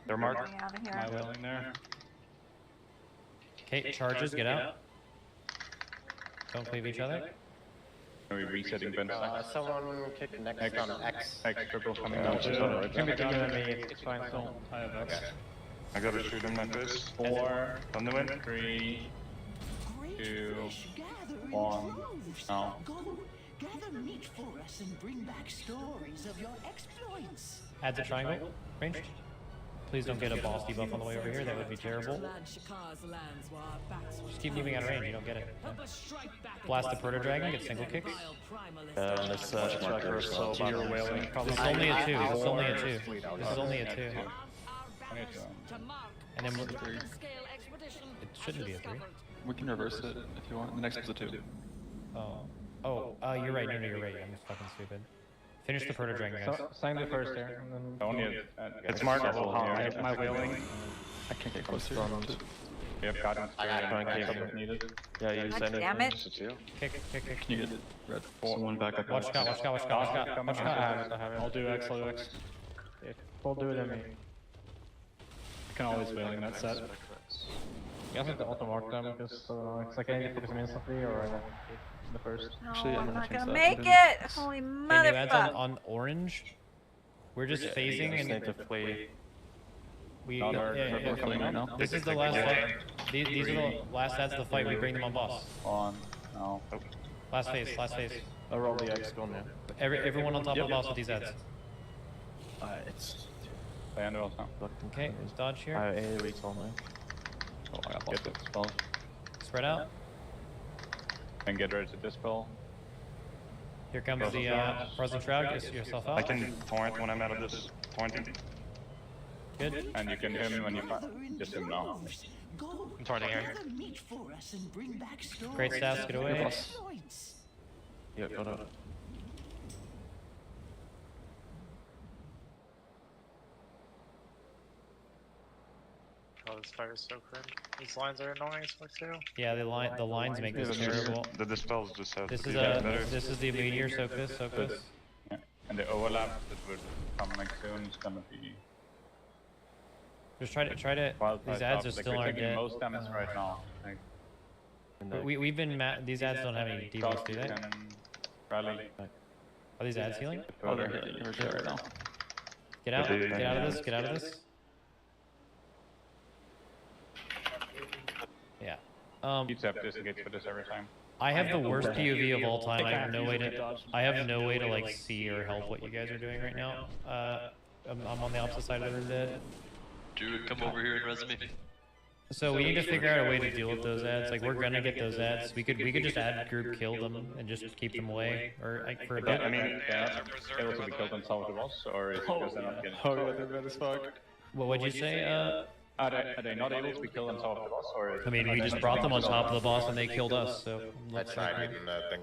They're marked. Out of My here. will in there. Okay, charges, get out. Don't cleave each other. Are we resetting bench? Someone kick next on X. X triple coming up. It's fine, don't. I have X. I gotta shoot him like this. 4, On the win. 3, Great 2, fish gather in 1. droves. No. Go Gather meat for us and bring back stories of your exploits. Add the triangle range. Please don't get a boss debuff on the way over here. That would be terrible. Just keep moving out of range. You don't get it. Yeah. Blast the proto dragon. Get single kicks. This tracker is so bad. This is only a 2. This is only a 2. This is only a 2. And then it shouldn't be a 3. We can reverse it if you want. The next is a 2. You're right. No, you're right. I'm just fucking stupid. Finish the proto dragon, guys. Sign the first there. And then It's marked as my wailing. I can't get closer. We have guidance. I got it. Needed. Yeah, you God send it. damn it. Kick. Can you get it? Red. Someone back up. Watch Scott. I'll do X. We'll do it in me. I can always wailing that set. You guys have to auto-mark them because it's like I need to focus them instantly or I won't in the first. No, Actually, I'm not change gonna that. make it. Holy Okay, new ads motherfucker. on orange. We're just phasing and need to play. We're coming right now. This is the last fight. These are the last ads of the fight. We bring them on boss. No. Last phase. I'll roll the X going now. Everyone on top of the boss with these ads. It's. Okay, dodge here. I AoE all night. Oh, I got lost it. Spell. Spread out. And get ready to dispel. Here comes the Frozen Shroud. Get yourself out. I can torrent when I'm out of this torrenting. Good. And you can him when you just him now. I'm torrenting here. Gather meat for us and bring back stories Great stats. Get away. exploits. Yeah, got it. Oh, this fire is so cringe. These lines are annoying as fuck too. Yeah, the lines make this terrible. The dispels just have. This is the meteor. Soak this. Yeah. And the overlap that would come next soon is gonna be. Just try to. These ads are still aren't dead. Most damage right now. We've been these ads don't have any debuffs, do they? Rally. Are these ads healing? Oh, they're hitting right now. Get out of this. Yeah. You just have to disengage for this every time. I have the worst POV of all time. I have no way to like see or help what you guys are doing right now. I'm on the opposite side of the dead. Dude, come over here and res me. So we need to figure out a way to deal with those ads. Like we're gonna get those ads. We could just add group kill them and just keep them away or like for a bit. I mean, able to be killed on top of the boss, or is it because they're not getting killed? What would you say? Are they not able to be killed on top of the boss, or? I mean, we just brought them on top of the boss and they killed us. So I tried getting that thing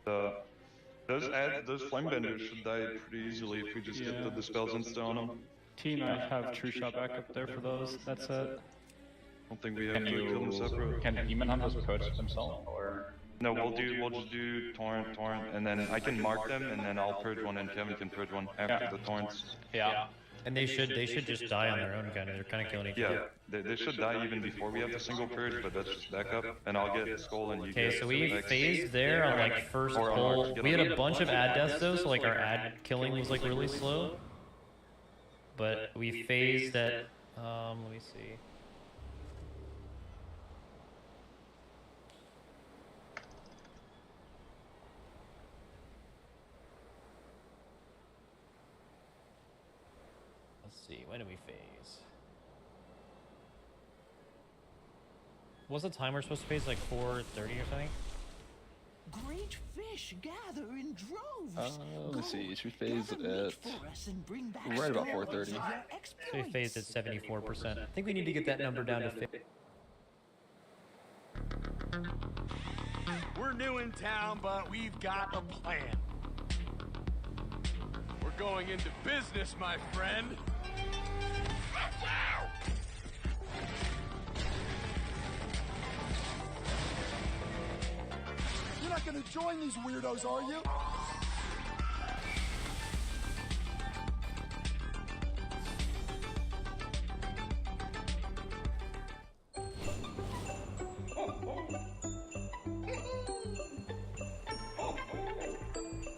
down. Those flame benders should die pretty easily if we just get the dispels insta on them. T9 have true shot back up there for those. That's it. I don't think we have to kill them separate. Can Demon Hunters purge themselves, or? No, we'll just do torrent, and then I can mark them, and then I'll purge one, and Kevin can purge one after the torrents. Yeah. And they should just die on their own, kind of. They're kind of killing each other. Yeah, they should die even before we have the single purge, but that's just backup, and I'll get Skull and you Okay, get so we X. phased there on like first pull. We had a bunch of ad deaths though, so like our ad killing was like really slow. But we phased at, let me see. Let's see, when did we phase? Was the timer supposed to phase like 4:30 or something? Great fish gather in droves. Let's see, should we phase at right about 4:30? So we phased at 74%. I think we need to get that number down to 50. We're new in town, but we've got a plan. We're going into business, my friend. You're not gonna join these weirdos, are you?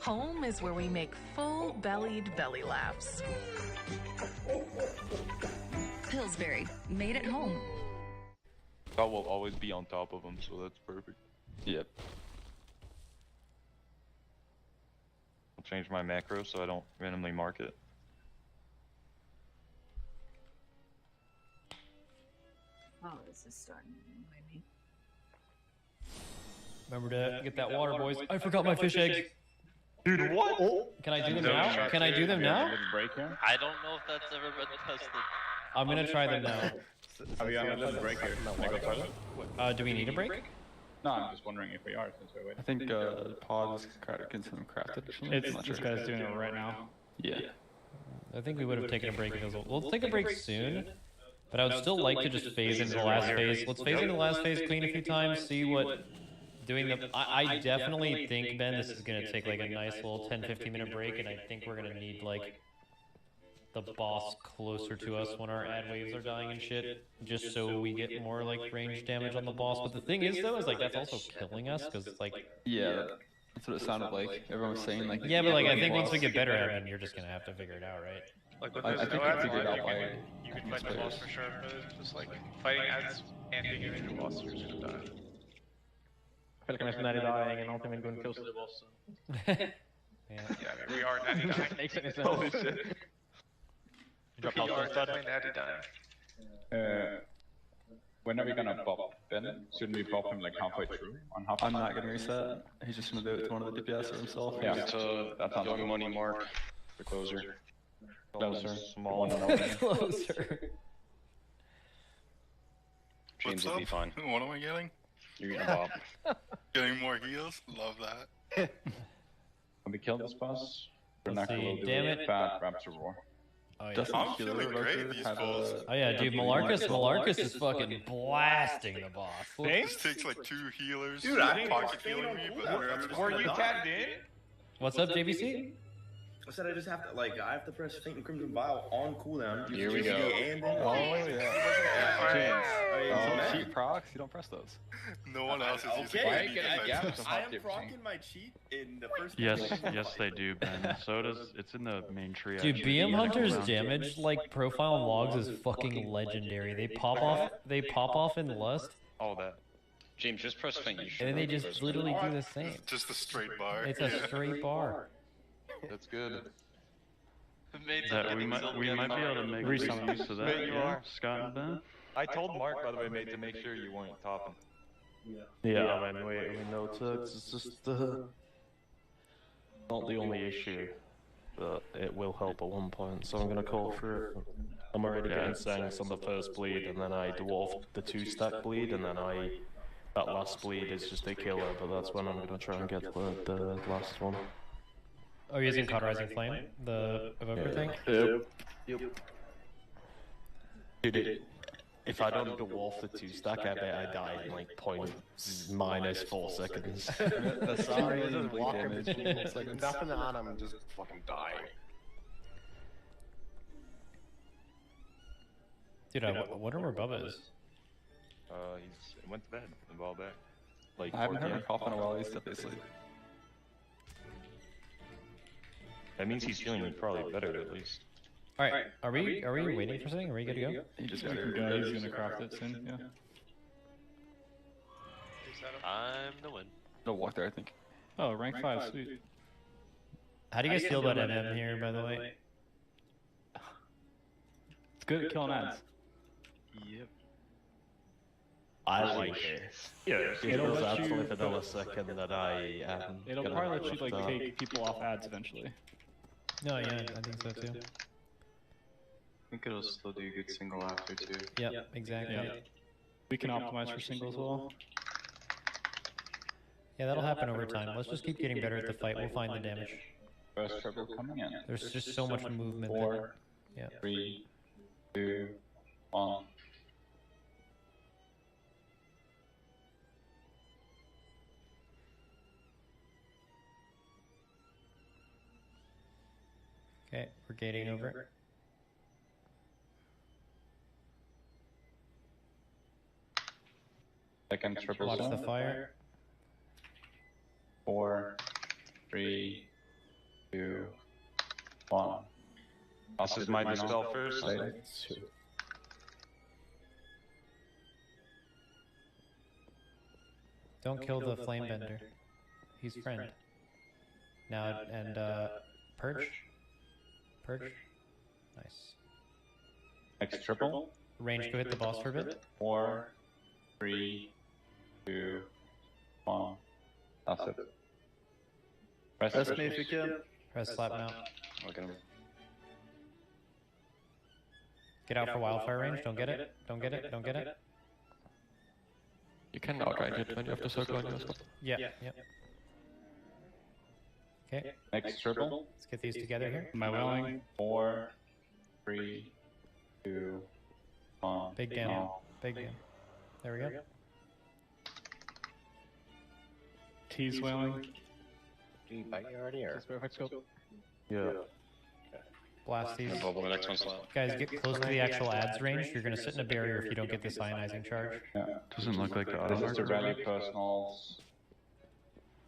Home is where we make full-bellied belly laughs. Pillsbury, made at home. I will always be on top of them, so that's perfect. Yep. I'll change my macro so I don't randomly mark it. Oh, this is starting to annoy me. Remember to get that water, boys. I forgot my fish eggs. Dude, what? Can I do them now? Can I do them now? I don't know if that's ever been tested. I'm gonna try them now. Are we on a little break here? Can I go toilet? Do we need a break? No, I'm just wondering if we are since we're waiting. I think Pod is getting some crafted. This guy's doing it right now. Yeah. I think we would have taken a break because we'll take a break soon. But I would still like to just phase into the last phase. Let's phase into the last phase, clean a few times, see what doing the... I definitely think, Ben, this is going to take like a nice little 10-15 minute break, and I think we're going to need like the boss closer to us when our ad waves are dying and shit, just so we get more like range damage on the boss. But the thing is though, is like that's also killing us, because it's like... Yeah, that's what it sounded like. Everyone was saying like... Yeah, but like I think once we get better at it, you're just going to have to figure it out, right? Like with I this think no I ads figured mod, out why you can fight the boss for sure, but it's just like fighting ads and being into the boss, you're just gonna die. I feel like I'm just natty dying and ultimately going to kill the boss. Yeah. Yeah, I mean, we are natty dying. Makes any sense. Holy shit. We are definitely natty dying. When are we gonna pop Ben? Shouldn't we pop him like halfway through? On half I'm not gonna reset. He's just gonna do it to one of the DPS or himself. Yeah. That's young money mark. The closer. Closer. Small. Closer. What's James will be up? fine. What am I getting? You're getting a bop. Getting more heals? Love that. When we kill this boss, we're Let's not gonna see, do damn it. it. Bad Raptor Roar. Oh yeah. Doesn't I'm Killer feeling great Roger these have balls. a... Oh yeah, dude, Malarcus is fucking blasting the boss. This takes like 2 healers. Dude, I didn't pocket stay healing on me, cooldown. but I'm just Were gonna you die. tagged in? What's up, JVC? I said I just have to, like, I have to press Faint and Crimson Vial on cooldown. Here we go. And then... Oh yeah. Oh, Cheat procs, you don't press those. no one else is using Okay, any defense. I am procking my cheat in the first... Yes, they do, Ben. So does it's in the main tree. Dude, actually. BM Yeah, Hunter's around. damage like profile and logs is fucking legendary. They pop off in Lust, All that. James, just press feint. and then they just literally do the same. Just a straight bar. It's a straight bar. That's good. That we might be able to make some use of that. Mate, you are. Scott and Ben. I told Mark, by the way, mate, to make sure you weren't topping. Yeah, I mean, we know it's just not the only issue, but it will help at one point, so I'm gonna call for it. I'm already getting Sengs on the first bleed, and then I dwarf the 2-stack bleed, and then that last bleed is just a killer, but that's when I'm gonna try and get the last one. Oh, you're using Cauterizing Flame, the evoker thing? Yep. Dude, if I don't dwarf the 2-stack, I bet I die in like -4 seconds. That's Sorry, it doesn't block damage. It's like Nothing on I'm just fucking dying. Dude, I wonder where Bubba is. He went to bed and ball back. I haven't heard him cough in a while. He's definitely asleep. That means he's feeling probably better at least. All right, are we waiting for something? Are we good to go? He just We got can go, he's gonna craft it soon, yeah. I'm the win. No walk there, I think. Oh, rank 5, sweet. How do you guys feel about MM here, by the way? It's good at killing ads. Yep. I like it. Yes. It was absolutely for the second that I It'll probably let you like take people off ads eventually. No, yeah, I think so too. I think it'll still do good single after too. Yep, exactly. Yeah. We can optimize for single as well. Yeah, that'll happen over time. Let's just keep getting better at the fight. We'll find the damage. First triple coming in. There's just so much movement. 4, Yeah. 3, 2, 1. Okay, we're gating over. Second triple Watch zone. the fire. 4, 3, 2, 1. This is my dispel first. Don't kill the flame bender. He's friend. Now, and purge. Purge. Nice. Next triple. Range, go hit the boss for a bit. 4, 3, 2, 1. That's it. Press me if you can. Press slap now. Look at him. Get out for wildfire range. Don't get it. Don't get it. Don't get it. You can outrange it when you have the circle on your spot. Yeah. Yeah. Okay. Next triple. Let's get these together here. Am I willing? 4, 3, 2, 1. Big down. Big down. There we go. T's willing. Do you bite you already or? Perfect scope. Yeah. Blast these. The next one's loud. Guys, get close to the actual ads range. You're going to sit in a barrier if you don't get this ionizing charge. Yeah. Doesn't look like the auto This is to marker. rally personals.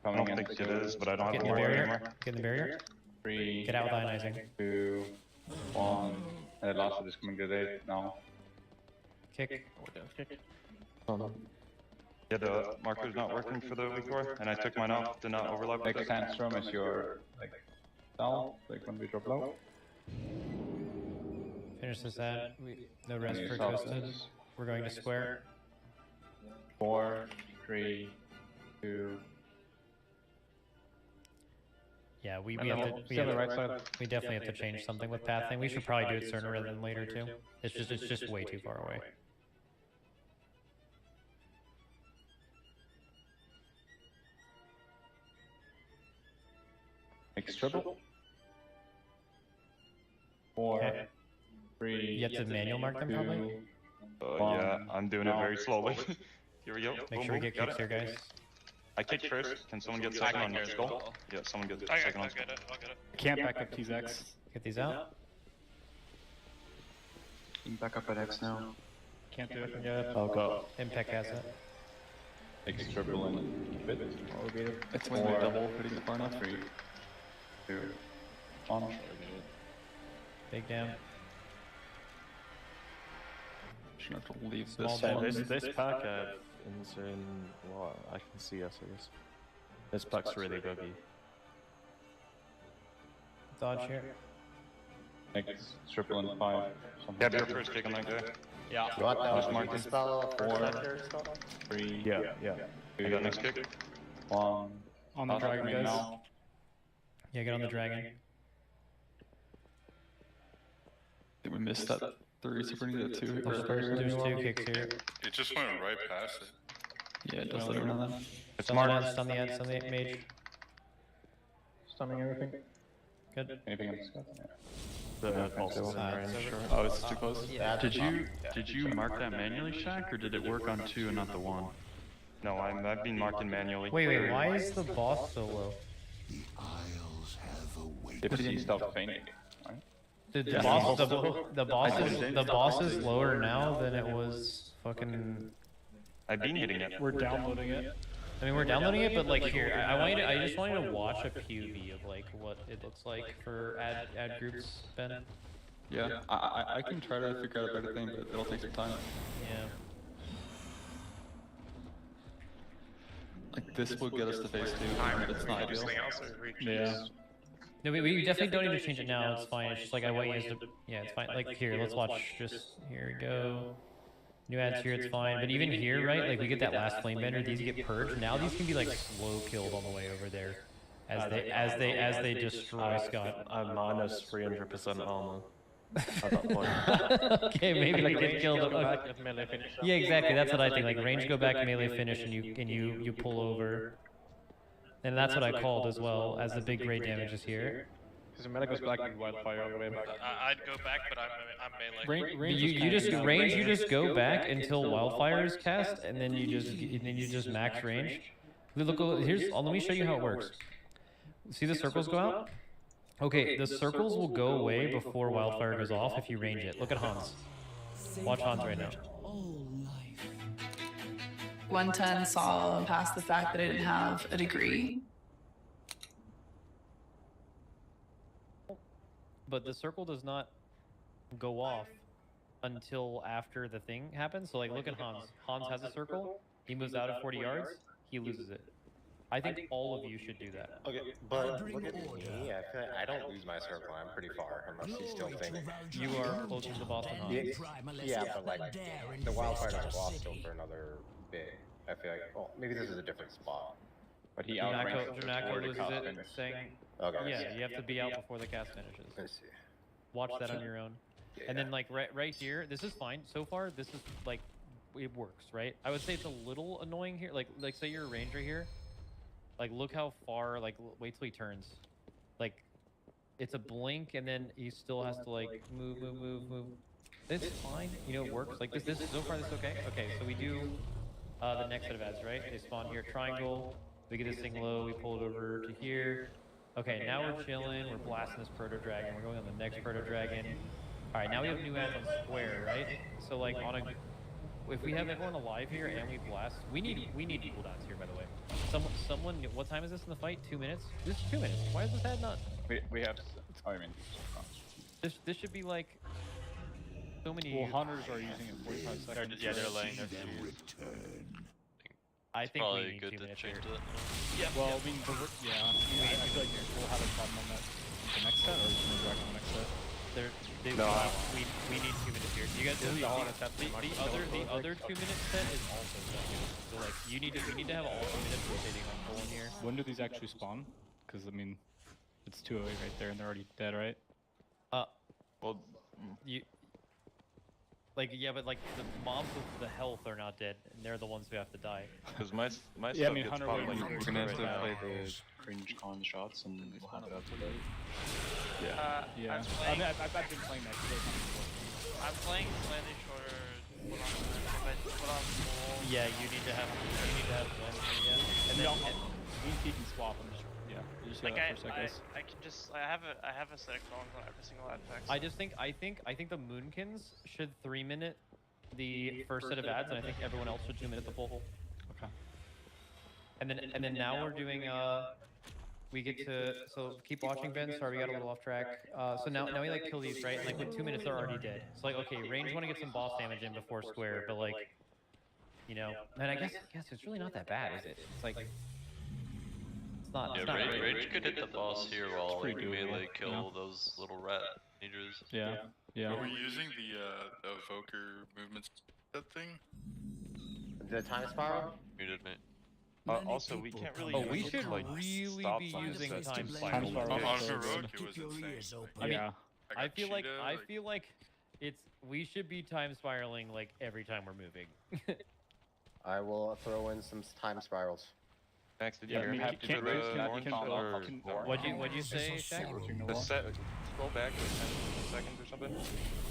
I don't think it is, but I don't have Get to in the worry barrier. anymore. Get in the barrier. 3, Get out with ionizing. 2, 1. The last one is coming to the now. Kick. Yeah, the marker's not working for the weak core, and I took mine off, did not overlap with Next it. sandstorm is your like down, like when we drop low. Finish this ad. No rest Any for soft Twisted. ones? We're going to square. 4, 3, 2. Yeah, we And have then to. we'll We, stay on have the to, right side. we definitely have to change something with pathing. We should probably do it sooner rather than later too. It's just way too far away. Next triple. 4, Okay. 3. You have to manual mark them probably. Yeah, I'm doing it very slowly. Here we go. Make Boom, sure we boom, get got kicks it. here, guys. I kicked first. Can someone get second on your skull? Yeah, someone get second on skull. I'll get it. Can't back up T's X. Get these out. Back up at X now. Can't do it yet. I'll go. Impact has it. Next triple and bit. It's when they double hitting the far enough. 3, 2, 1. Big down. Shouldn't have to leave Small this down. one. This pack insane. Well, I can see SOS. This pack's really buggy. Dodge here. Next triple and 5. Yeah, be your first kick on that guy. Yeah. What Just mark it. 3, Yeah, yeah. I got next kick. 1. On the dragon, guys. Now. Yeah, get on the dragon. Did we miss that 3 super needed 2? There's two kicks here. It just went right past it. Yeah, it does let run on that. It's Stun the marked. ad, stun the ad, stun the mage. Stunning everything. Good. Anything else? Yeah. The pulse is in Ah, range. it's over. Oh, it's too close? Did you mark that manually, Shaq, or did it work on 2 and not the 1? No, I've been marking manually. Wait, why is the boss so low? The Isles have awakened. If he stopped fainting. Right? The boss is lower now than it was fucking. I've been hitting it. We're downloading it. I mean, we're downloading it, but like here, I just wanted to watch a POV of like what it looks like for ad groups, Ben. Yeah, I can try to figure out a better thing, but it'll take some time. Yeah. Like, this will get us to phase 2, but it's not ideal. Yeah. No, we definitely don't need to change it now. It's fine. It's just like I want you guys to. Yeah, it's fine. Like here, let's watch. Just here we go. New ads here, it's fine. But even here, right? Like we get that last flame bender. These get purged. Now these can be like slow killed on the way over there, as they destroy Scott. I'm minus 300% armor at that point. Okay, maybe like get killed. Melee finish. Yeah, exactly. That's what I think. Like range, go back, melee finish, and you pull over. And that's what I called as well as the big great damage is here. Because the melee goes back and wildfire all the way back. I'd go back, but I'm melee. You just go back until wildfire is cast, and then you just max range. Look, here's. Let me show you how it works. See the circles go out? Okay, the circles will go away before wildfire goes off if you range it. Look at Hans. Watch Hans right now. 110 saw past the fact that I didn't have a degree. But the circle does not go off until after the thing happens. So like, look at Hans. Hans has a circle. He moves out at 40 yards. He loses it. I think all of you should do that. Okay, but look at me. I feel like I don't lose my circle. I'm pretty far, unless he's still thinking. You are closer to the Boston Hawks. Yeah, but like the wildfire doesn't go off still for another bit. I feel like, well, maybe this is a different spot. But he Janako loses it, saying, Okay. yeah, you have to be out before the cast finishes. Let's see. Watch that on your own. And then like right here, this is fine. So far, this is like, it works, right? I would say it's a little annoying here. Like say you're a ranger here. Like look how far, like wait till he turns. Like it's a blink and then he still has to like move. It's fine, you know, it works. Like this so far this okay? Okay, so we do the next set of ads, right? They spawn here, triangle. We get this thing low, we pull it over to here. Okay, now we're chilling, we're blasting this proto dragon, we're going on the next proto dragon. Alright, now we have new ads on square, right? So like on a, if we have everyone alive here and we blast, we need cooldowns here, by the way. Someone, what time is this in the fight? 2 minutes? This is 2 minutes. Why is this ad not? We have, I mean, this should be like so many. Well, hunters are using it 45 seconds. Yeah, they're laying their fuse. I think probably we need good 2 to minutes change here. that. Yeah. Well, I mean, I feel like we'll have a problem on that the next set, or just go back on the next set. We need 2 minutes here. You guys This is the all on a set the other 2 minute set is also second. So like we need to have all 2 minutes rotating on full in here. When do these actually spawn? Because I mean, it's 208 right there, and they're already dead, right? Well, you. Like yeah, but like the mobs with the health are not dead, and they're the ones who have to die. Because my Yeah, I stuff mean, gets Hunter popped, Wayne like, is we're gonna have to right play the cringe con shots and we'll have it out today. Yeah. I'm I mean, I've been playing that. I'm playing slightly shorter. Put on full. Yeah, you need to have one. Yeah, and then me and Pete can swap. I'm just you just Like that for a second. I can just I have a set of clones on every single apex. I just think I think the Moonkins should 3 minute the first set of ads, and I think everyone else should 2 minute the full. Okay. And then now we're doing we get to keep watching, Ben. Sorry, we got a little off track. So now we like kill these, right? And like with 2 minutes they're already dead. So like okay, range want to get some boss damage in before square, but like you know, and I guess it's really not that bad, is it? It's like Yeah, it's not Rage, great. Rage could hit the boss here while like, pretty we doable, melee kill yeah. those little rat ninjas. Yeah. Are we using the evoker movements that thing? The time spiral? You did, mate. Also, we can't really. Oh, we use, should like, really stop be signs using that- time Time spiral. spiral. On so heroic, good. it was insane. I mean, Yeah. I feel like Cheetah, we should be time spiraling like every time we're moving. I will throw in some time spirals. Max, did you Yeah, I hear mean, me? you can't For the raise that, you orange can- or can- the What'd you say, Shaq? The set, scroll back like 10 seconds or something.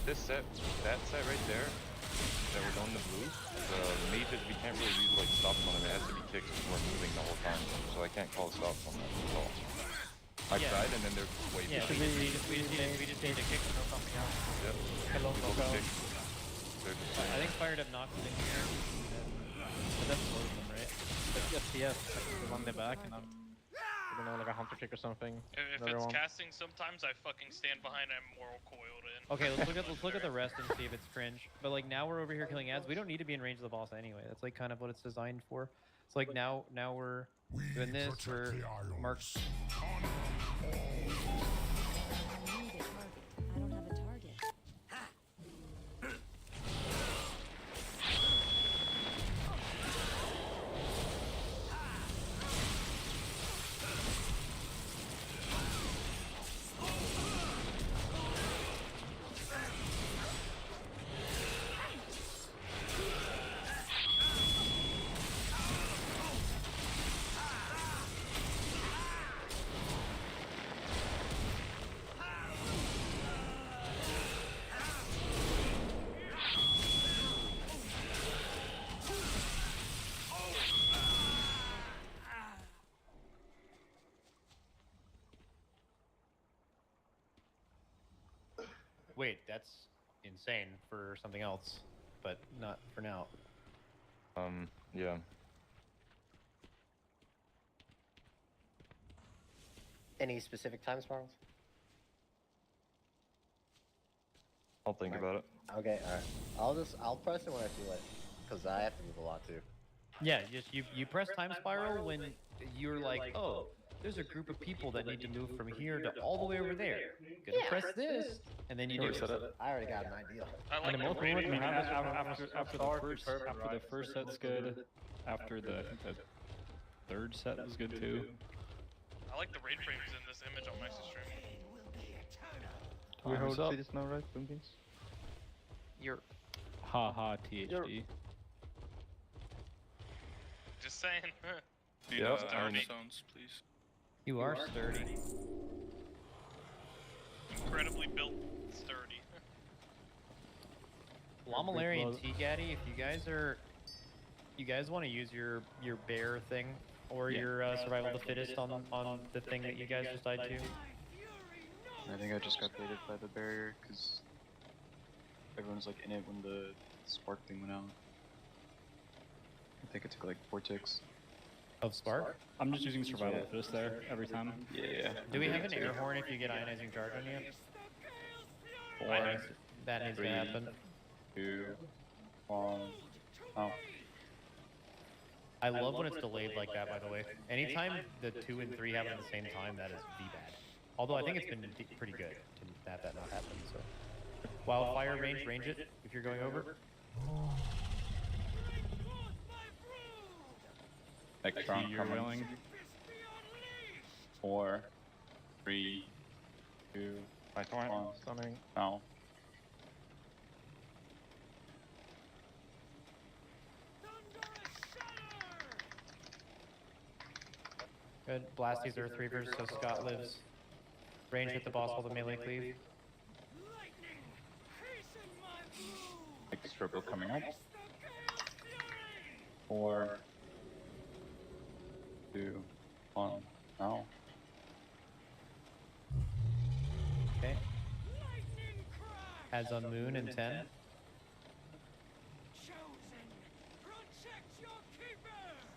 This set, that set right there, that we're going to blue, the mages, we can't really use like stops on them. It has to be kicked because we're moving the whole time. So I can't call stops on that at all. I Yeah. tried and then they're way Yeah, bigger. we just need to kick or something else. Yep. Hello, Both Logo. kick. They're just I think fired up Nox in here. But that's both of them, right? But yes, the one in the back, and I'm gonna know like a hunter kick or something. If Another it's one. casting, sometimes I fucking stand behind and I'm more coiled in. Okay, let's look at the rest and see if it's cringe. But like now we're over here killing ads. We don't need to be in range of the boss anyway. That's like kind of what it's designed for. So like now we're doing this. We're marked. Wait, that's insane for something else, but not for now. Yeah. Any specific time spirals? I'll think about it. Okay, alright. I'll press it when I feel it, because I have to move a lot too. Yeah, just you press time spiral when you're like, oh, there's a group of people that need to move from here to all the way over there. Gonna press this, and then you do it. I already got an idea. I like the I mean, range. after the first set's good. After the third set was good too. I like the raid frames in this image on Max's stream. We hold up. this now, right, Boomkins? You're haha THD. Just saying. Yeah, Sturdy. zones, please. You are sturdy. Incredibly built, sturdy. Lamalari and T-Gaddy, if you guys want to use your bear thing or your survival of the fittest on the thing that you guys just died to. I think I just got baited by the barrier because everyone's like in it when the spark thing went out. I think it took like 4 ticks. Of spark? I'm just using survival of this there every time. Yeah. Do we have an air horn if you get ionizing charge on you? That needs to happen. 2, 1. Oh. I love when it's delayed like that, by the way. Anytime the 2 and 3 happen at the same time, that is V-bad. Although I think it's been pretty good to have that not happen, so. Wildfire range it if you're going over. Next round You're coming. willing. 4, 3, 2, My torrent. 1. Stunning. Now. Good. Blast these Earth Reavers so Scott lives. Range hit the boss while the melee cleave. Next triple coming up. 4, 2, 1. Now. Okay. Adds on Moon in 10.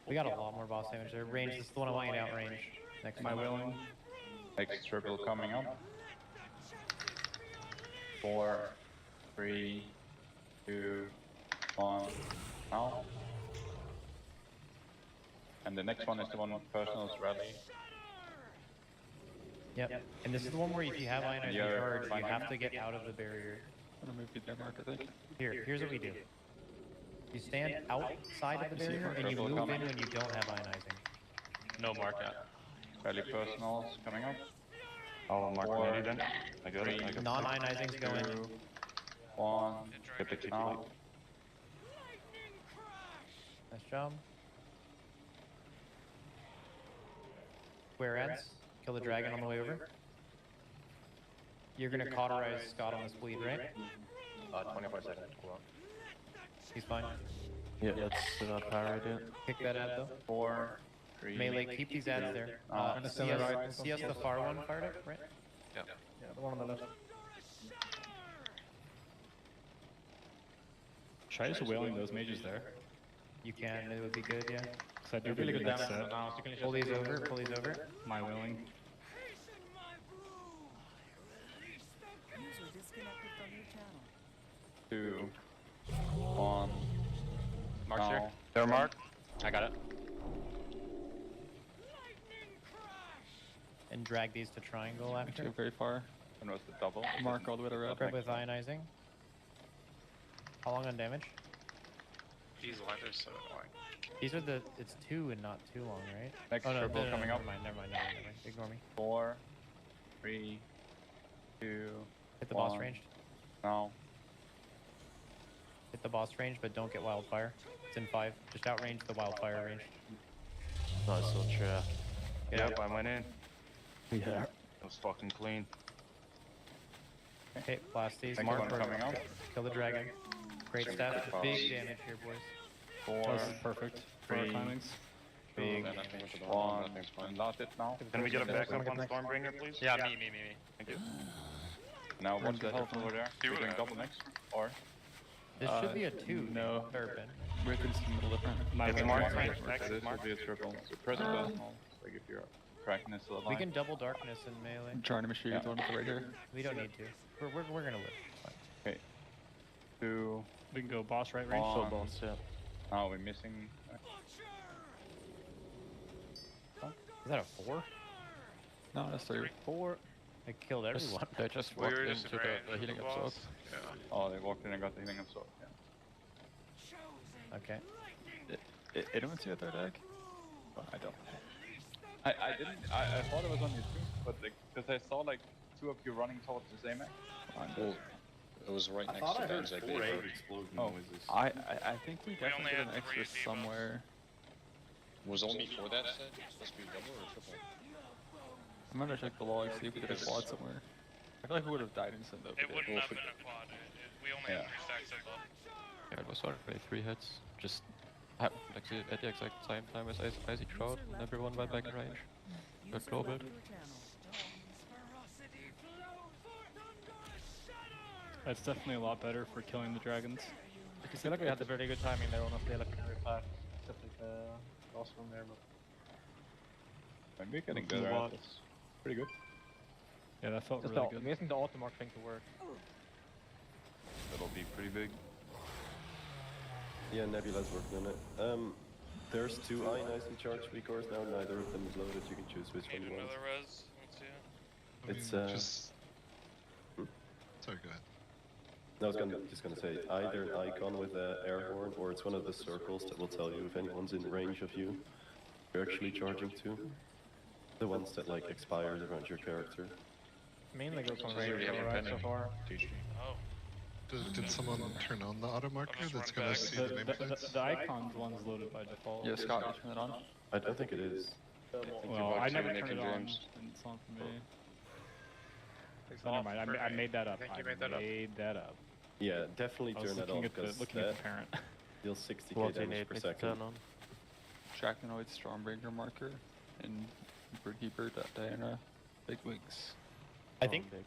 We got a lot more boss damage there. Range, this is the one I want you to outrange. Next My time. willing. Next triple coming up. 4, 3, 2, 1. Now. And the next one is the one with personal rally. Yep. And this is the one where if you have ionizing Yeah, charge, you fine. have to get out of the barrier. I'm gonna move you there, Mark, I think. Here's what we do. You stand outside of the barrier and you Triple move in coming. when you don't have ionizing. No mark yet. Rally personals coming up. Oh, mark 4, me then. I got it. I got it. Non-ionizing's going. 1. Get the now. Nice job. Square ends. Kill the dragon on the way over. You're gonna cauterize Scott on this bleed, right? 24 seconds. Cool. He's fine. Yeah, that's not parried yet. Kick that ad though. 4, 3. Melee, keep these ads there. CS the far one fired up, right? Yeah. Yeah, the one on the left. Try just wailing those mages there. You can, it would be good, yeah. So I do really good that set. Pull these over, pull these over. My willing. User disconnected from your channel. 2, 1. Mark's here. Now. There, Mark. I got it. And drag these to triangle after. Go very far. And was the double? Mark all the way to red. Grab with ionizing. How long on damage? These lines are so annoying. These are the, it's 2 and not too long, right? Next oh no, triple coming up. Never mind. Ignore me. 4, 3, 2. Hit the boss 1. ranged. Now. Hit the boss range, but don't get wildfire. It's in 5. Just outrange the wildfire range. Nice little chair. Get Yep, out. I went in. Yeah. It was fucking clean. Okay, blast these. Next one coming up. Kill the dragon. Great stuff. Big damage here, boys. 4, That's perfect for our 3, timings. Big 1. And last it now. Can we get a backup on Stormbringer, please? Yeah, me. Thank you. Now what's the health over there? Do We're it. doing double next? Or? This should be a 2. No. Turpin. Rickens in the middle different. My It's willing. Mark. This would be a triple. So press personal. Like if you're cracking this little We line. can double darkness in melee. I'm trying to make sure you're throwing it right here. We don't need to. We're gonna live. Fine. Okay. 2. We can go boss right range. One. Boss, yeah. Now we're missing. Is that a 4? No, that's 3. 4. I killed everyone. They just Well, walked you're just into in range the of healing the absorb. boss. Yeah. Oh, they walked in and got the healing absorb. Yeah. Okay. Anyone see a third egg? Oh, I don't. I didn't. I thought it was on your toon, but because I saw like 2 of you running towards the same egg. Well, it was right next to Ben's egg. four egg explosion noises. I think we We only definitely had did an 3 extra debuffs. somewhere. Was only for that set? Supposed to be double or triple? I'm gonna check the log, see if we did a quad somewhere. I feel like we would have died instantly. It wouldn't have been a quad. We only had 3 stacks of buff. Yeah, it was already 3 hits. Just happened at the exact same time as Icy Trout, and everyone went back in range. Got global. That's definitely a lot better for killing the dragons. I feel like we had the very good timing there on a fair pack. Except like lost one there, but Maybe getting better at this. Pretty good. yeah, that felt Just really the, good. missing the Ultimark thing to work. That'll be pretty big. Yeah, Nebula's working on it. There's 2 ionizing charge recores now, neither of them is loaded, you can choose which one Need you want. another res. Let's see it. It's Just... Sorry, go ahead. I was just gonna say, either an icon with an air horn, or it's one of the circles that will tell you if anyone's in range of you. You're actually charging to. The ones that like expires around your character. Mainly goes on Does range already have right so pending. far. Oh. Did someone turn on the auto marker just that's run gonna back. see the nameplates? The icons one's loaded by default. Yeah, Scott, you turn it on. I don't think it is. Well, I never turned it on, and it's on for me. So never mind, I made that up. I think you made that up. made that up. Yeah, definitely I was turn that looking off, at the because looking at the parent. deals 60k What do you damage need per me to second. turn on? Dracanoid Stormbringer marker and Keeper Diana Big Wings. I think Hi.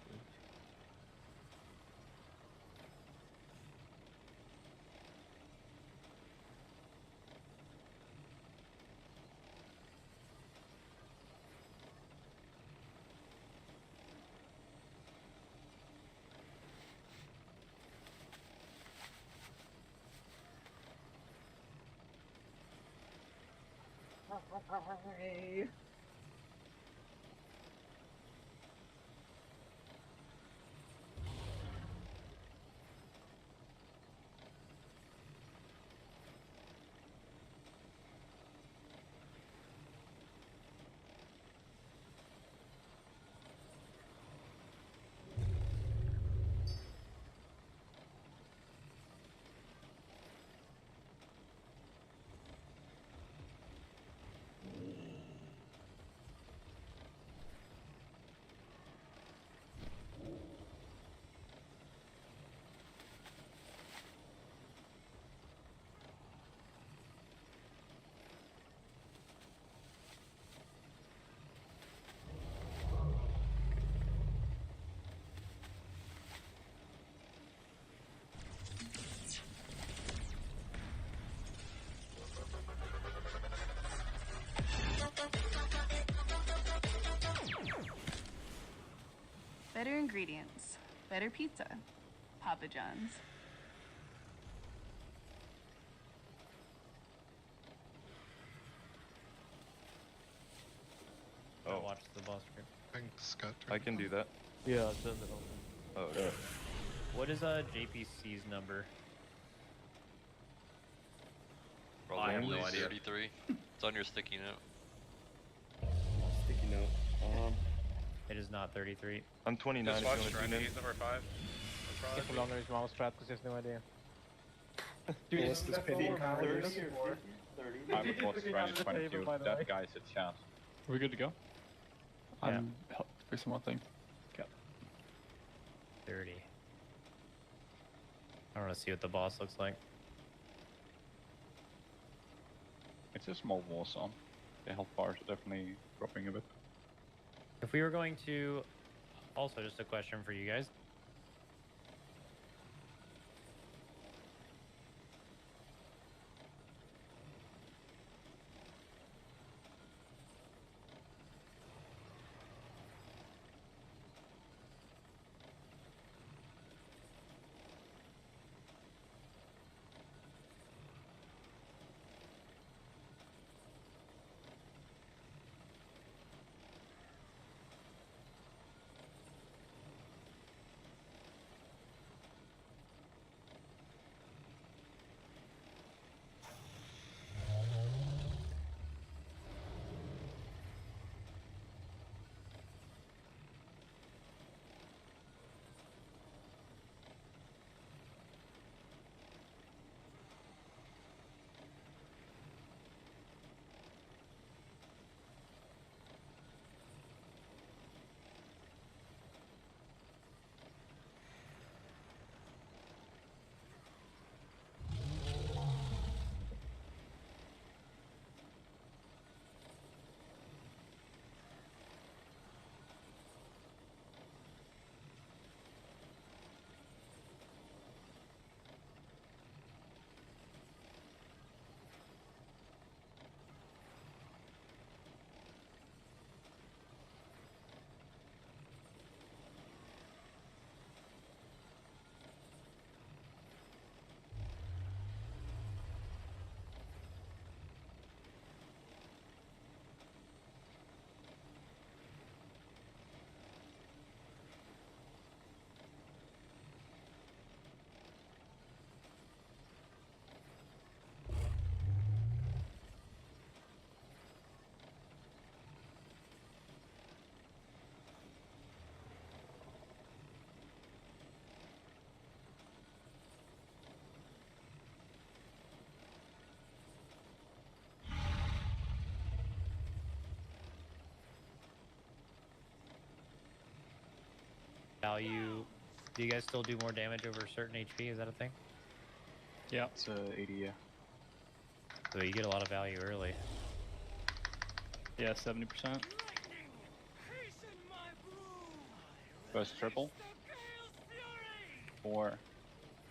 Better ingredients, better pizza, Papa John's. Oh, watch the boss screen. Thanks, Scott. I can do that. Yeah, I turned it on. Oh, okay. What is JPC's number? Probably I have no idea. 33. It's on your sticky note. Sticky note. It is not 33. I'm 29 Just if you watch want to tune in. He's number 5. It's no longer his mouse trap because he has no idea. Dude, What's this pity encounters? I'm a boss Granny 22. That guy's a chat. Are we good to go? I'm fix one thing. 30. I want to see what the boss looks like. It's a small war zone. The health bars are definitely dropping a bit. If we were going to, also just a question for you guys. value. Do you guys still do more damage over a certain HP? Is that a thing? Yeah. It's 80, yeah. So you get a lot of value early. Yeah, 70%. First triple. 4,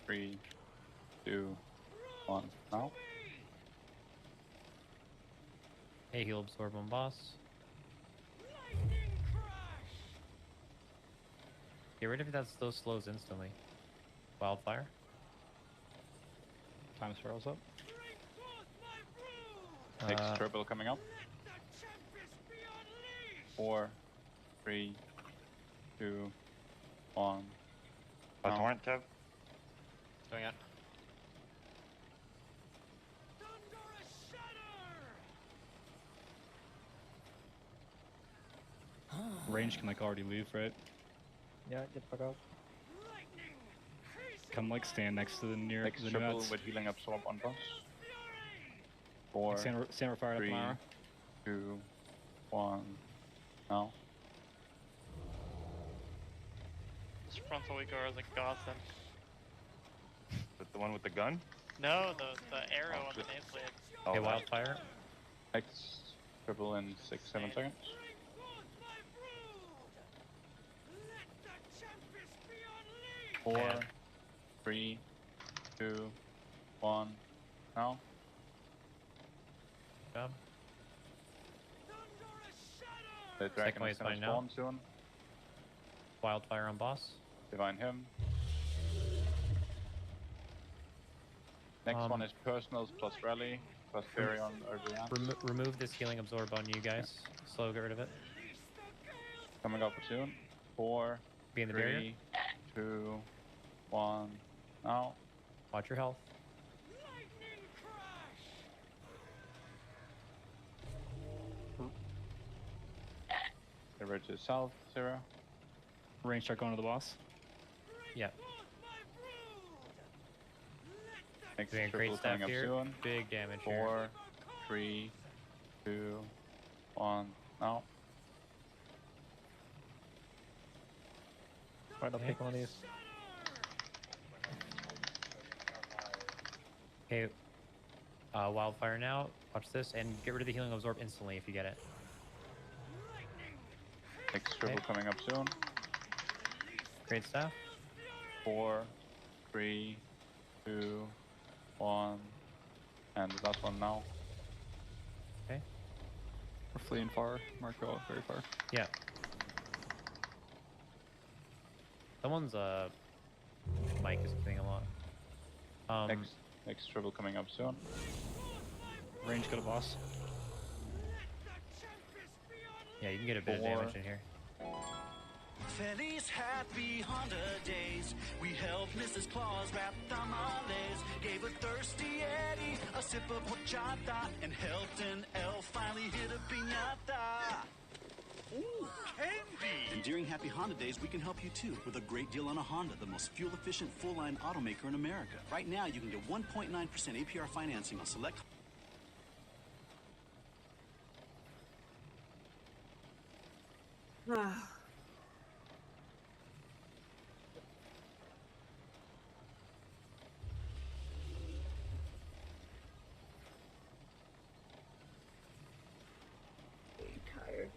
3, 2, 1. Now. Hey, heal absorb on boss. Get rid of those slows instantly. Wildfire. Time spirals up. Next triple coming up. 4, 3, 2, 1. A torrent, Kev? Doing it. Range can like already leave, right? Yeah, get the fuck out. Come like stand next to the near Next the triple nuts. with healing absorb on boss. 4, Stand fire up 3, tomorrow. 2, 1. Now. This frontal eco is a godsend. The one with the gun? No, the arrow on the nameplate. Oh, Hey, that. wildfire. Next triple in 6, 7 seconds. 4, Yeah. 3, 2, 1. Now. Job. The Second dragon wave's is gonna fine now. spawn soon. Wildfire on boss. Divine him. Next one is personals plus rally plus fairy on early. Remove this healing absorb on you guys. Slow, get rid of it. Coming up soon. 4, Be in the 3, barrier. 2, 1. Now. Watch your health. Over to south, 0. Range start going to the boss. Yeah. Next Doing triple great stuff coming up here. soon. Big damage 4, here. 3, 2, 1. Now. Alright, I'll take one of these. Okay. Wildfire now. Watch this and get rid of the healing absorb instantly if you get it. Next triple coming up soon. Great stuff. 4, 3, 2, 1. And the last one now. Okay. We're fleeing far. Marco, very far. Yeah. Someone's mic is playing a lot. Next triple coming up soon. Range go to boss. Yeah, you can get a bit of 4. damage in here. Feliz happy Honda days. We helped Mrs. Claus wrap tamales. Gave a thirsty Eddie a sip of horchata and helped an elf finally hit a piñata. Ooh, candy! And during Happy Honda Days, we can help you too with a great deal on a Honda, the most fuel-efficient full-line automaker in America. Right now, you can get 1.9% APR financing on select. Tired.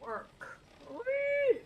Work. Whee!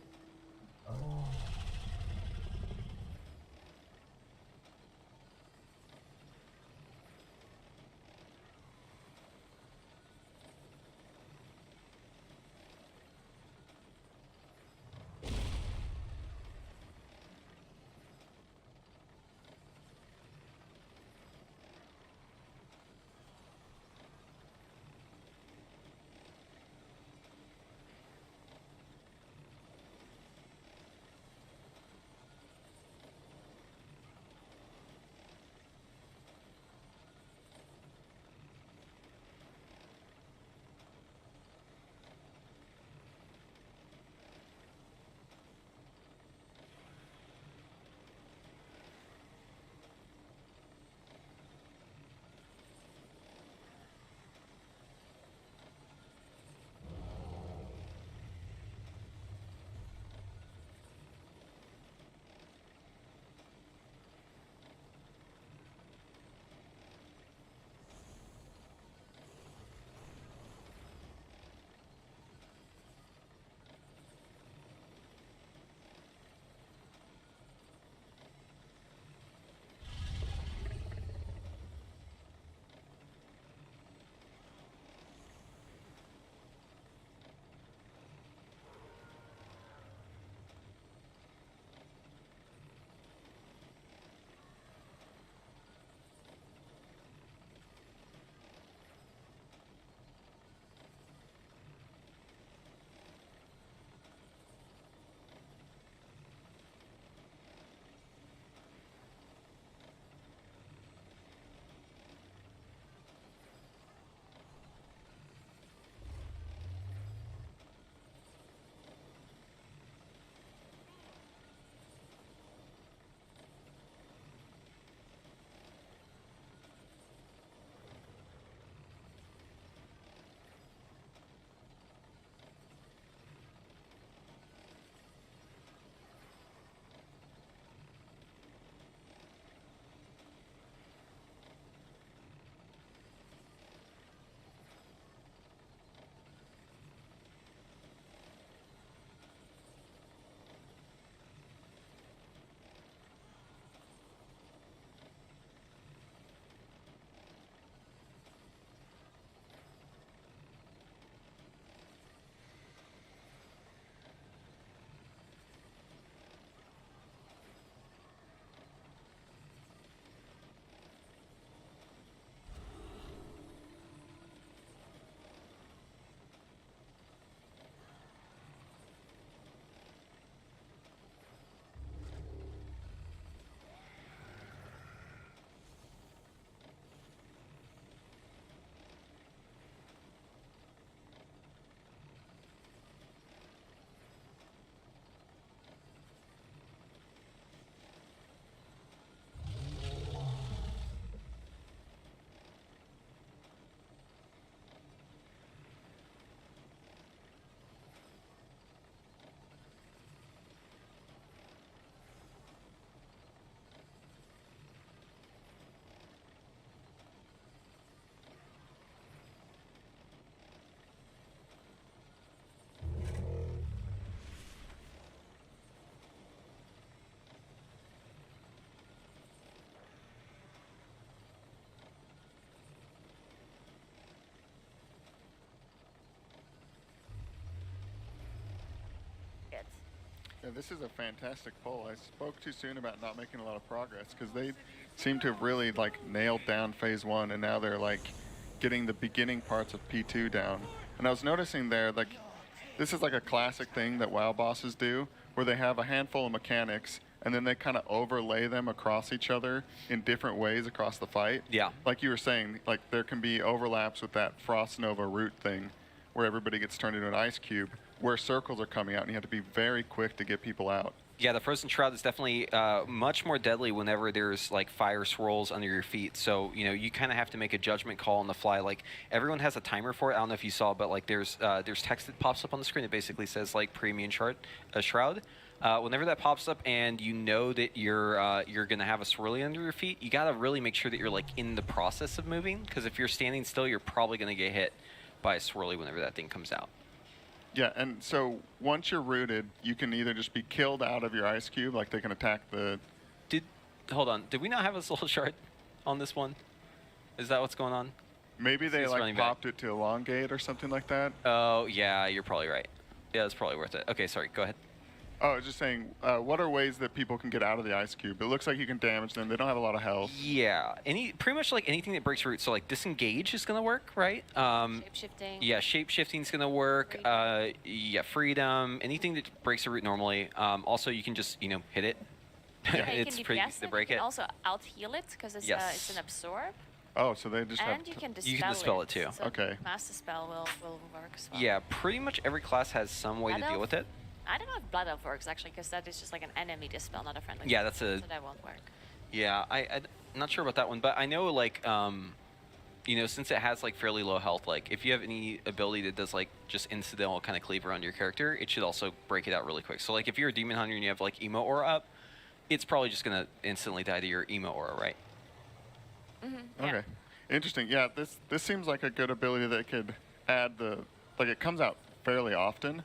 Yeah, this is a fantastic poll. I spoke too soon about not making a lot of progress because they seem to have really like nailed down phase 1, and now they're like getting the beginning parts of P2 down. And I was noticing there, like, this is like a classic thing that WoW bosses do, where they have a handful of mechanics and then they kind of overlay them across each other in different ways across the fight. Yeah. Like you were saying, like there can be overlaps with that Frost Nova root thing, where everybody gets turned into an ice cube, where circles are coming out, and you have to be very quick to get people out. Yeah, the Frozen Shroud is definitely much more deadly whenever there's like fire swirls under your feet. So, you know, you kind of have to make a judgment call on the fly. Like, everyone has a timer for it. I don't know if you saw, but like there's text that pops up on the screen. It basically says like premium shroud. Whenever that pops up and you know that you're gonna have a swirly under your feet, you gotta really make sure that you're like in the process of moving, because if you're standing still, you're probably gonna get hit by a swirly whenever that thing comes out. Yeah, and so once you're rooted, you can either just be killed out of your ice cube, like they can attack the... Hold on, did we not have a soul shard on this one? Is that what's going on? Maybe they like popped it to elongate or something like that. Oh, yeah, you're probably right. Yeah, it's probably worth it. Okay, sorry, go ahead. Oh, I was just saying, what are ways that people can get out of the ice cube? It looks like you can damage them. They don't have a lot of health. Yeah, pretty much like anything that breaks root. So like disengage is gonna work, right? Shape-shifting. Yeah, shape-shifting is gonna work. Yeah, freedom. Anything that breaks a root normally. Also, you can just hit it. Yeah, It's pretty easy to break you it. can also out-heal it, because it's, it's an absorb. Oh, so they just have... And you can dispel it. You can dispel it too. So okay. Master Spell will work as well. Yeah, pretty much every class has some way to deal with it. I don't know if Blood Elf works, actually, because that is just like an enemy dispel, not a friendly. Yeah, that's a... So that won't work. Yeah, I'm not sure about that one, but I know, like, since it has, like, fairly low health, like, if you have any ability that does, like, just incidental kind of cleave around your character, it should also break it out really quick. So, like, if you're a Demon Hunter and you have, like, Emo Aura up, it's probably just going to instantly die to your Emo Aura, right? Mm-hmm. Okay. Interesting. Yeah, this seems like a good ability that could add the... Like, it comes out fairly often,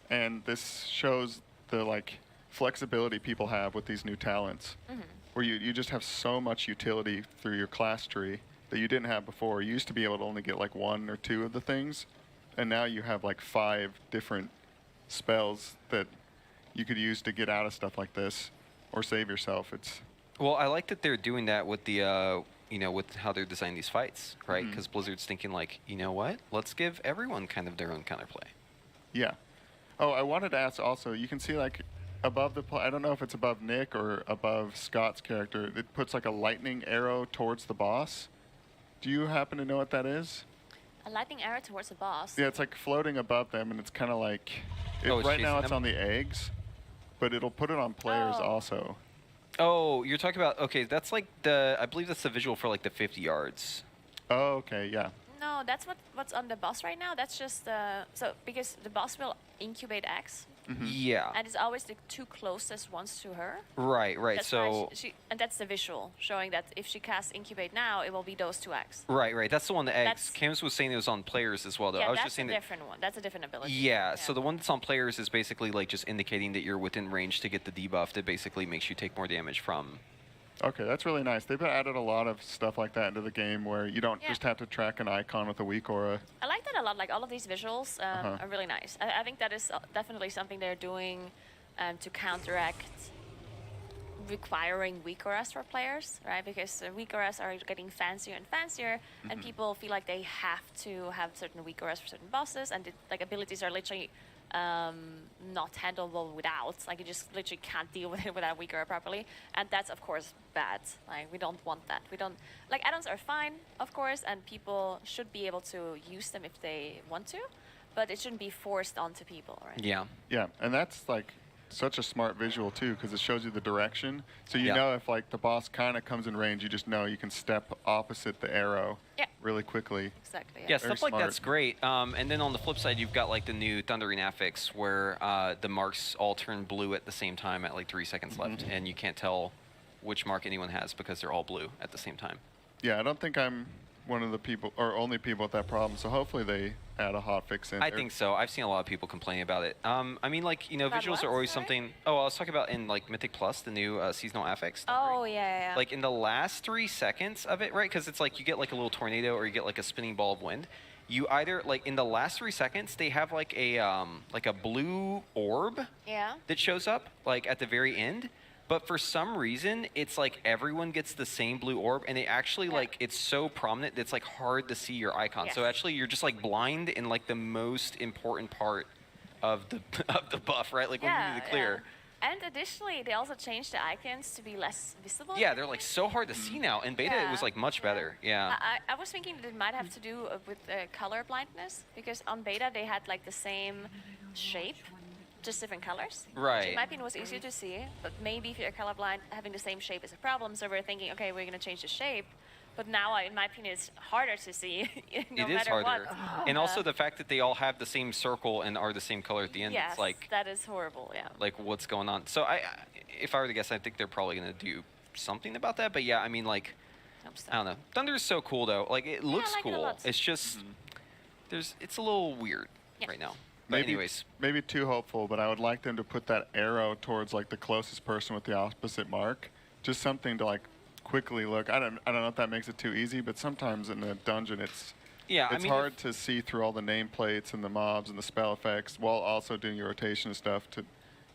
and this shows the, like, flexibility people have with these new talents, where you just have so much utility through your class tree that you didn't have before. You used to be able to only get, like, 1 or 2 of the things, and now you have, like, 5 different spells that you could use to get out of stuff like this or save yourself. It's... Well, I like that they're doing that with the... with how they're designing these fights, right? Because Blizzard's thinking, like, you know what? Let's give everyone kind of their own counterplay. Yeah. Oh, I wanted to ask also, you can see, like, above the... I don't know if it's above Nick or above Scott's character. It puts, like, a lightning arrow towards the boss. Do you happen to know what that is? A lightning arrow towards the boss? Yeah, it's, like, floating above them, and it's kind of like... right now it's on the eggs, but it'll put it on players also. Oh, you're talking about... Okay, that's, like, the... I believe that's the visual for, like, the 50 yards. Oh, okay, yeah. No, that's what's on the boss right now. That's just because the boss will incubate X. Yeah. And it's always the 2 closest ones to her. Right. That's why and that's the visual showing that if she casts incubate now, it will be those 2 X. Right. That's the one, the eggs. Cams was saying it was on players as well, though. Yeah, I was that's just saying a different one. That's a different ability. Yeah, so the one that's on players is basically like just indicating that you're within range to get the debuff that basically makes you take more damage from... Okay, that's really nice. They've added a lot of stuff like that into the game where you don't just have to track an icon with a weak aura. I like that a lot. Like, all of these visuals are really nice. I think that is definitely something they're doing to counteract requiring weak auras for players, right? Because weak auras are getting fancier and fancier, and people feel like they have to have certain weak auras for certain bosses, and like abilities are literally not handleable without. Like, you just literally can't deal with it without weak aura properly, and that's of course bad. Like, we don't want that. We don't like add-ons are fine, of course, and people should be able to use them if they want to, but it shouldn't be forced onto people, right? Yeah, and that's like such a smart visual too, because it shows you the direction. So you know if like the boss kind of comes in range, you just know you can step opposite the arrow really quickly. Exactly. Yeah, stuff like that's great. And then on the flip side, you've got like the new Thundering Affix, where the marks all turn blue at the same time at like 3 seconds left, and you can't tell which mark anyone has because they're all blue at the same time. Yeah, I don't think I'm one of the people or only people with that problem, so hopefully they add a hotfix in. I think so. I've seen a lot of people complaining about it. I mean, like, visuals are always something... Oh, I was talking about in, like, Mythic Plus, the new seasonal affix. Oh, yeah. Like, in the last 3 seconds of it, right? Because it's like you get, like, a little tornado or you get, like, a spinning ball of wind. you either like in the last 3 seconds they have like a blue orb Yeah. that shows up like at the very end. But for some reason, it's like everyone gets the same blue orb, and it actually like it's so prominent that it's like hard to see your icon. So actually, you're just like blind in like the most important part of the buff, right? Like when you need to clear. And additionally, they also changed the icons to be less visible. Yeah, they're like so hard to see now. In beta, it was like much better. Yeah. I was thinking that it might have to do with color blindness, because on beta they had like the same shape, just different colors. Right. Which in my opinion was easier to see, but maybe if you're colorblind, having the same shape is a problem. So we're thinking, okay, we're gonna change the shape. But now, in my opinion, it's harder to see. No it is matter harder. what. And also the fact that they all have the same circle and are the same color at the end. Yes, it's like that is horrible. Yeah. like what's going on. So if I were to guess, I think they're probably gonna do something about that. But yeah, I mean like, I don't know. Thunder is so cool though. Like it looks I like it a cool. lot. It's just it's a little weird right now. But anyways, maybe too hopeful, but I would like them to put that arrow towards like the closest person with the opposite mark. Just something to like quickly look. I don't know if that makes it too easy, but sometimes in a dungeon it's hard to see through all the nameplates and the mobs and the spell effects while also doing your rotation and stuff.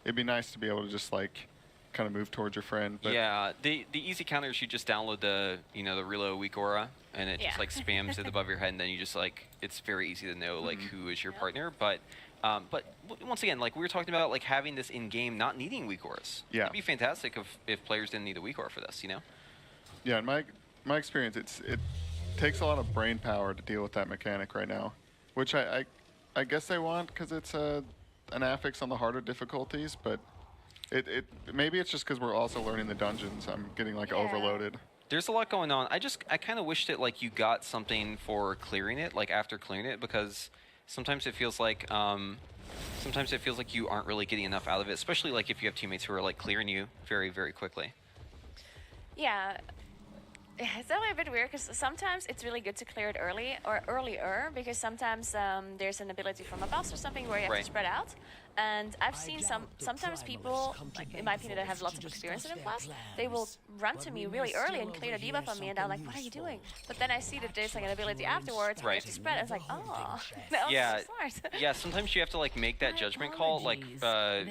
It'd be nice to be able to just like kind of move towards your friend. But yeah, the easy counter is you just download the the reload weak aura, and it just like spams it above your head, and then you just like it's very easy to know like who is your partner. But once again, like we were talking about, like having this in game, not needing weak auras. Yeah, it'd be fantastic if players didn't need a weak aura for this. Yeah, in my experience, it takes a lot of brain power to deal with that mechanic right now, which I guess they want because it's an affix on the harder difficulties, but it maybe it's just because we're also learning the dungeons. I'm getting like overloaded. There's a lot going on. I kind of wish that like you got something for clearing it, like after clearing it, because sometimes it feels like you aren't really getting enough out of it, especially like if you have teammates who are like clearing you very, very quickly. Yeah. It's definitely a bit weird because sometimes it's really good to clear it early or earlier, because sometimes there's an ability from a boss or something where you have to spread out. And I've seen sometimes people, like, in my opinion, that have lots of experience in Plus, they will run to me really early and clear the debuff on me, and I'm like, what are you doing? But then I see that there's like an ability afterwards where you have to spread. It's like, oh, that was so smart. Yeah, sometimes you have to like make that judgment call. Like, a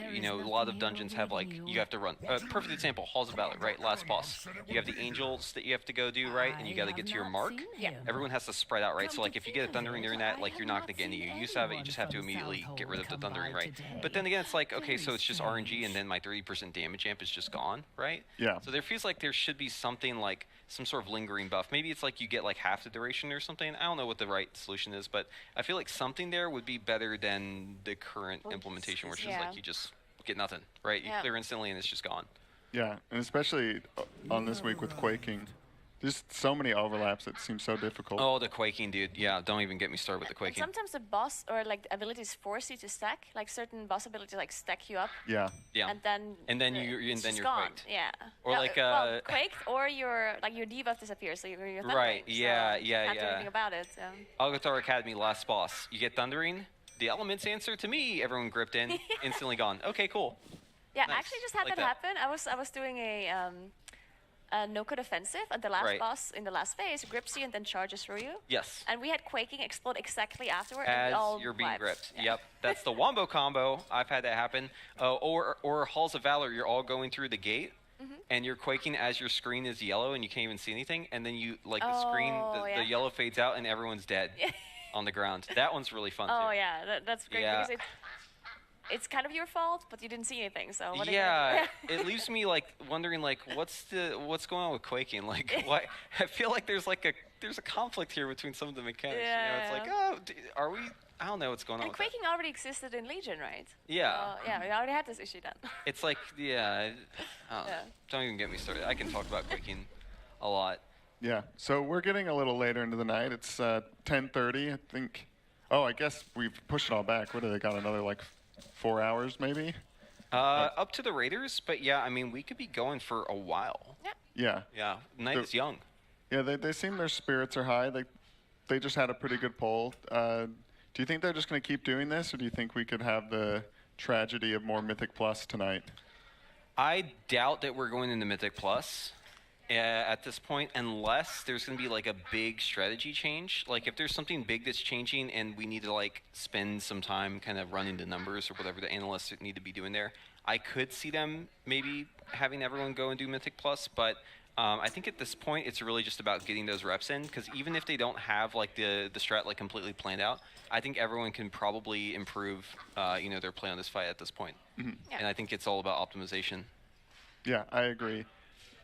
lot of dungeons have like, you have to run. Perfect example, Halls of Valor, right? Last boss. You have the angels that you have to go do, right? And you got to get to your mark. Yeah. Everyone has to spread out, right? So like, if you get a Thundering during that, like, you're not going to get any. You used to have it, you just have to immediately get rid of the Thundering, right? But then again, it's like, okay, so it's just RNG, and then my 30% damage amp is just gone, right? Yeah. So there feels like there should be something like some sort of lingering buff. Maybe it's like you get like half the duration or something. I don't know what the right solution is, but I feel like something there would be better than the current implementation, where it's just like you just get nothing, right? You clear instantly and it's just gone. Yeah, and especially on this week with quaking. Just so many overlaps that seem so difficult. Oh, the quaking, dude. Yeah, don't even get me started with the quaking. And sometimes the boss or like the abilities force you to stack. Like certain boss abilities like stack you up. Yeah. Yeah. And then you're gone. quaked. Yeah. Or no, like well, quaked, or your debuff disappears, so you're thundering. Right. Yeah. So you can't do anything about it. So. Algothar Academy last boss. You get thundering. The elements answer to me. Everyone gripped in. Instantly gone. Okay, cool. Yeah, nice. I actually just had that happen. I was doing a no-code offensive, and the last boss in the last phase grips you and then charges through you. Yes. And we had quaking explode exactly afterward. As and we all you're being wiped. gripped. Yeah. Yep. That's the wombo combo. I've had that happen. Or Halls of Valor, you're all going through the gate, and you're quaking as your screen is yellow and you can't even see anything, and then you like the screen, the yellow fades out and everyone's dead on the ground. That one's really fun too. Oh yeah, that's great because it's kind of your fault, but you didn't see anything. So what it leaves me like wondering like what's going on with quaking? Like why? I feel like there's a conflict here between some of the mechanics. It's like, oh, are we? I don't know what's going on. And quaking already existed in Legion, right? Yeah. Yeah, we already had this issue then. It's like don't even get me started. I can talk about quaking a lot. Yeah. So we're getting a little later into the night. It's 10:30, I think. Oh, I guess we've pushed it all back. What do they got? Another like 4 hours maybe? Up to the Raiders, but yeah, I mean, we could be going for a while. Yeah. Yeah, night is young. Yeah, they seem their spirits are high. They just had a pretty good poll. Do you think they're just going to keep doing this, or do you think we could have the tragedy of more Mythic Plus tonight? I doubt that we're going into Mythic Plus, at this point, unless there's going to be like a big strategy change. Like if there's something big that's changing and we need to like spend some time kind of running the numbers or whatever the analysts need to be doing there, I could see them maybe having everyone go and do Mythic Plus, but I think at this point it's really just about getting those reps in, because even if they don't have like the strat like completely planned out, I think everyone can probably improve their play on this fight at this point. Mhm. And I think it's all about optimization. Yeah, I agree.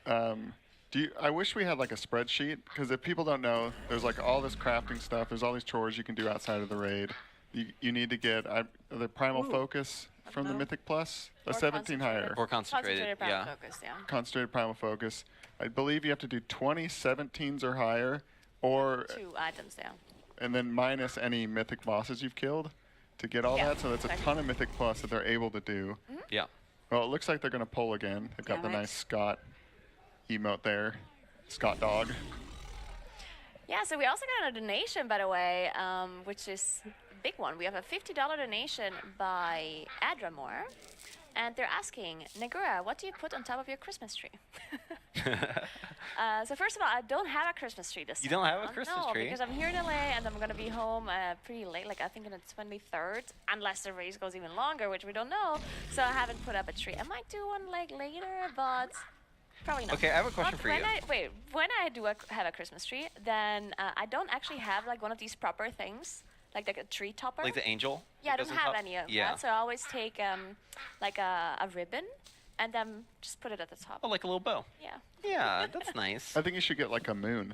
I wish we had like a spreadsheet, because if people don't know, there's like all this crafting stuff. There's all these chores you can do outside of the raid. You need to get the primal focus from the Mythic Plus, a 17 higher. Or concentrated, primal yeah. focus, yeah. Concentrated primal focus. I believe you have to do 20 17s or higher, or 2 items down. and then minus any mythic bosses you've killed to get all that. So that's a ton of Mythic Plus that they're able to do. Yeah. Well, it looks like they're going to pull again. They've got the Alright. nice Scott emote there. Scott dog. Yeah, so we also got a donation, by the way, which is a big one. We have a $50 donation by Adramore. And they're asking, Negura, what do you put on top of your Christmas tree? So first of all, I don't have a Christmas tree this You don't have a month. Christmas no, tree? because I'm here in LA and I'm going to be home pretty late, like I think on the 23rd, unless the race goes even longer, which we don't know. So I haven't put up a tree. I might do one like later, but probably not. Okay, I have a question But for when you. when I do have a Christmas tree, then I don't actually have like one of these proper things, like a tree topper. Like the angel? Yeah, I that don't goes on have top? any of Yeah. that. So I always take like a ribbon and then just put it at the top. Oh, like a little bow. Yeah. Yeah, that's nice. I think you should get like a moon.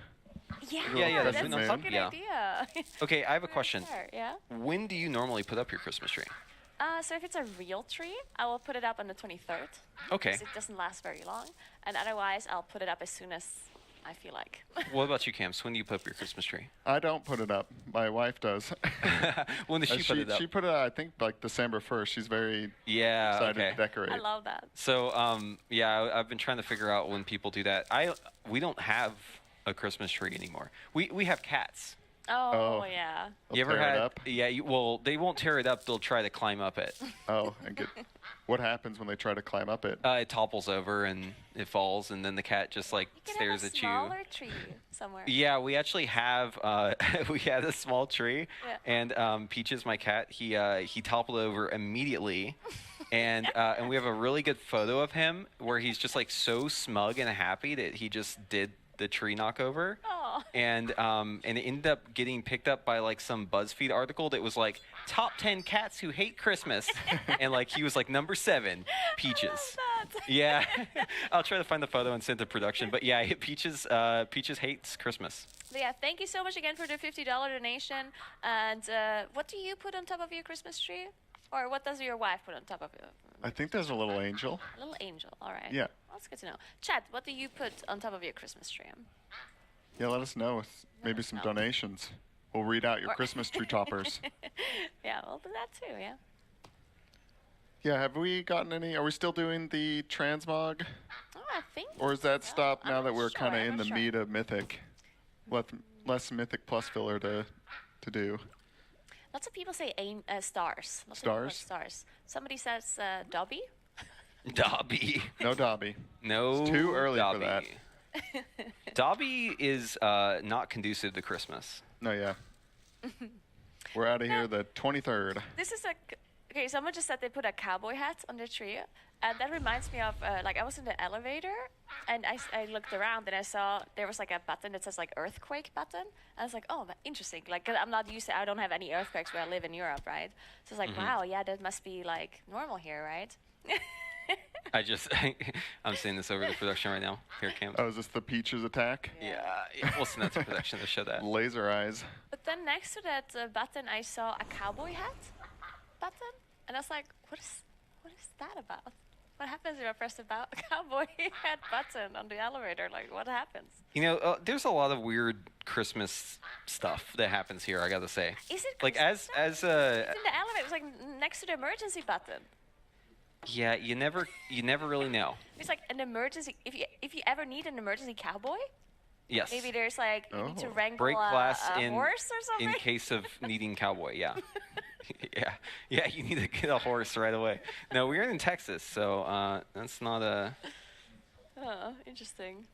Yeah, Yeah, that's moon on a top, good yeah. idea. Okay, I have a question. Sure, yeah. When do you normally put up your Christmas tree? So if it's a real tree, I will put it up on the 23rd. Okay. 'Cause it doesn't last very long. And otherwise, I'll put it up as soon as I feel like. What about you, Camps? When do you put up your Christmas tree? I don't put it up. My wife does. When does she put it up? She put it up, I think, like December 1st. She's very Yeah, excited okay. to decorate. I love that. So, yeah, I've been trying to figure out when people do that. We don't have a Christmas tree anymore. We have cats. Oh, yeah. They'll You ever tear it had? up? Yeah. Well, they won't tear it up. They'll try to climb up it. Oh, and get. What happens when they try to climb up it? It topples over and it falls, and then the cat just like You can stares have a at you. smaller tree somewhere. Yeah, we actually have. We had a small tree, Yeah. and Peaches, my cat, he toppled over immediately, and we have a really good photo of him where he's just like so smug and happy that he just did the tree knockover. Aw. And it ended up getting picked up by like some BuzzFeed article that was like top 10 cats who hate Christmas, and like he was like number 7, Peaches. I love that. Yeah, I'll try to find the photo and send to production. But yeah, Peaches hates Christmas. But yeah, thank you so much again for the $50 donation. And what do you put on top of your Christmas tree? Or what does your wife put on top of it? I think there's a little angel. A little angel, all right. Yeah. Well, that's good to know. Chat, what do you put on top of your Christmas tree? Yeah, let us know. Maybe some donations. We'll read out your Or- Christmas tree toppers. Yeah, we'll do that too, yeah. Yeah, have we gotten any? Are we still doing the transmog? Oh, I think. Or is that stopped now I'm that not we're sure, kind of I'm in not the sure. meat of Mythic? Less Mythic Plus filler to do. Lots of people say stars. Lots of people Stars? put stars. Somebody says Dobby. Dobby. No Dobby. No. It's too early Dobby. for that. Dobby is not conducive to Christmas. No, yeah. We're out of here the 23rd. This is okay, someone just said they put a cowboy hat on their tree. And that reminds me of, like, I was in the elevator, and I looked around, and I saw there was, like, a button that says, like, earthquake button. And I was like, oh, interesting. Like, 'cause I'm not used to, I don't have any earthquakes where I live in Europe, right? So it's like, wow, yeah, that must be, like, normal here, right? I'm saying this over the production right now. Here, Cam. Oh, is this the Peaches attack? Yeah, we'll send that to production to show that. Laser eyes. But then next to that button, I saw a cowboy hat button. And I was like, what is that about? What happens if I press the cowboy hat button on the elevator? Like, what happens? You know, there's a lot of weird Christmas stuff that happens here, I gotta say. Is it like Christmas as It's in the elevator. It's like next to the emergency button. yeah, you never really know. It's like an emergency. If you ever need an emergency cowboy, Yes. maybe there's like you need to Oh. wrangle Break glass a in horse or something. in case of needing cowboy. Yeah. yeah. You need to get a horse right away. No, we're in Texas, so that's not a. Oh, interesting.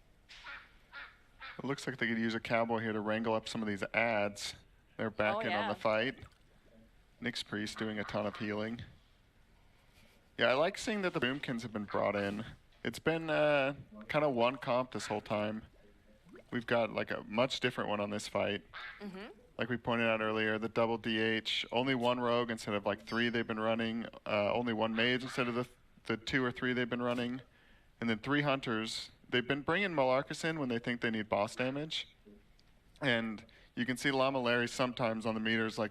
It looks like they could use a cowboy here to wrangle up some of these ads. They're back in on the fight. Nyx Priest doing a ton of healing. Yeah, I like seeing that the Boomkins have been brought in. It's been kind of one comp this whole time. We've got like a much different one on this fight. Like we pointed out earlier, the double DH, only one rogue instead of like 3 they've been running, only one mage instead of the 2 or 3 they've been running, and then 3 hunters. They've been bringing Malarcus in when they think they need boss damage, and you can see Llama Larry sometimes on the meters like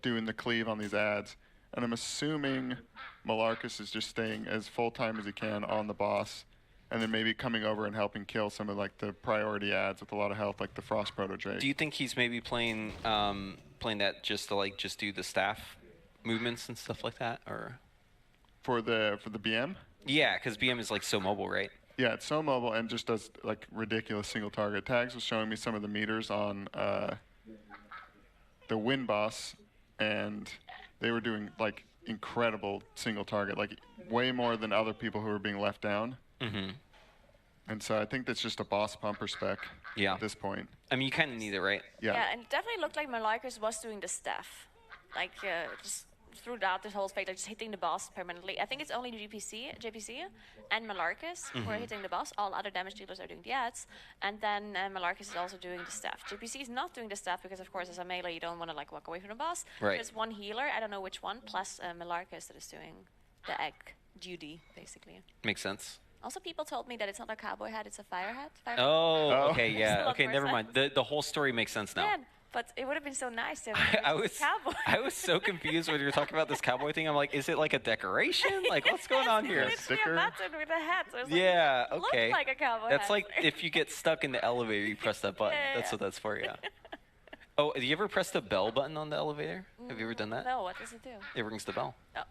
doing the cleave on these ads, and I'm assuming Malarcus is just staying as full-time as he can on the boss, and then maybe coming over and helping kill some of like the priority ads with a lot of health, like the Frost Proto Drake. Do you think he's maybe playing that just to like just do the staff movements and stuff like that, or for the BM? Yeah, because BM is like so mobile, right? Yeah, it's so mobile and just does like ridiculous single target. Tags was showing me some of the meters on the win boss, and they were doing like incredible single target, like way more than other people who were being left down. And so I think that's just a boss pumper spec at this point. I mean, you kind of need it, right? Yeah, and it definitely looked like Malarcus was doing the staff. Like, just throughout this whole fight, like just hitting the boss permanently. I think it's only JPC and Malarcus who are hitting the boss. All other damage dealers are doing the ads. And then Malarcus is also doing the staff. JPC is not doing the staff because, of course, as a melee, you don't want to like walk away from the boss. Right. There's one healer, I don't know which one, plus Malarcus that is doing the egg duty, basically. Makes sense. Also, people told me that it's not a cowboy hat, it's a fire hat. Oh, okay, yeah. Okay, never mind. The whole story makes sense now. Man, but it would have been so nice to have a cowboy. I was so confused when you were talking about this cowboy thing. I'm like, is it like a decoration? Like, what's going on here? It's literally a button with a hat. So it's Yeah, like, okay. Looks like a cowboy That's hat. like if you get stuck in the elevator, you press that button. Yeah, That's what that's for, yeah. Oh, have you ever pressed the bell button on the elevator? Have you ever done that? No, what does it do? It rings the bell. Oh.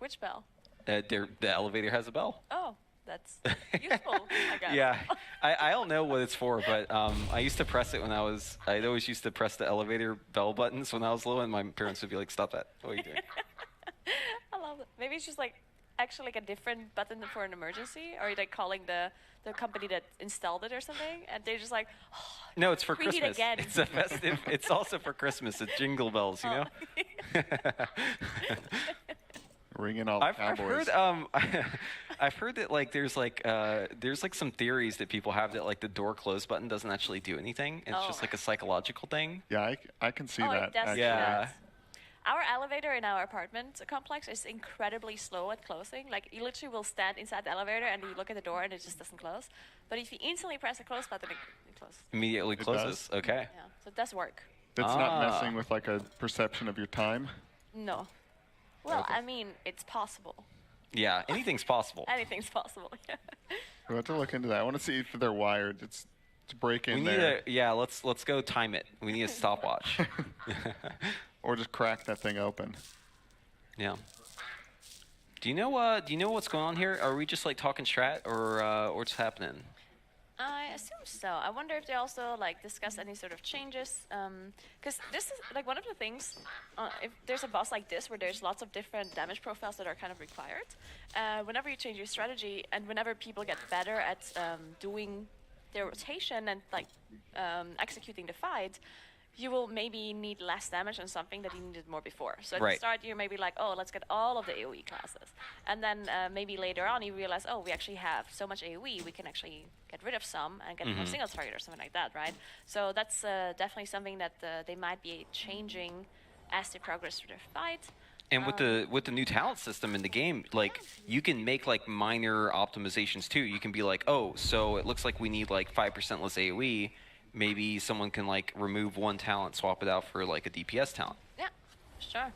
Which bell? The elevator has a bell. Oh, that's useful, I guess. Yeah, I don't know what it's for, but I used to press it when I'd always used to press the elevator bell buttons when I was little, and my parents would be like, "Stop that! What are you doing?" I love it. Maybe it's just like actually like a different button for an emergency, or you're like calling the company that installed it or something, and they're just like, oh, no, it's for we need Christmas. again. It's a festive. It's also for Christmas. It's jingle bells, you know. Ringing all the cowboys. I've heard that like there's like some theories that people have that like the door close button doesn't actually do anything. It's just like a psychological thing. Yeah, I can see Oh, that. it does do Yeah. that. Our elevator in our apartment complex is incredibly slow at closing. Like, you literally will stand inside the elevator and you look at the door and it just doesn't close. But if you instantly press the close button, it closes. Immediately It closes. does? Okay. Yeah, so it does work. That's not messing with like a perception of your time. No. Well, I mean, it's possible. Yeah, anything's possible. Anything's possible. Yeah. We'll have to look into that. I want to see if they're wired. It's to break in We need there. let's go time it. We need a stopwatch. Or just crack that thing open. Yeah. Do you know what's going on here? Are we just like talking strat, or what's happening? I assume so. I wonder if they also like discuss any sort of changes, because this is like one of the things. If there's a boss like this where there's lots of different damage profiles that are kind of required, whenever you change your strategy and whenever people get better at doing their rotation and like executing the fight, you will maybe need less damage on something that you needed more before. So at the start, you're maybe like, oh, let's get all of the AoE classes. And then maybe later on, you realize, oh, we actually have so much AoE, we can actually get rid of some and get more single target or something like that, right? So that's definitely something that they might be changing as they progress through their fight. And with the new talent system in the game, like you can make like minor optimizations too. You can be like, oh, so it looks like we need like 5% less AoE. Maybe someone can like remove one talent, swap it out for like a DPS talent. Yeah, sure.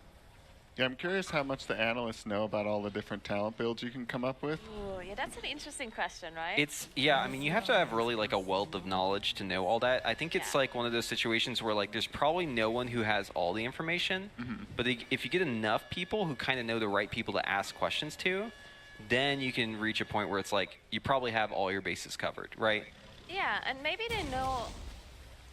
Yeah, I'm curious how much the analysts know about all the different talent builds you can come up with. Ooh, yeah, that's an interesting question, right? I mean, you have to have really like a wealth of knowledge to know all that. I think it's like one of those situations where like there's probably no one who has all the information, but if you get enough people who kind of know the right people to ask questions to, then you can reach a point where it's like you probably have all your bases covered, right? Yeah, and maybe they know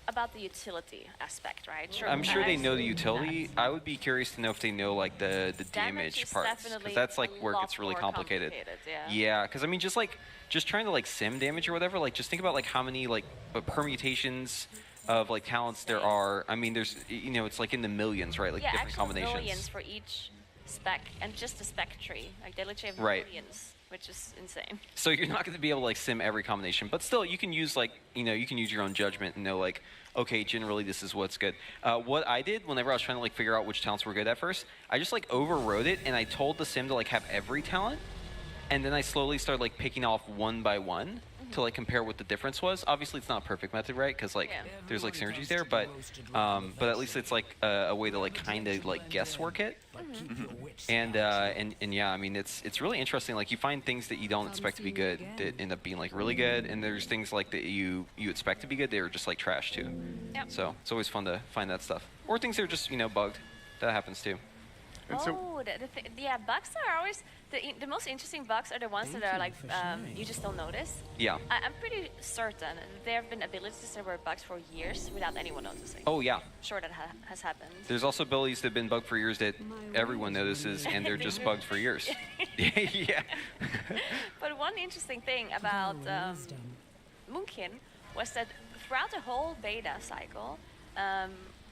about the utility aspect, right? Sure, I'm sure I they know the see utility. I would be curious to know if they know like the damage is parts, definitely because that's like a where it lot gets really more complicated. yeah. Yeah, because I mean, just trying to like sim damage or whatever. Like, just think about like how many like permutations of like talents there are. I mean, there's it's like in the millions, right? Like yeah, different actually combinations. millions for each spec, and just the spec tree. Like they literally have Right. millions, which is insane. So you're not going to be able to like sim every combination, but still you can use like you can use your own judgment and know like, okay, generally this is what's good. What I did whenever I was trying to like figure out which talents were good at first, I just like overrode it and I told the sim to like have every talent, and then I slowly started like picking off one by one to like compare what the difference was. Obviously it's not a perfect method, right? Because like there's like synergies there, but at least it's like a way to like kind of like guesswork it. And yeah, I mean it's really interesting. Like you find things that you don't expect to be good that end up being like really good, and there's things like that you expect to be good, they're just like trash too. Yep. So it's always fun to find that stuff, or things that are just bugged. That happens too. Oh, yeah, bugs are always the most interesting bugs are the ones that are like you just don't notice. Yeah. I'm pretty certain there have been abilities that were bugs for years without anyone noticing. Oh yeah. I'm sure that has happened. There's also abilities that have been bugged for years that everyone notices, and they're just bugged for years. Yeah. But one interesting thing about Moonkin was that throughout the whole beta cycle,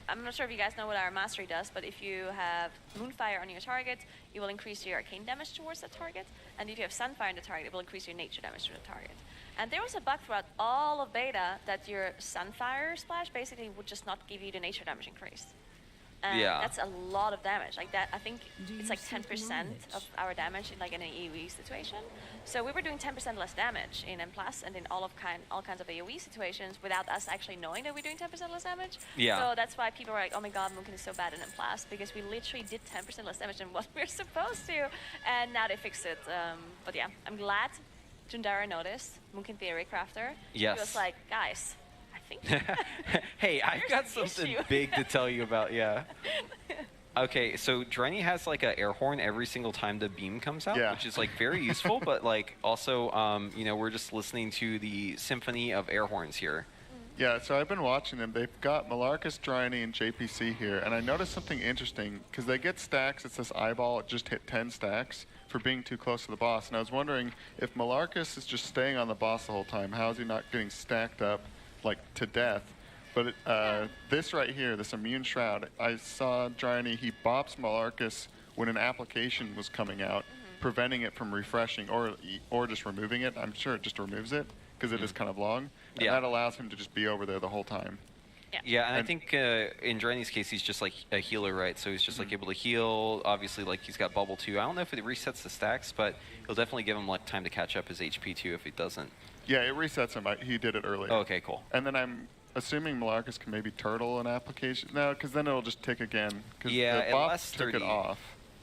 I'm not sure if you guys know what our mastery does, but if you have Moonfire on your target, you will increase your arcane damage towards that target. And if you have Sunfire on the target, it will increase your nature damage to the target. And there was a bug throughout all of beta that your Sunfire splash basically would just not give you the nature damage increase. And Yeah. that's a lot of damage. Like that, I think it's like 10% of our damage in like in an AoE situation. So we were doing 10% less damage in M+ and in all kinds of AoE situations without us actually knowing that we're doing 10% less damage. Yeah. So that's why people were like, oh my god, Moonkin is so bad in M+, because we literally did 10% less damage than what we're supposed to. And now they fixed it. But yeah, I'm glad Jundara noticed, Moonkin Theory Crafter. Yes. He was like, guys, I think Hey, I've there's got an something issue. big to tell you about. Yeah. Okay, so Drenny has like a air horn every single time the beam comes out, which is like very useful, but like also, we're just listening to the symphony of air horns here. Yeah, so I've been watching them. They've got Malarkus, Dryany, and JPC here, and I noticed something interesting, because they get stacks. It says eyeball, it just hit 10 stacks for being too close to the boss, and I was wondering if Malarkus is just staying on the boss the whole time, how is he not getting stacked up, like, to death? But this right here, this Immune Shroud, I saw Dryany, he bops Malarkus when an application was coming out, preventing it from refreshing, or just removing it. I'm sure it just removes it, because it is kind of long. And that allows him to just be over there the whole time. Yeah, and I think in Drenny's case, he's just like a healer, right? So he's just like able to heal. Obviously, like he's got bubble too. I don't know if it resets the stacks, but it'll definitely give him like time to catch up his HP too if it doesn't. Yeah, it resets him. He did it earlier. Oh, okay, cool. And then I'm assuming Malarkus can maybe turtle an application. No, because then it'll just tick again. Because Yeah, the it bot lasts took 30. it off.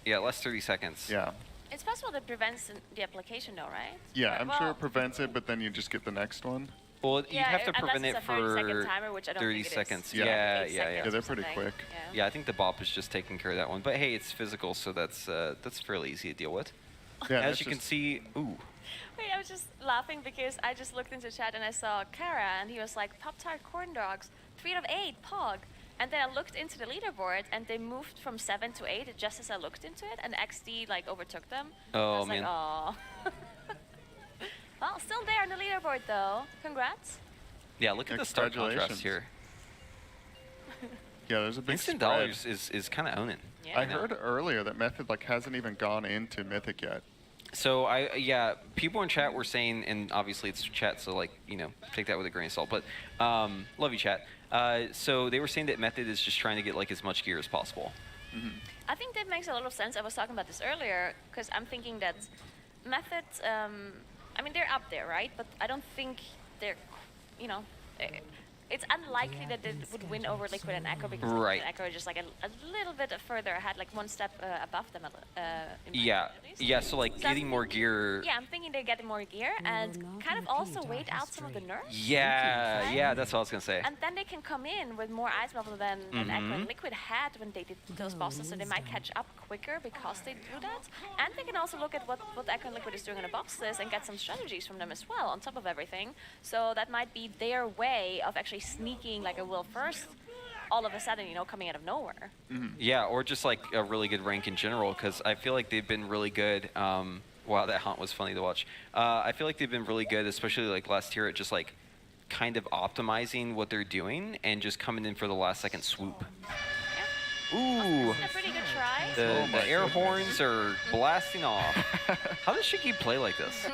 Yeah, it lasts 30 seconds. Yeah. It's possible that prevents the application though, right? Yeah, Or- I'm sure it prevents it, but then you just get the next one. Well, you'd Yeah, have to unless prevent it's it a 30-second for timer, which I don't 30 think it is. seconds. Yeah. Yeah, 8 yeah. seconds Yeah, they're pretty something. quick. Yeah, I think the bop is just taking care of that one. But hey, it's physical, so that's fairly easy to deal with. Yeah, As that's you can just- see, ooh. Wait, I was just laughing because I just looked into chat and I saw Kara and he was like, Pop-Tart corn dogs, 3 out of 8, Pog. And then I looked into the leaderboard and they moved from 7 to 8 just as I looked into it, and XD like overtook them. Oh, I was man. like, aw. Well, still there on the leaderboard though. Congrats. Yeah, look at the stark contrast Congratulations. here. Yeah, there's a big Instant spread. dollars is kind of owning. I heard earlier that Method hasn't even gone into Mythic yet. So people in chat were saying, and obviously it's chat, so like take that with a grain of salt. But love you, chat. So they were saying that Method is just trying to get like as much gear as possible. I think that makes a lot of sense. I was talking about this earlier because I'm thinking that Method, I mean, they're up there, right? But I don't think they're, it's unlikely that they would win over Liquid and Echo because Right. Liquid and Echo are just like a little bit further ahead, like one step above them. Yeah, so like getting more gear. Yeah, I'm thinking hoping they get more gear and kind of also wait out some of the nerfs. Yeah, right? yeah, that's what I was gonna say. And then they can come in with more item level than Echo and Liquid had when they did those bosses, so they might catch up quicker because they do that. And they can also look at what Echo and Liquid is doing on the bosses and get some strategies from them as well, on top of everything. So that might be their way of actually sneaking like a will first, all of a sudden, you know, coming out of nowhere. Yeah, or just like a really good rank in general, because I feel like they've been really good. Wow, that hunt was funny to watch. I feel like they've been really good, especially like last year, at just like kind of optimizing what they're doing and just coming in for the last second swoop. Yeah. Ooh. A pretty good try. The air horns are blasting off. How does Shiki play like this?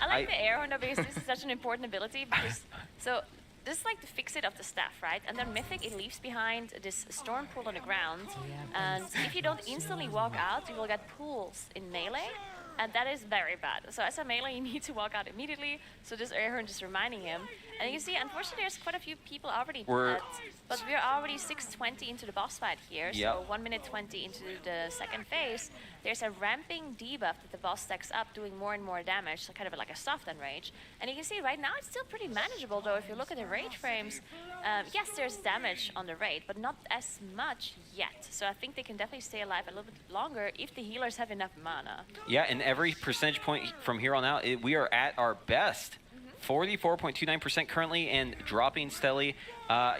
I like the air horn though, because this is such an important ability. Because so this is like the fix-it of the staff, right? And then Mythic, it leaves behind this storm pool on the ground. And if you don't instantly walk out, you will get pools in melee. And that is very bad. So as a melee, you need to walk out immediately. So this air horn just reminding him. And you see, unfortunately, there's quite a few people already dead. But we're already 6:20 into the boss fight here. So 1 minute 20 into the second phase. There's a ramping debuff that the boss stacks up, doing more and more damage. So kind of like a soft enrage. And you can see right now it's still pretty manageable, though. If you look at the rage frames, yes, there's damage on the raid, but not as much yet. So I think they can definitely stay alive a little bit longer if the healers have enough mana. Yeah, and every percentage point from here on out, we are at our best. 44.29% currently and dropping steadily.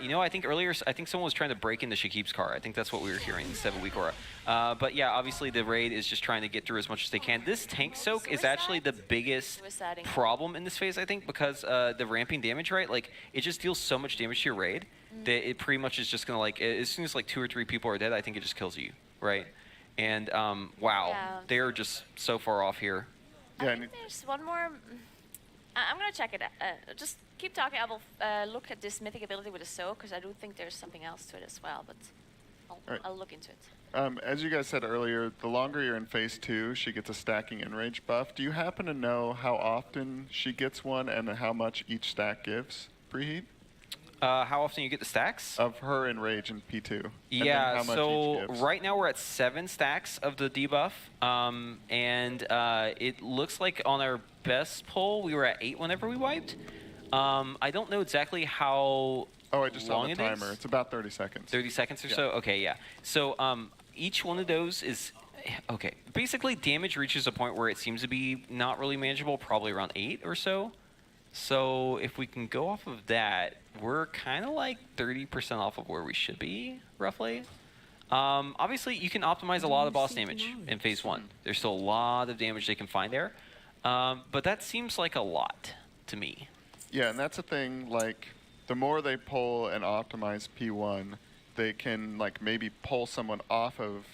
You know, I think earlier, someone was trying to break into Shakib's car. I think that's what we were hearing instead of Weak Aura. But yeah, obviously the raid is just trying to get through as much as they can. This tank soak is actually the biggest problem in this phase, I think, because the ramping damage, right? Like, it just deals so much damage to your raid that it pretty much is just gonna, like, as soon as like 2 or 3 people are dead, I think it just kills you, right? And wow, they're just so far off here. I think there's one more. I'm gonna check it. Just keep talking. I will look at this mythic ability with the soak, because I do think there's something else to it as well. But I'll look into it. As you guys said earlier, the longer you're in phase 2, she gets a stacking enrage buff. Do you happen to know how often she gets one and how much each stack gives preheat? How often you get the stacks? Of her enrage in P2. Yeah, how much so each gives. right now we're at 7 stacks of the debuff. And it looks like on our best pull, we were at 8 whenever we wiped. I don't know exactly how I just saw long the timer. It's about 30 seconds. 30 seconds or so? Okay, yeah. So each one of those is... Okay, basically damage reaches a point where it seems to be not really manageable, probably around 8 or so. So if we can go off of that, we're kind of like 30% off of where we should be, roughly. Obviously, you can optimize a lot of boss damage in phase 1. There's still a lot of damage they can find there. But that seems like a lot to me. Yeah, and that's the thing, like, the more they pull and optimize P1, they can, like, maybe pull someone off of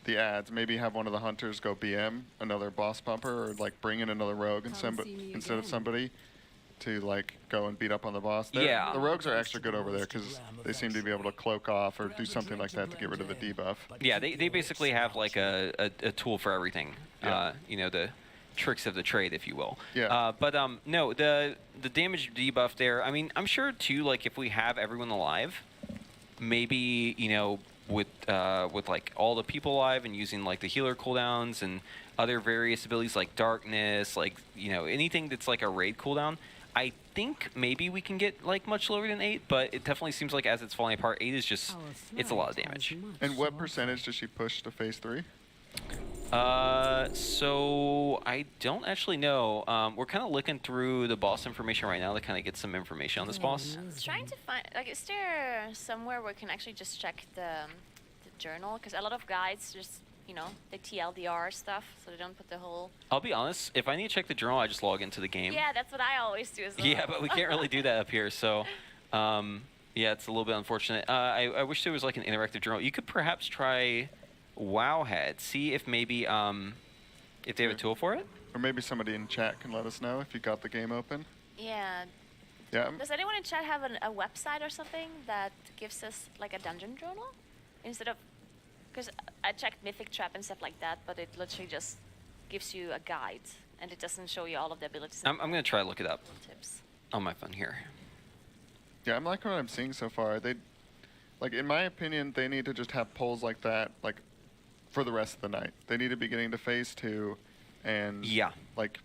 the ads, maybe have one of the hunters go BM, another boss bumper, or, like, bring in another rogue instead of somebody to, like, go and beat up on the boss. Yeah. The rogues are extra good over there because they seem to be able to cloak off or do something like that to get rid of the debuff. Yeah, they basically have, like, a tool for everything. Yeah. You know, the tricks of the trade, if you will. Yeah. But no, the damage debuff there, I mean, I'm sure, too, like, if we have everyone alive, maybe, you know, with like, all the people alive and using, like, the healer cooldowns and other various abilities like darkness, like, you know, anything that's, like, a raid cooldown, I think maybe we can get, like, much lower than 8, but it definitely seems like as it's falling apart, 8 is just, it's a lot of damage. And what percentage does she push to phase 3? So I don't actually know. We're kind of looking through the boss information right now to kind of get some information on this boss. Trying to find, like, is there somewhere where we can actually just check the journal? Because a lot of guides just, you know, they TLDR stuff, so they don't put the whole... I'll be honest, if I need to check the journal, I just log into the game. Yeah, that's what I always do as well. Yeah, but we can't really do that up here, so... yeah, it's a little bit unfortunate. I wish there was, like, an interactive journal. You could perhaps try Wowhead, see if maybe, if they have a tool for it? Or maybe somebody in chat can let us know if you got the game open. Yeah. Yeah. Does anyone in chat have a website or something that gives us, like, a dungeon journal? Instead of... Because I checked Mythic Trap and stuff like that, but it literally just gives you a guide, and it doesn't show you all of the abilities. I'm going to try to look it up tips on my phone here. Yeah, I'm liking what I'm seeing so far. They, like, in my opinion, they need to just have polls like that, like, for the rest of the night. They need to be getting to phase 2 and Yeah. like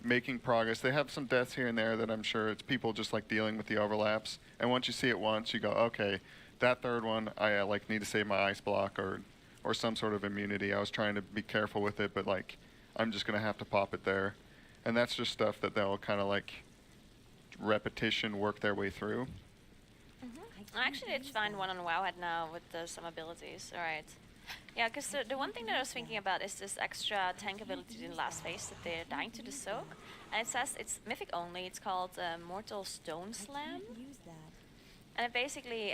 making progress. They have some deaths here and there that I'm sure it's people just like dealing with the overlaps. And once you see it once, you go, okay, that third one, I like need to save my ice block or some sort of immunity. I was trying to be careful with it, but like I'm just gonna have to pop it there. And that's just stuff that they'll kind of like repetition work their way through. I actually did find one on Wowhead now with some abilities. All right. Yeah, because the one thing that I was thinking about is this extra tank ability in last phase that they're dying to the soak. And it says it's mythic only. It's called Mortal Stone Slam. And it basically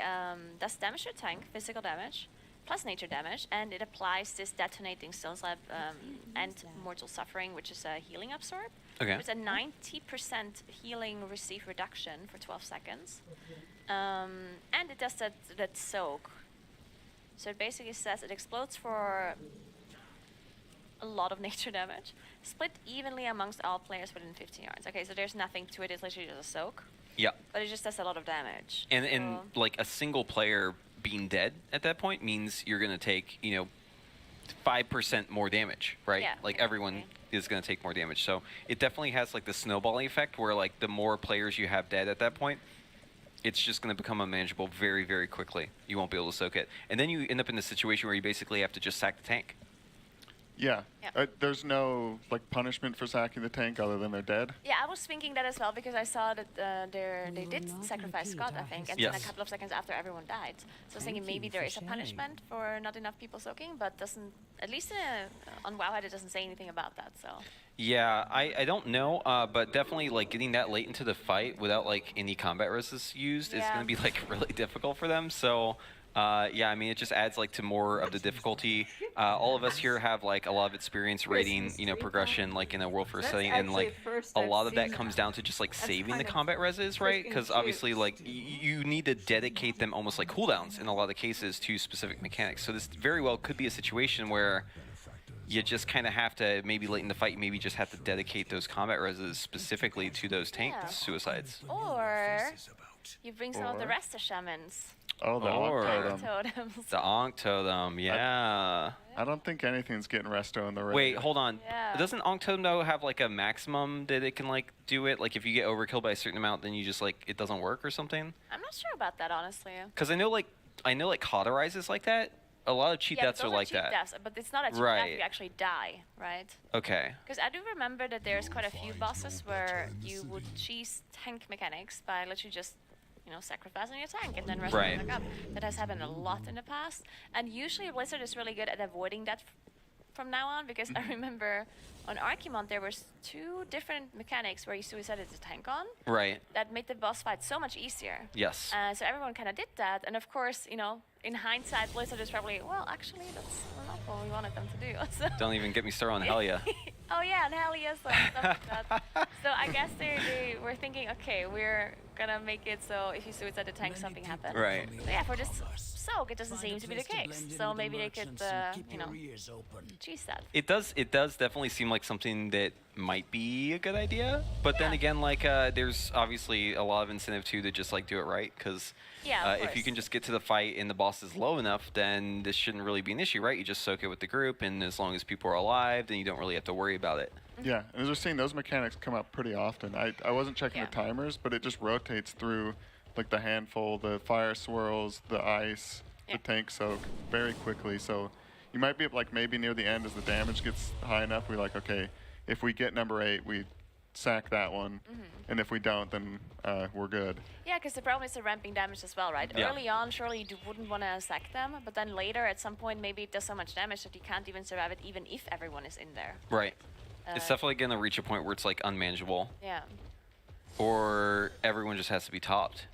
does damage to your tank, physical damage, plus nature damage. And it applies this detonating stone slab and mortal suffering, which is a healing absorb. Okay. It's a 90% healing receive reduction for 12 seconds. And it does that soak. So it basically says it explodes for a lot of nature damage, split evenly amongst all players within 15 yards. Okay, so there's nothing to it, it's literally just a soak. Yeah. But it just does a lot of damage. And like a single player being dead at that point means you're going to take, 5% more damage, right? Yeah, like everyone is going to take more damage. So it definitely has like the snowballing effect where like the more players you have dead at that point, it's just going to become unmanageable very, very quickly. You won't be able to soak it. And then you end up in a situation where you basically have to just sack the tank. Yeah. There's no like punishment for sacking the tank other than they're dead. Yeah, I was thinking that as well because I saw that they did sacrifice Scott, I think, and then a couple of seconds after everyone died. So I was thinking maybe there is a punishment for not enough people soaking, but doesn't, at least on Wowhead it doesn't say anything about that. So. Yeah, I don't know, but definitely like getting that late into the fight without like any combat resists used is going to be like really difficult for them. So. Yeah, I mean, it just adds like to more of the difficulty. All of us here have like a lot of experience rating, progression like in a World First setting, and like a lot of that comes down to just like saving the combat reses, right? Because obviously like you need to dedicate them almost like cooldowns in a lot of cases to specific mechanics. So this very well could be a situation where you just kind of have to, maybe late in the fight, you maybe just have to dedicate those combat reses specifically to those tank suicides. Or you bring some of the rest of shamans. Oh, the Ankh Totems. The Ankh Totem, yeah. I don't think anything's getting resto in the raid. Wait, hold on. Yeah. Doesn't Ankh Totem though have like a maximum that it can like do it? Like if you get overkilled by a certain amount, then you just like it doesn't work or something? I'm not sure about that, honestly. Because I know like Cauterize is like that. A lot of cheat deaths are like that. Deaths, but it's not a cheat death, you actually die, right? Okay. Because I do remember that there's quite a few bosses where you would cheese tank mechanics by literally just sacrificing your tank and then resting back up. That has happened a lot in the past. And usually Blizzard is really good at avoiding that from now on, because I remember on Archimon there was 2 different mechanics where you suicided the tank on. Right. That made the boss fight so much easier. Yes. So everyone kind of did that. And of course, in hindsight, Blizzard is probably, well, actually, that's not what we wanted them to do. So Don't even get me started on Helya. Oh yeah, and Helya, so stuff like that. So I guess they were thinking, okay, we're gonna make it so if you suicide the tank, something happens. Right. So yeah, for this soak, it doesn't seem to be the case. So maybe they could, cheese that. It does definitely seem like something that might be a good idea. But then again, like there's obviously a lot of incentive too to just like do it right, because if you can just get to the fight and the boss is low enough, then this shouldn't really be an issue, right? You just soak it with the group, and as long as people are alive, then you don't really have to worry about it. Yeah, and as we're seeing, those mechanics come up pretty often. I wasn't checking the timers, but it just rotates through like the handful, the fire swirls, the ice, the tank soak very quickly. So you might be like maybe near the end as the damage gets high enough, we're like, okay, if we get number 8, we sack that one, and if we don't, then we're good. Yeah, because the problem is the ramping damage as well, right? Yeah. Early on, surely you wouldn't want to sack them, but then later, at some point, maybe it does so much damage that you can't even survive it, even if everyone is in there. Right. It's definitely going to reach a point where it's like unmanageable. Yeah. Or everyone just has to be topped,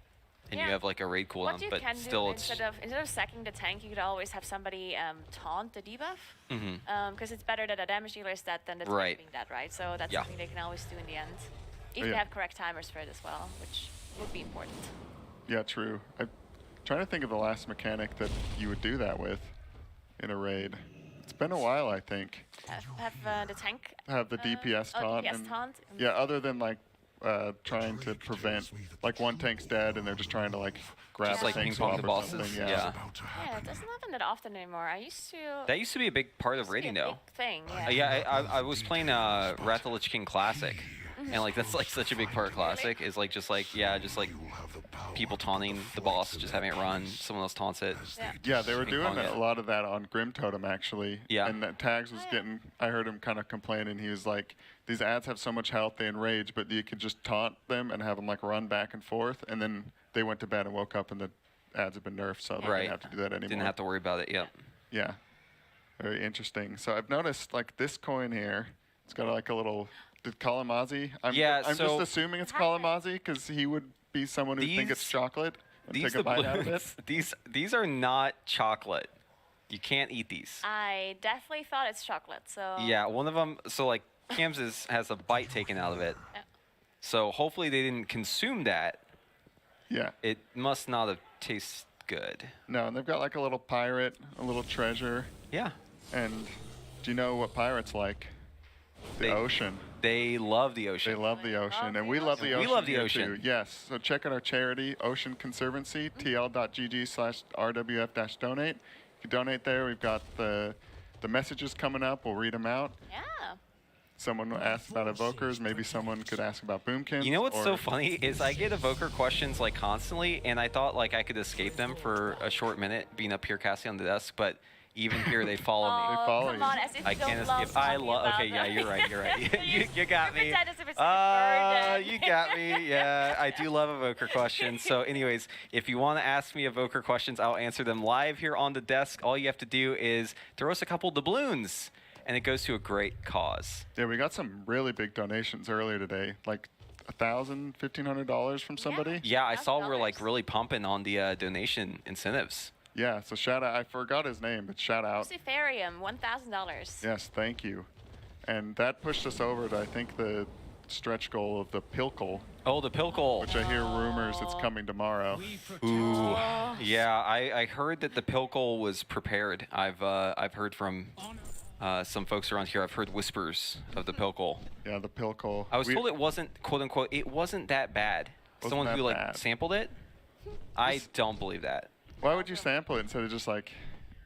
and you have like a raid cooldown. What you but can still, do it's instead of sacking the tank, you could always have somebody taunt the debuff, because it's better that a damage dealer is dead than the tank being dead, right? So that's something they can always do in the end, if they have correct timers for it as well, which would be important. Yeah, true. I'm trying to think of the last mechanic that you would do that with in a raid. It's been a while, I think. Have the tank. Have the DPS taunt. DPS taunt. Yeah, other than like trying to prevent, like one tank's dead and they're just trying to like grab Just the like tank ping pong swap the or bosses. something. Yeah. Yeah, it doesn't happen that often anymore. I used to. That used to be a big part of raiding, though. Big thing. Yeah. Yeah, I was playing Wrath of the Lich King Classic, and like that's like such a big part of Classic is like just like people taunting the boss, just having it run. Someone else taunts it. Yeah, they were doing it. a lot of that on Grim Totem actually. Yeah. And that Tags was getting. I heard him kind of complaining. He was like, "These ads have so much health, they enrage, but you could just taunt them and have them like run back and forth." And then they went to bed and woke up, and the ads have been nerfed, so they didn't have to do that anymore. Didn't have to worry about it. Yep. Yeah. Very interesting. So I've noticed like this coin here. It's got like a little. Did Kalamazi? I'm so just assuming it's Kalamazi because he would be someone who think it's chocolate and take a bite out of it. These are not chocolate. You can't eat these. I definitely thought it's chocolate. So. Yeah, one of them. So like Cam's has a bite taken out of it. Yeah. So hopefully they didn't consume that. Yeah. It must not have tasted good. No, and they've got like a little pirate, a little treasure. Yeah. And do you know what pirates like? The ocean. They love the ocean. They love the ocean, and we love the ocean. We love the here ocean. too. Yes. So check out our charity, Ocean Conservancy, tl.gg/rwf-donate. If you donate there, we've got the messages coming up. We'll read them out. Yeah. Someone asked about evokers. Maybe someone could ask about boomkins. You know what's so funny is I get evoker questions like constantly, and I thought like I could escape them for a short minute being up here casting on the desk, but even here they follow me. They follow come you. On, as if I you can't don't escape. love I talking love. about Okay, yeah, them. you're right. You're right. you got me. Pretend as if it's a burden. You got me. Yeah, I do love evoker questions. So, anyways, if you want to ask me evoker questions, I'll answer them live here on the desk. All you have to do is throw us a couple doubloons, and it goes to a great cause. Yeah, we got some really big donations earlier today, like $1,000, $1,500 from somebody. Yeah, I saw we're like really pumping on the donation incentives. Yeah, so shout out. I forgot his name, but shout out. Luciferium, $1,000. Yes, thank you. And that pushed us over to, I think, the stretch goal of the Pilkle. Oh, the Pilkle. Which I hear rumors it's coming tomorrow. Ooh. Yeah, I heard that the Pilkle was prepared. I've heard from some folks around here. I've heard whispers of the Pilkle. Yeah, the Pilkle. I was told it wasn't, quote unquote, it wasn't that bad. Someone who like sampled it. I don't believe that. Why would you sample it instead of just like,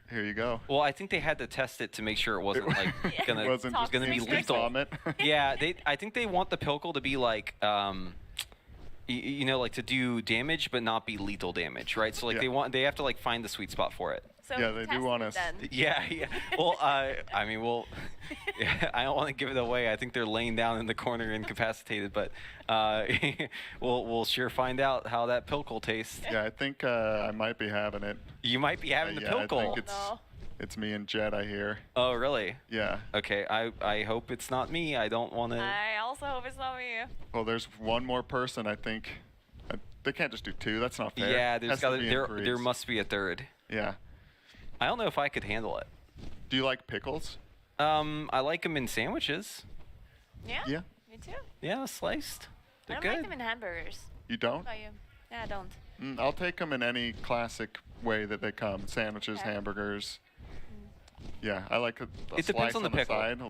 here you go? Well, I think they had to test it to make sure it wasn't like gonna be lethal. Vomit. Yeah, I think they want the Pilkle to be like you know, like to do damage but not be lethal damage, right? So like they have to like find the sweet spot for it. So yeah, they do want us. Yeah. Well, I mean, I don't want to give it away. I think they're laying down in the corner incapacitated, but we'll sure find out how that Pilkle tastes. Yeah, I think I might be having it. You might be having the Pilkle. I think it's me and Jet, I hear. Oh, really? Yeah. Okay, I hope it's not me. I don't want to. I also hope it's not me. Well, there's one more person, I think. They can't just do two. That's not fair. Yeah, there must be a third. Yeah. I don't know if I could handle it. Do you like pickles? I like them in sandwiches. Yeah? Yeah. Me too. Yeah, sliced. They're I don't good. like them in hamburgers. You don't? How about you? Yeah, I don't. I'll take them in any classic way that they come. Sandwiches, hamburgers. Yeah, I like a It depends slice on the pickle. side.